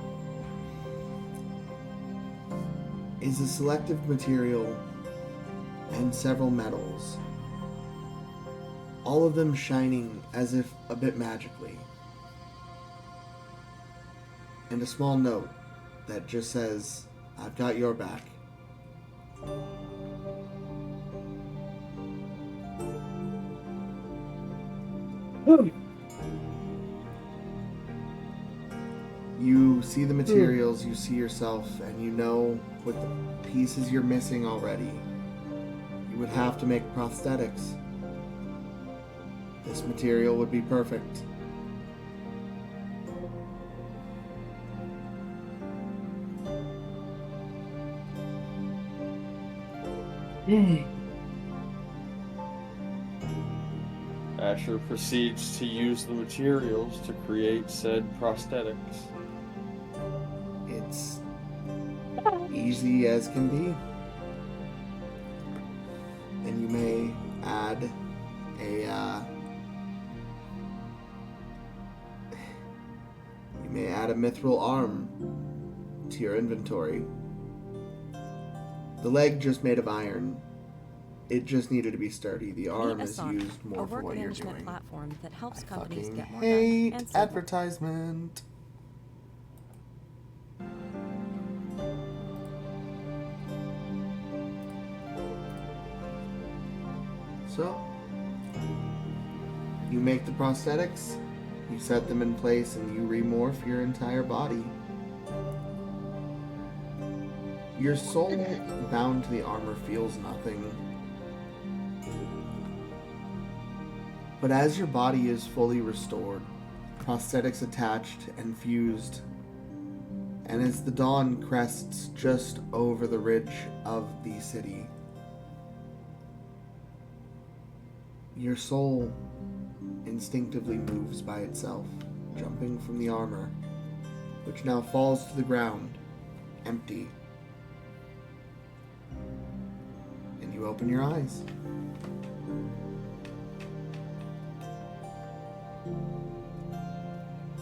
is a selective material and several metals, all of them shining as if a bit magically, and a small note that just says, "I've got your back." You see the materials, you see yourself, and you know with the pieces you're missing already, you would have to make prosthetics. This material would be perfect. Asher proceeds to use the materials to create said prosthetics. It's easy as can be. And you may add a mithril arm to your inventory. The leg just made of iron. It just needed to be sturdy. The arm is used more for what you're doing. Platform that helps I companies fucking get more hate done and save more. advertisement. So, you make the prosthetics, you set them in place, and you remorph your entire body. Your soul bound to the armor feels nothing. But as your body is fully restored, prosthetics attached and fused, and as the dawn crests just over the ridge of the city, your soul instinctively moves by itself, jumping from the armor, which now falls to the ground, empty. And you open your eyes.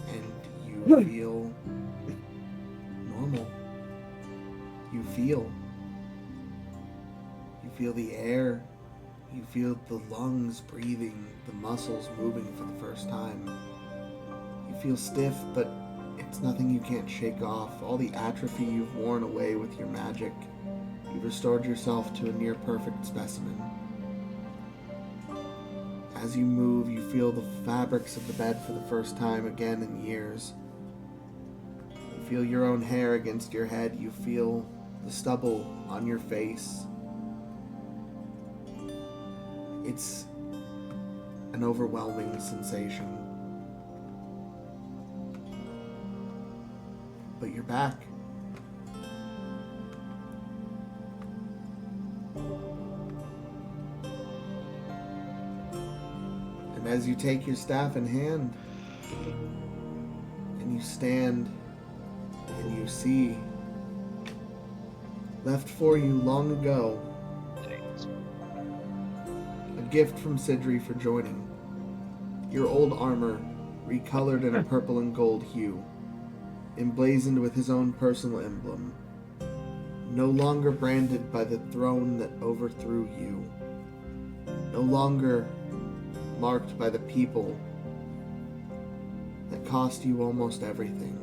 And you feel normal. You feel the air. You feel the lungs breathing, the muscles moving for the first time. You feel stiff, but it's nothing you can't shake off. All the atrophy you've worn away with your magic. You've restored yourself to a near perfect specimen. As you move, you feel the fabrics of the bed for the first time again in years. You feel your own hair against your head. You feel the stubble on your face. It's an overwhelming sensation. But you're back. And as you take your staff in hand, and you stand, and you see, left for you long ago, a gift from Sidri for joining. Your old armor, recolored in a purple and gold hue, emblazoned with his own personal emblem, no longer branded by the throne that overthrew you, no longer marked by the people that cost you almost everything.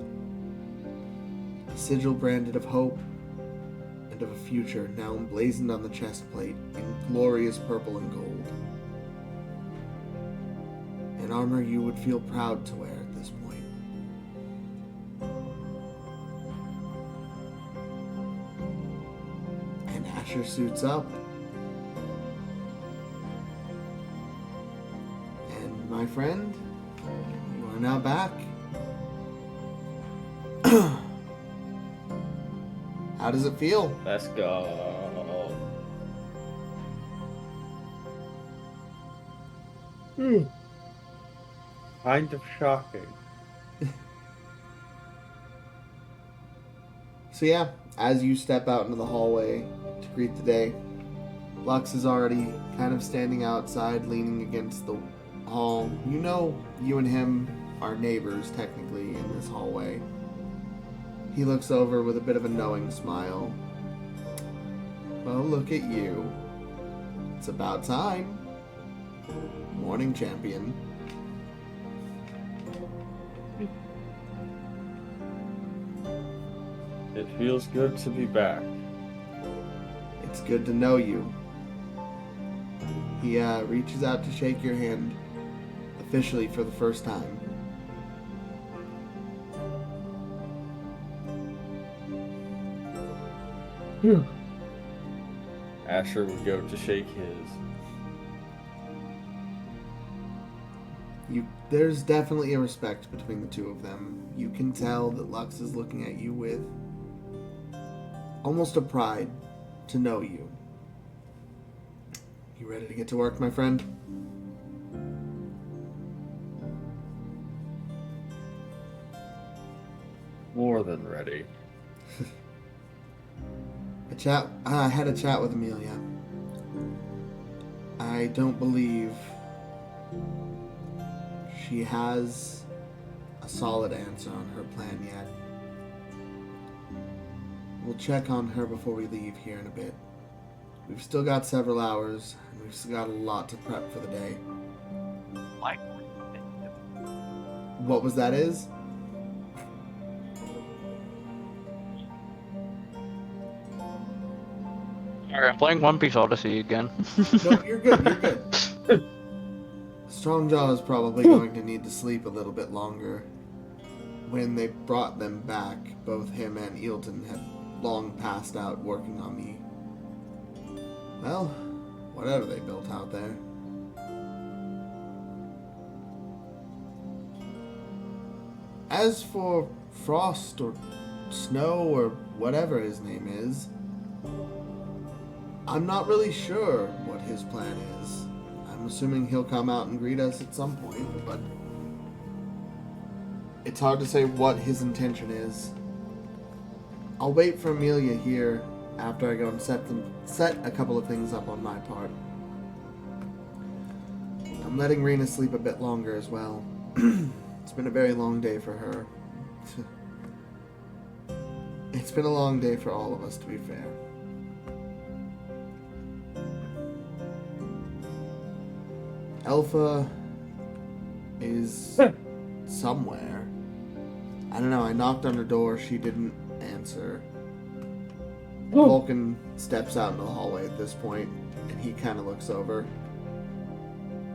A sigil branded of hope and of a future, now emblazoned on the chest plate in glorious purple and gold. An armor you would feel proud to wear at this point. And Ascher suits up. And my friend, you are now back. How does it feel? Let's go. Kind of shocking. So yeah, as you step out into the hallway to greet the day, Lux is already kind of standing outside, leaning against the hall. You know, you and him are neighbors, technically, in this hallway. He looks over with a bit of a knowing smile. Well, look at you. It's about time. Morning, champion. It feels good to be back. It's good to know you. He reaches out to shake your hand, officially for the first time. Asher would go to shake his. There's definitely a respect between the two of them. You can tell that Lux is looking at you with almost a pride to know you. You ready to get to work, my friend? More than ready. I had a chat with Amelia. I don't believe she has a solid answer on her plan yet. We'll check on her before we leave here in a bit. We've still got several hours, and we've still got a lot to prep for the day. What was that is? Alright, I'm playing One Piece Odyssey again. No, you're good, you're good. Strongjaw is probably going to need to sleep a little bit longer. When they brought them back, both him and Eilton had long passed out working on well, whatever they built out there. As for Frost or Snow or whatever his name is, I'm not really sure what his plan is. I'm assuming he'll come out and greet us at some point, but it's hard to say what his intention is. I'll wait for Amelia here after I go and set a couple of things up on my part. I'm letting Rena sleep a bit longer as well. It's been a very long day for her. It's been a long day for all of us, to be fair. Alpha is somewhere. I don't know, I knocked on her door, she didn't answer. Vulcan steps out into the hallway at this point, and he kind of looks over.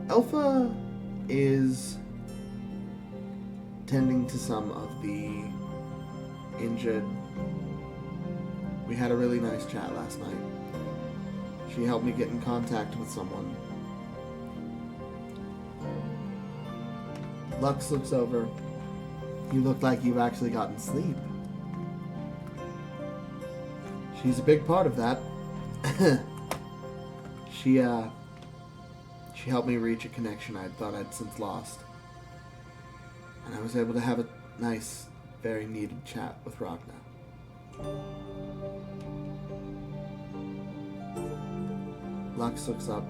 Alpha is tending to some of the injured We had a really nice chat last night. She helped me get in contact with someone. Lux looks over. You look like you've actually gotten sleep. She's a big part of that. She helped me reach a connection I thought I'd since lost. And I was able to have a nice, very needed chat with Ragna. Lux looks up.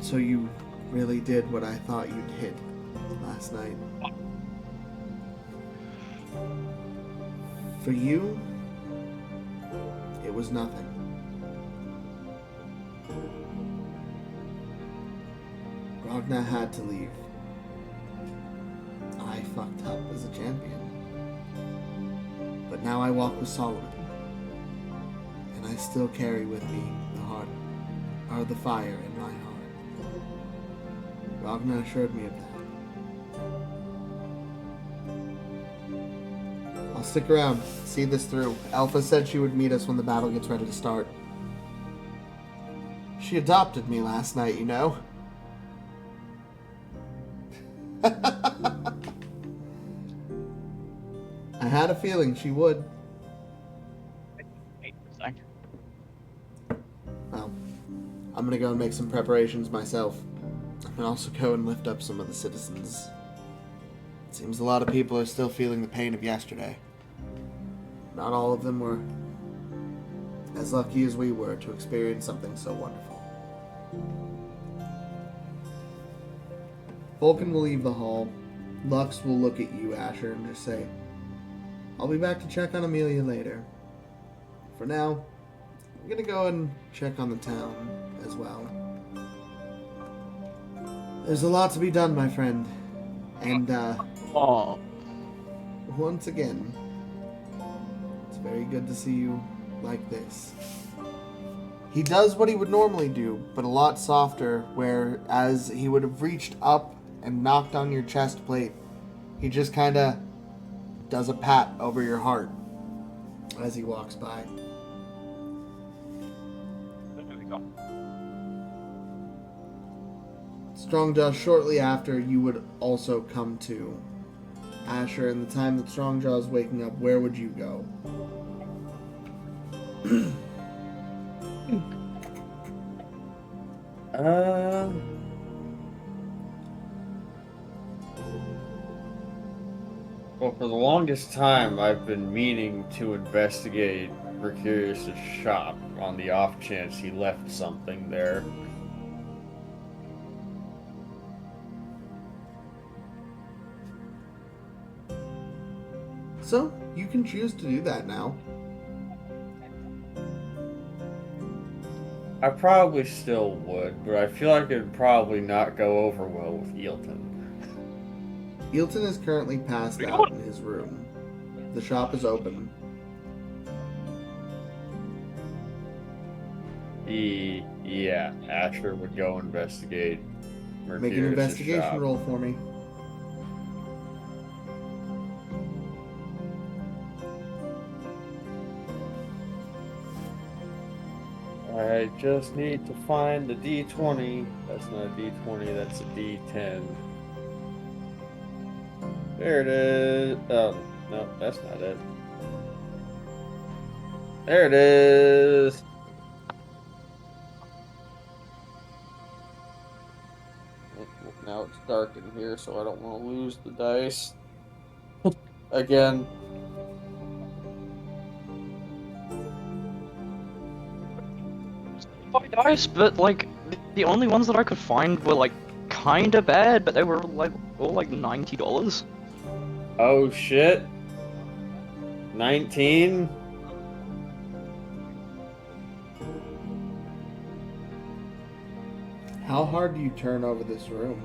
So you really did what I thought you'd hit last night. For you, it was nothing. Ragna had to leave. I fucked up as a champion. But now I walk with Solomon. And I still carry with me the fire in my heart. Ragna assured me of that. I'll stick around, see this through. Alpha said she would meet us when the battle gets ready to start. She adopted me last night, you know. I had a feeling she would. Well, I'm gonna go and make some preparations myself. I'm gonna also go and lift up some of the citizens. It seems a lot of people are still feeling the pain of yesterday. Not all of them were as lucky as we were to experience something so wonderful. Vulcan will leave the hall. Lux will look at you, Asher, and just say, I'll be back to check on Amelia later. For now, I'm gonna go and check on the town as well. There's a lot to be done, my friend. And, once again, it's very good to see you like this. He does what he would normally do, but a lot softer, whereas he would have reached up and knocked on your chest plate, he just kinda does a pat over your heart as he walks by. There we go. Strongjaw, shortly after, you would also come to. Asher, in the time that Strongjaw is waking up, where would you go? Well, for the longest time, I've been meaning to investigate Mercurius' shop on the off chance he left something there. So, you can choose to do that now. I probably still would, but I feel like it'd probably not go over well with Eelton. Eelton is currently passed out in his room. The shop is open. Yeah, Asher would go investigate Mercurius' Make an investigation shop. roll for me. I just need to find the D20. That's not a D20, that's a D10. There it is. Oh, no, that's not it. There it is. Now it's dark in here, so I don't want to lose the dice. Again. Dice, but like the only ones that I could find were like kinda bad, but they were like all like $90. Oh shit. 19? How hard do you turn over this room?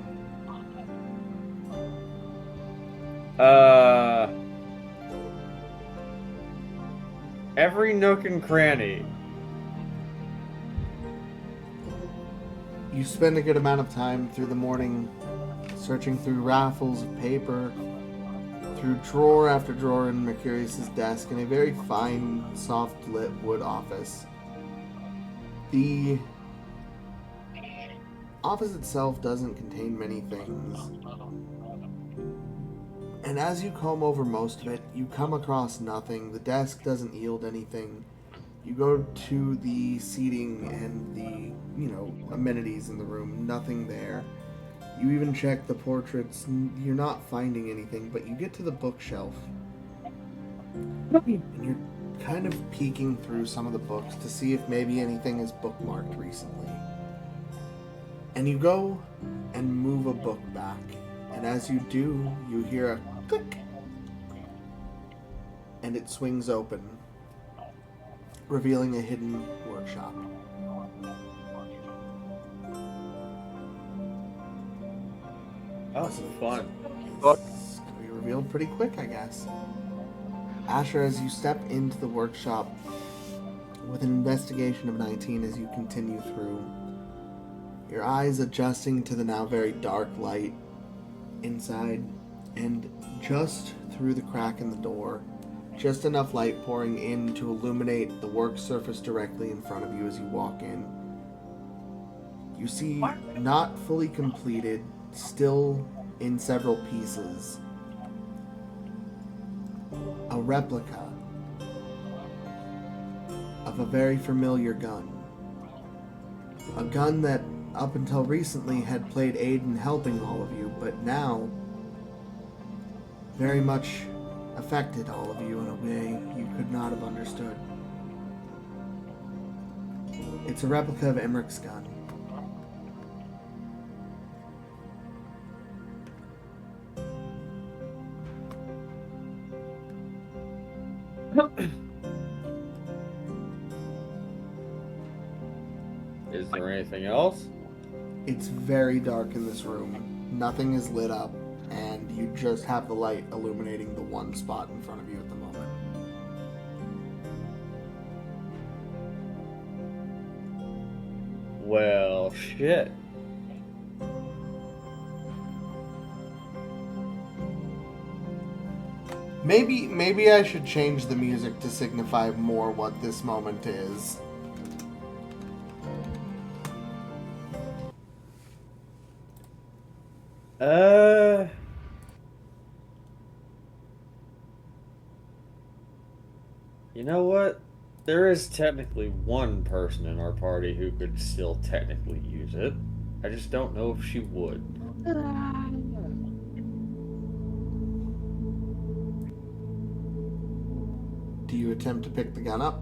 Every nook and cranny. You spend a good amount of time through the morning searching through raffles of paper, through drawer after drawer in Mercurius's desk in a very fine, soft-lit wood office. The office itself doesn't contain many things. And as you comb over most of it, you come across nothing. The desk doesn't yield anything. You go to the seating and the, amenities in the room. Nothing there. You even check the portraits. You're not finding anything, but you get to the bookshelf. And you're kind of peeking through some of the books to see if maybe anything is bookmarked recently. And you go and move a book back. And as you do, you hear a click. And it swings open, revealing a hidden workshop. That was fun. It's going to be revealed pretty quick, I guess. Asher, as you step into the workshop with an investigation of 19 as you continue through, your eyes adjusting to the now very dark light inside, and just through the crack in the door, just enough light pouring in to illuminate the work surface directly in front of you as you walk in. You see, not fully completed, still in several pieces, a replica of a very familiar gun. A gun that up until recently had played aid in helping all of you, but now very much affected all of you in a way you could not have understood. It's a replica of Emrick's gun. Is there anything else? It's very dark in this room. Nothing is lit up, and you just have the light illuminating the one spot in front of you at the moment. Well, shit. Maybe I should change the music to signify more what this moment is. You know what? There is technically one person in our party who could still technically use it. I just don't know if she would. Do you attempt to pick the gun up?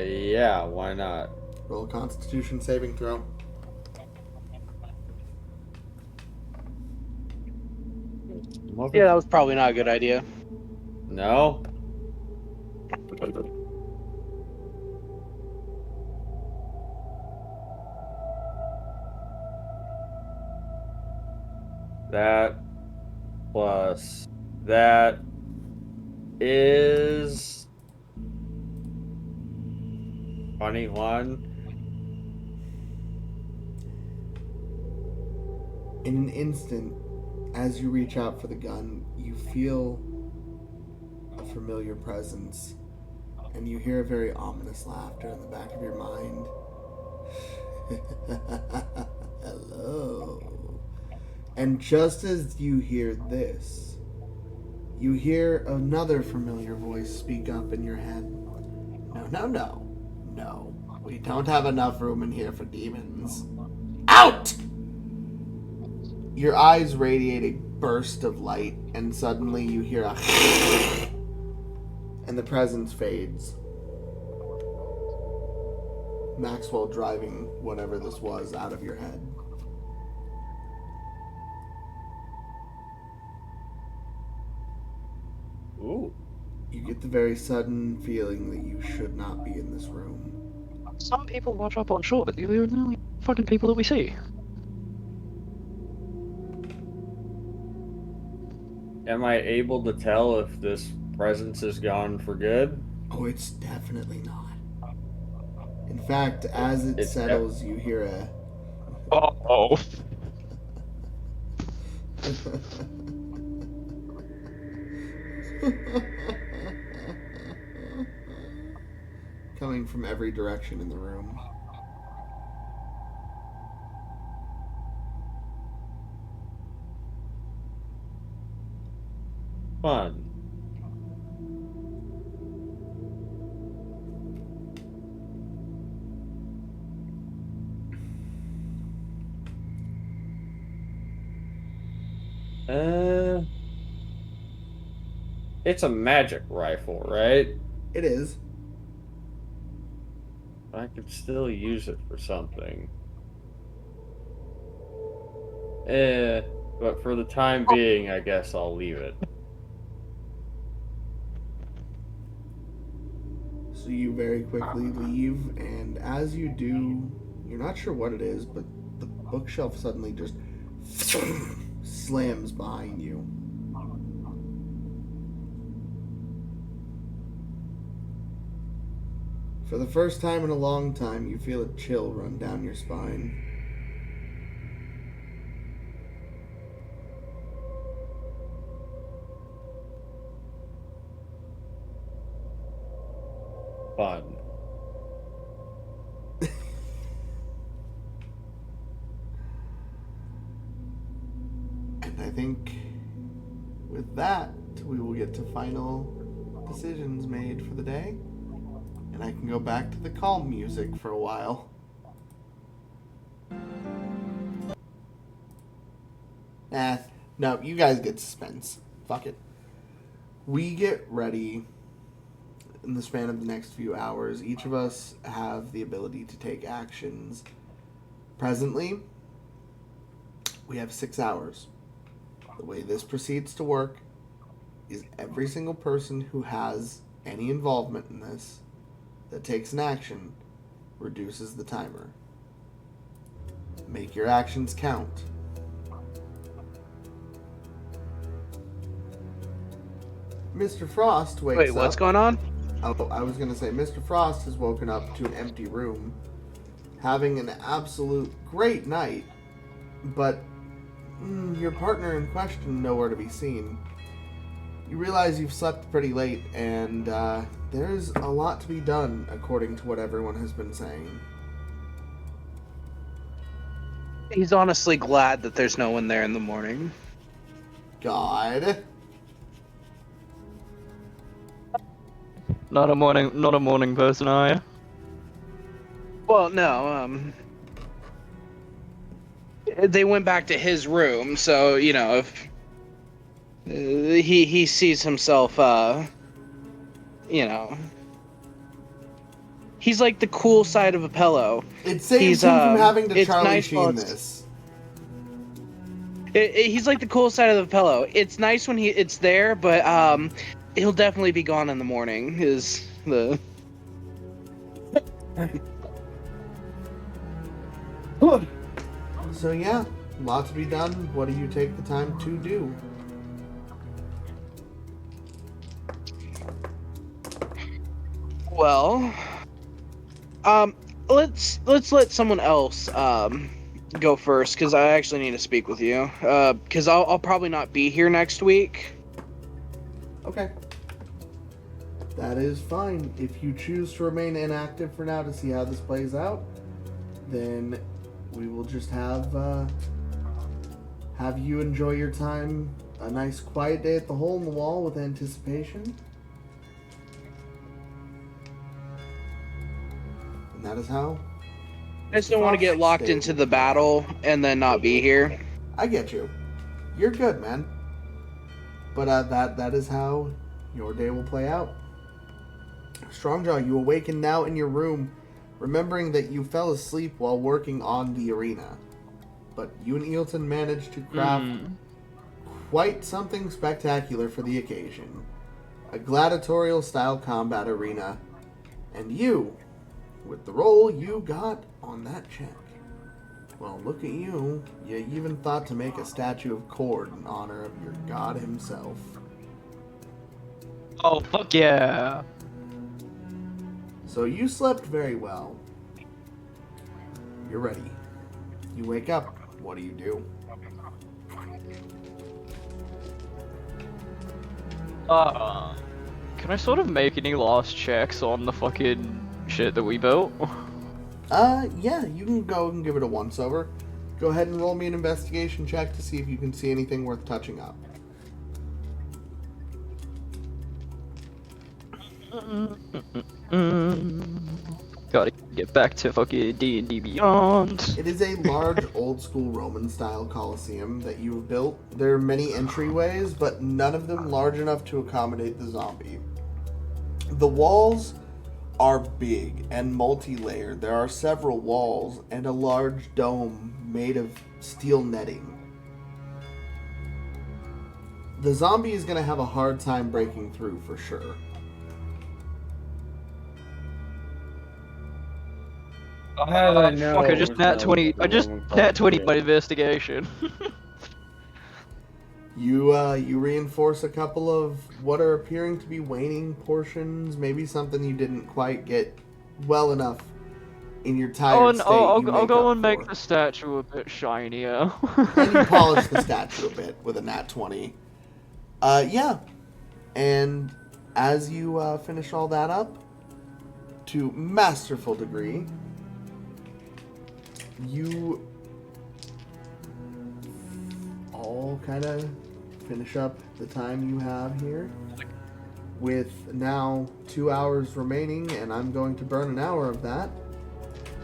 Yeah, why not? Roll a Constitution saving throw. Yeah, that was probably not a good idea. No? That plus that is 21. In an instant, as you reach out for the gun, you feel a familiar presence, and you hear a very ominous laughter in the back of your mind. Hello. And just as you hear this, you hear another familiar voice speak up in your head. No. We don't have enough room in here for demons. Out! Your eyes radiate a burst of light, and suddenly you hear a and the presence fades. Maxwell driving whatever this was out of your head. Ooh. You get the very sudden feeling that you should not be in this room. Some people watch up on shore, but you're the only fucking people that we see. Am I able to tell if this presence is gone for good? Oh, it's definitely not. In fact, as it settles, you hear a... Oh. Coming from every direction in the room. Fun. It's a magic rifle, right? It is. I could still use it for something. But for the time being, I guess I'll leave it. So you very quickly leave, and as you do, you're not sure what it is, but the bookshelf suddenly just slams behind you. For the first time in a long time, you feel a chill run down your spine. Fun. And I think with that, we will get to final decisions made for the day. And I can go back to the calm music for a while. No, you guys get suspense. Fuck it. We get ready in the span of the next few hours. Each of us have the ability to take actions. Presently, we have 6 hours. The way this proceeds to work is every single person who has any involvement in this that takes an action reduces the timer. Make your actions count. Mr. Frost wakes up. Wait, what's going on? Oh, I was going to say, Mr. Frost has woken up to an empty room, having an absolute great night, but your partner in question nowhere to be seen. You realize you've slept pretty late, and there's a lot to be done, according to what everyone has been saying. He's honestly glad that there's no one there in the morning. God. Not a morning person, are you? Well, no, they went back to his room, so, you know, if he sees himself, you know, he's like the cool side of a pillow. It saves him from having to Charlie Sheen this. He's like the cool side of the pillow. It's nice when it's there, but he'll definitely be gone in the morning. Is the So yeah, lot to be done. What do you take the time to do? well, let's let someone else go first, because I actually need to speak with you. Because I'll probably not be here next week. Okay. That is fine. If you choose to remain inactive for now to see how this plays out, then we will just have you enjoy your time, a nice quiet day at the Hole in the Wall with anticipation. And that is how. I just don't want to get locked into the battle and then not be here. I get you. You're good, man. But that is how your day will play out. Strongjaw, you awaken now in your room, remembering that you fell asleep while working on the arena. But you and Eelton managed to craft quite something spectacular for the occasion. A gladiatorial-style combat arena. And you, with the roll you got on that check. Well, look at you. You even thought to make a statue of Cord in honor of your god himself. Oh, fuck yeah. So you slept very well. You're ready. You wake up. What do you do? Can I sort of make any last checks on the fucking shit that we built? Yeah, you can go and give it a once over. Go ahead and roll me an investigation check to see if you can see anything worth touching up. Gotta get back to fucking D&D Beyond. It is a large, old-school Roman-style Colosseum that you have built. There are many entryways, but none of them large enough to accommodate the zombie. The walls are big and multi-layered. There are several walls and a large dome made of steel netting. The zombie is going to have a hard time breaking through for sure. How did I know? Fuck, I it just was nat not 20. the I just Roman nat 20 my Colosseum? investigation. You reinforce a couple of what are appearing to be waning portions, maybe something you didn't quite get well enough in your tired state. I'll you go up and make for. the statue a bit shinier. And you polish the statue a bit with a nat 20. Yeah. And as you finish all that up, to masterful degree, you all kind of finish up the time you have here. With now 2 hours remaining, and I'm going to burn an hour of that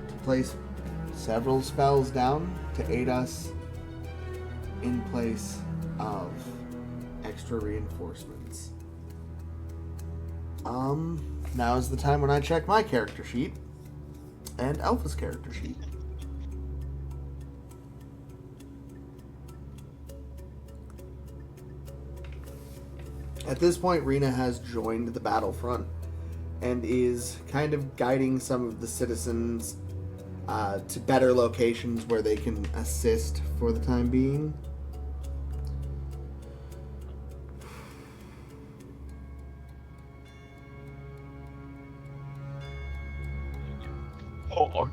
to place several spells down to aid us in place of extra reinforcements. Now is the time when I check my character sheet and Alpha's character sheet. At this point, Rena has joined the battlefront and is kind of guiding some of the citizens to better locations where they can assist for the time being. Oh.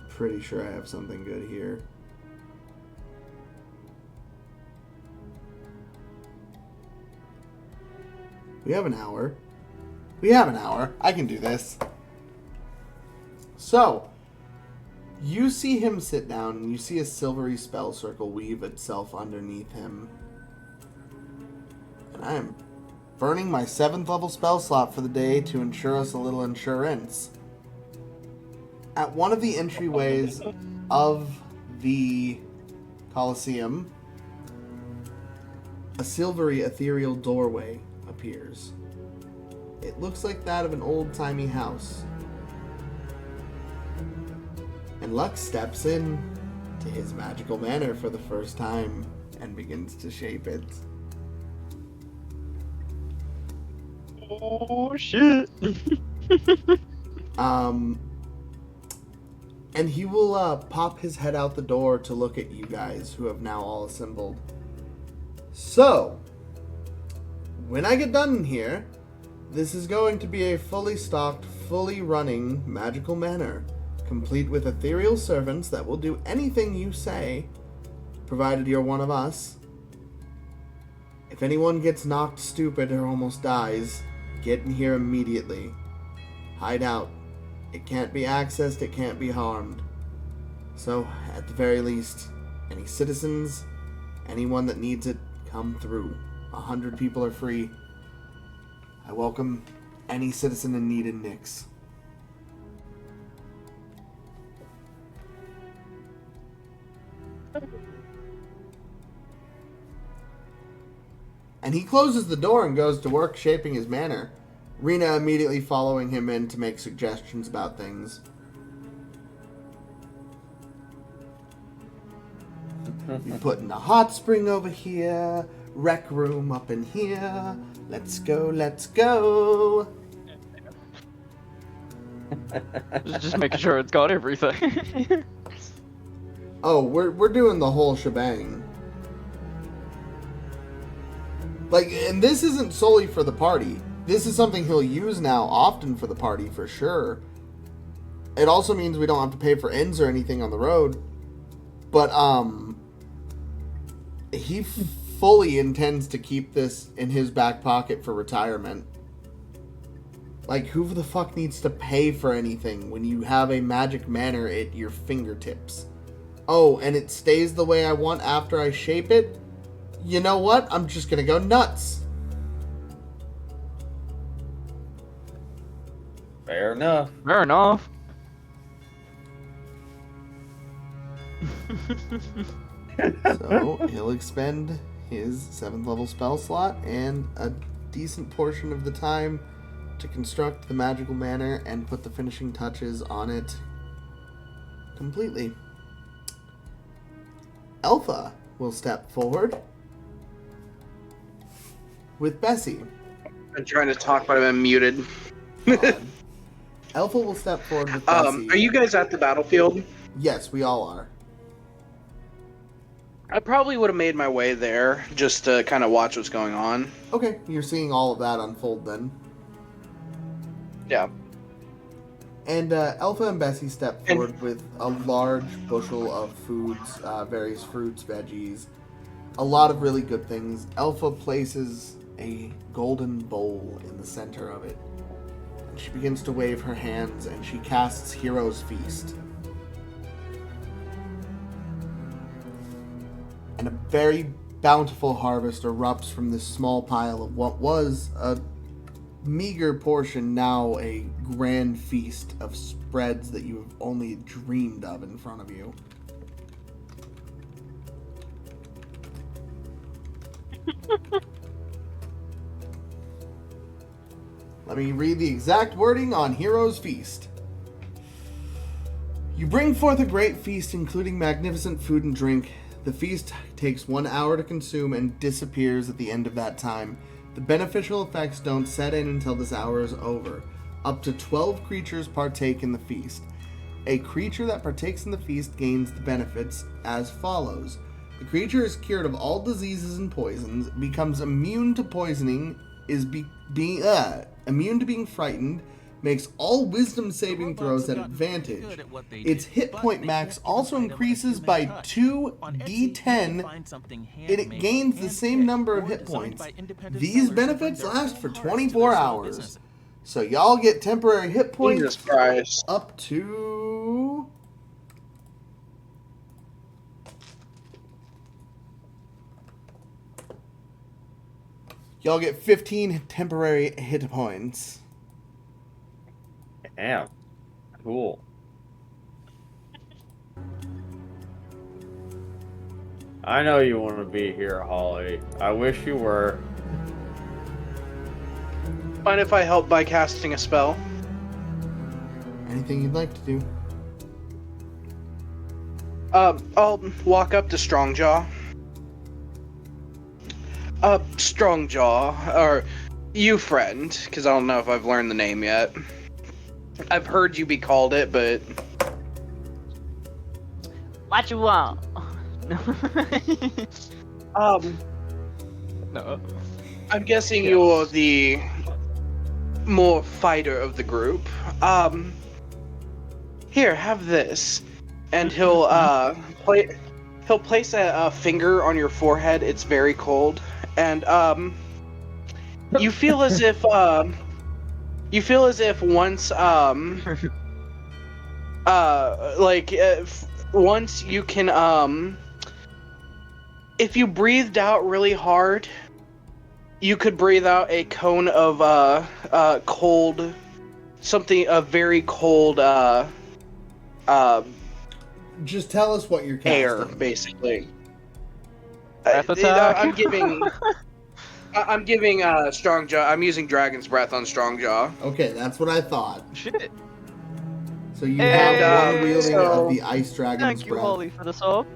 Pretty sure I have something good here. We have an hour. I can do this. So, you see him sit down, and you see a silvery spell circle weave itself underneath him. And I am burning my 7th level spell slot for the day to ensure us a little insurance. At one of the entryways of the Colosseum, a silvery ethereal doorway appears. It looks like that of an old-timey house. And Lux steps in to his magical manor for the first time and begins to shape it. Oh shit. And he will pop his head out the door to look at you guys who have now all assembled. So, when I get done in here, this is going to be a fully stocked, fully running magical manor, complete with ethereal servants that will do anything you say, provided you're one of us. If anyone gets knocked stupid or almost dies, get in here immediately. Hide out. It can't be accessed, it can't be harmed. So, at the very least, any citizens, anyone that needs it, come through. 100 people are free. I welcome any citizen in need in Nyx. And he closes the door and goes to work shaping his manor. Rena immediately following him in to make suggestions about things. You're putting a hot spring over here, rec room up in here. Let's go, let's go. Just making sure it's got everything. Oh, we're doing the whole shebang. Like, and this isn't solely for the party. This is something he'll use now often for the party, for sure. It also means we don't have to pay for inns or anything on the road. But, he fully intends to keep this in his back pocket for retirement. Like, who the fuck needs to pay for anything when you have a magic manor at your fingertips? Oh, and it stays the way I want after I shape it? You know what? I'm just gonna go nuts. Fair enough. Fair enough. So, he'll expend his 7th level spell slot and a decent portion of the time to construct the magical manor and put the finishing touches on it completely. Alpha will step forward with Bessie. I'm trying to talk, but I'm muted. Alpha will step forward with Bessie. Are you guys at the battlefield? Yes, we all are. I probably would have made my way there just to kind of watch what's going on. Okay, you're seeing all of that unfold then. Yeah. And Alpha and Bessie step forward with a large bushel of foods, various fruits, veggies, a lot of really good things. Alpha places a golden bowl in the center of it. And she begins to wave her hands and she casts Hero's Feast. And a very bountiful harvest erupts from this small pile of what was a meager portion, now a grand feast of spreads that you have only dreamed of in front of you. Let me read the exact wording on Hero's Feast. You bring forth a great feast, including magnificent food and drink. The feast takes 1 hour to consume and disappears at the end of that time. The beneficial effects don't set in until this hour is over. Up to 12 creatures partake in the feast. A creature that partakes in the feast gains the benefits as follows. The creature is cured of all diseases and poisons, becomes immune to poisoning, is immune to being frightened, makes all wisdom saving throws at advantage. Its hit point max also increases by 2d10, and it gains the same number of hit points. These benefits last for 24 hours. So y'all get temporary hit points Jesus Christ. up to... Y'all get 15 temporary hit points. Damn. Cool. I know you want to be here, Holly. I wish you were. Mind if I help by casting a spell? Anything you'd like to do? I'll walk up to Strongjaw. Strongjaw, or you friend, because I don't know if I've learned the name yet. I've heard you be called it, but... What you want? No. I'm guessing you're the more fighter of the group. Here, have this. And he'll place a finger on your forehead. It's very cold. And you feel as if once once you can if you breathed out really hard, you could breathe out a cone of cold, something, a very cold Just tell us what you're casting. air, basically. Breath attack? I'm giving Strongjaw. I'm using Dragon's Breath on Strongjaw. Okay, that's what I thought. Shit. So you And, have one wielding so- of the Ice Dragon's Thank you, Breath. Holly, for the sub.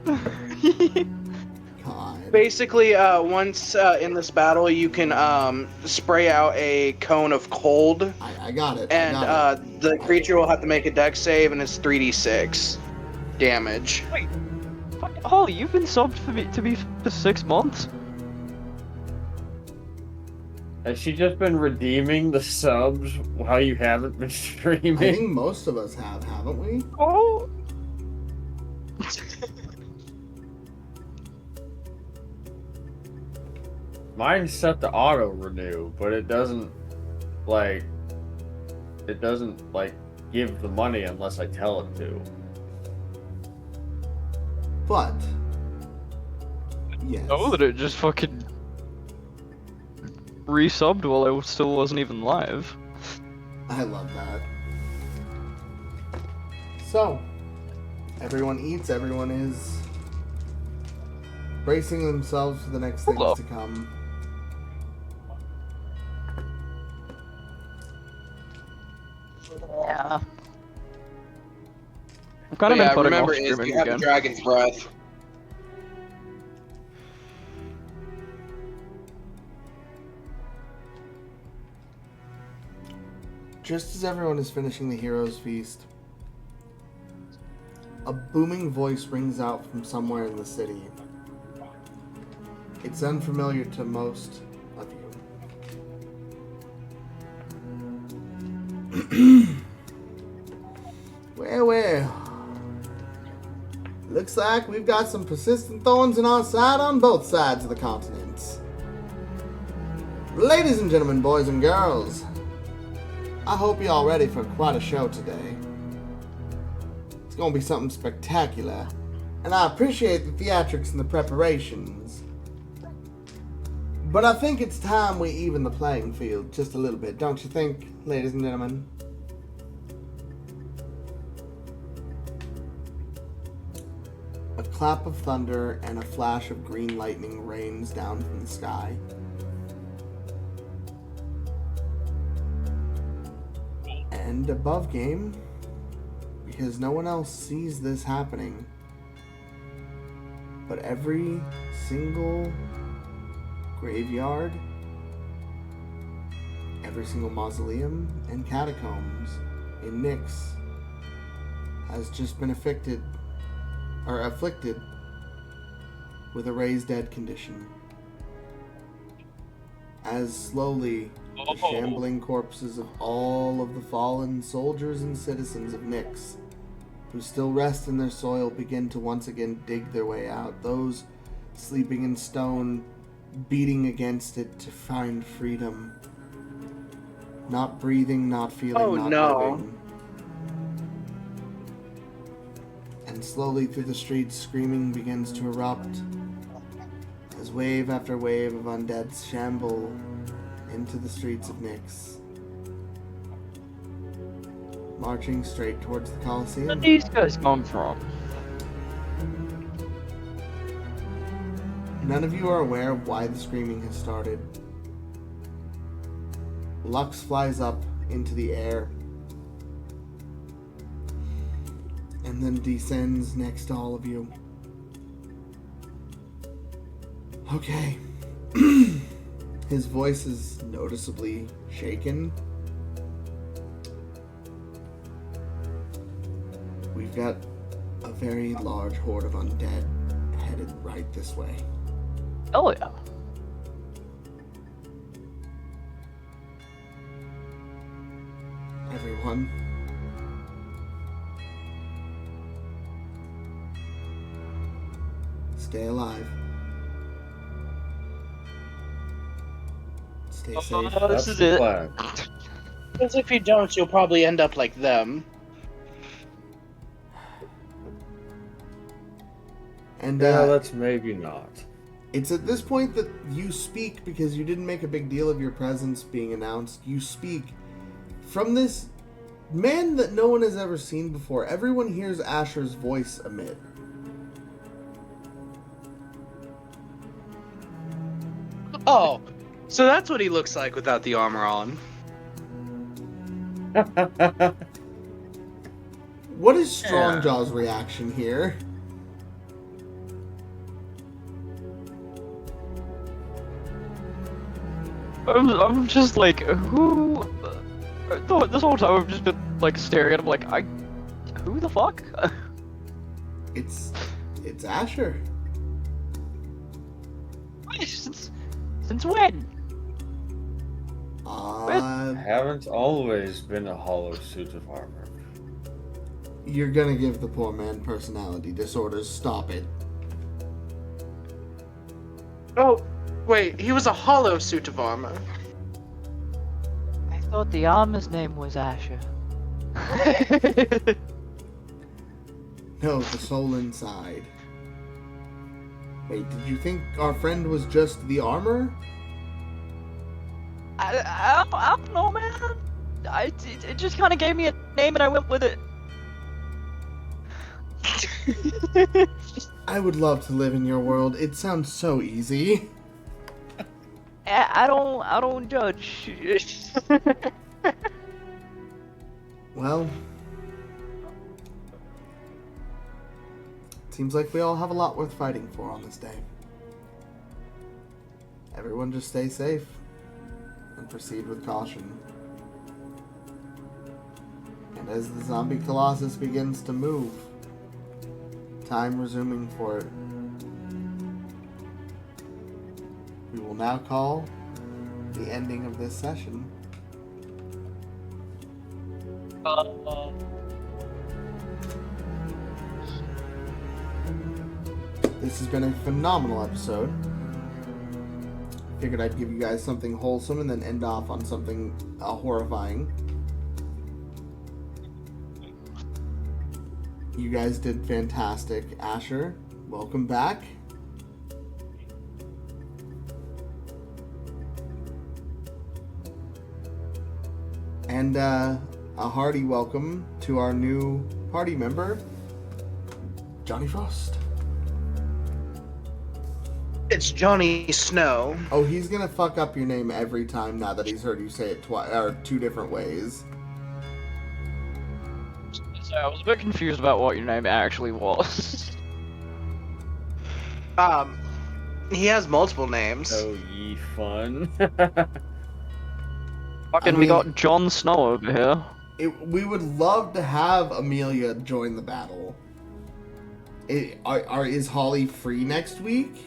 God. Basically, once in this battle, you can spray out a cone of cold, I got it. and I got it. the creature will have to make a dex save, and it's 3d6 damage. Holly, you've been subbed for me for 6 months. Has she just been redeeming the subs while you haven't been I streaming? think most of us have, haven't we? Oh. Mine's set to auto renew, but it doesn't like give the money unless I tell it to. But yes. Oh, that it just fucking resubbed while I still wasn't even live. I love that. So, everyone eats, everyone is bracing themselves for the next things Hold up. to come. Yeah. I've kind of been putting off streaming you have a again. dragon's breath. Just as everyone is finishing the hero's feast, a booming voice rings out from somewhere in the city. It's unfamiliar to most of you. Well. Looks like we've got some persistent thorns in our side on both sides of the continent. Ladies and gentlemen, boys and girls, I hope you're all ready for quite a show today. It's gonna be something spectacular, and I appreciate the theatrics and the preparations. But I think it's time we even the playing field just a little bit, don't you think, ladies and gentlemen? A clap of thunder and a flash of green lightning rains down from the sky. And above game, because no one else sees this happening, but every single graveyard, every single mausoleum and catacombs in Nyx has just been afflicted with a raised dead condition. As slowly the shambling corpses of all of the fallen soldiers and citizens of Nyx who still rest in their soil begin to once again dig their way out. Those sleeping in stone, beating against it to find freedom. Not breathing, not feeling, not living. And slowly through the streets, screaming begins to erupt as wave after wave of undead shamble into the streets of Nyx, marching straight towards the Colosseum. Where did these guys come from? None of you are aware of why the screaming has started. Lux flies up into the air and then descends next to all of you. Okay. His voice is noticeably shaken. We've got a very large horde of undead headed right this way. Hell yeah. Everyone, stay alive. Stay safe. Oh, this That's is the it. plan. Because if you don't, you'll probably end up like them. And Yeah, that's maybe not. it's at this point that you speak, because you didn't make a big deal of your presence being announced. You speak from this man that no one has ever seen before. Everyone hears Asher's voice emit. Oh, so that's what he looks like without the armor on. What is Strongjaw's reaction here? I'm just like, who? This whole time I've just been like staring at him like, who the fuck? It's Asher. Since when? I haven't always been a hollow suit of armor. You're gonna give the poor man personality disorders. Stop it. Oh, wait, he was a hollow suit of armor. I thought the armor's name was Asher. No, the soul inside. Wait, did you think our friend was just the armor? I don't know, man. It just kind of gave me a name and I went with it. I would love to live in your world. It sounds so easy. I don't judge. Well, seems like we all have a lot worth fighting for on this day. Everyone just stay safe and proceed with caution. And as the zombie colossus begins to move, time resuming for it, we will now call the ending of this session. This has been a phenomenal episode. Figured I'd give you guys something wholesome and then end off on something horrifying. You guys did fantastic. Asher, welcome back. And a hearty welcome to our new party member, Johnny Frost. It's Johnny Snow. Oh, he's gonna fuck up your name every time now that he's heard you say it twice or two different ways. So I was a bit confused about what your name actually was. He has multiple names. Oh, ye fun. We got Jon Snow over here. We would love to have Amelia join the battle. Is Holly free next week?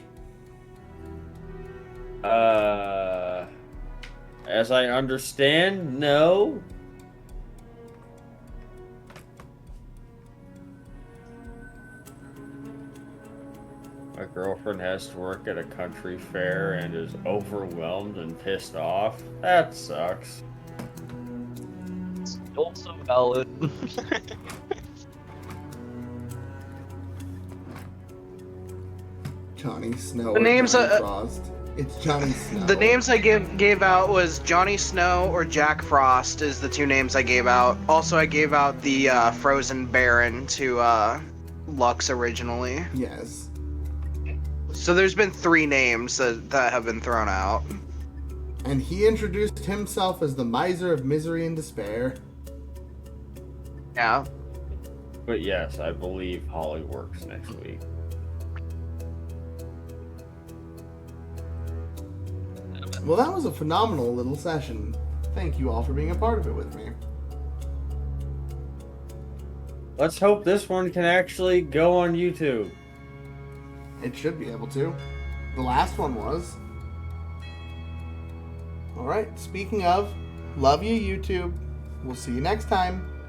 As I understand, no. My girlfriend has to work at a country fair and is overwhelmed and pissed off. That sucks. It's also valid. Johnny Snow. The or names Johnny are- Frost. It's Johnny Snow. The names I gave out was Johnny Snow or Jack Frost is the two names I gave out. Also, I gave out the Frozen Baron to Lux originally. Yes. So there's been 3 names that have been thrown out. And he introduced himself as the miser of misery and despair. Yeah. But yes, I believe Holly works next week. Well, that was a phenomenal little session. Thank you all for being a part of it with me. Let's hope this one can actually go on YouTube. It should be able to. The last one was. Alright, speaking of, love you, YouTube. We'll see you next time.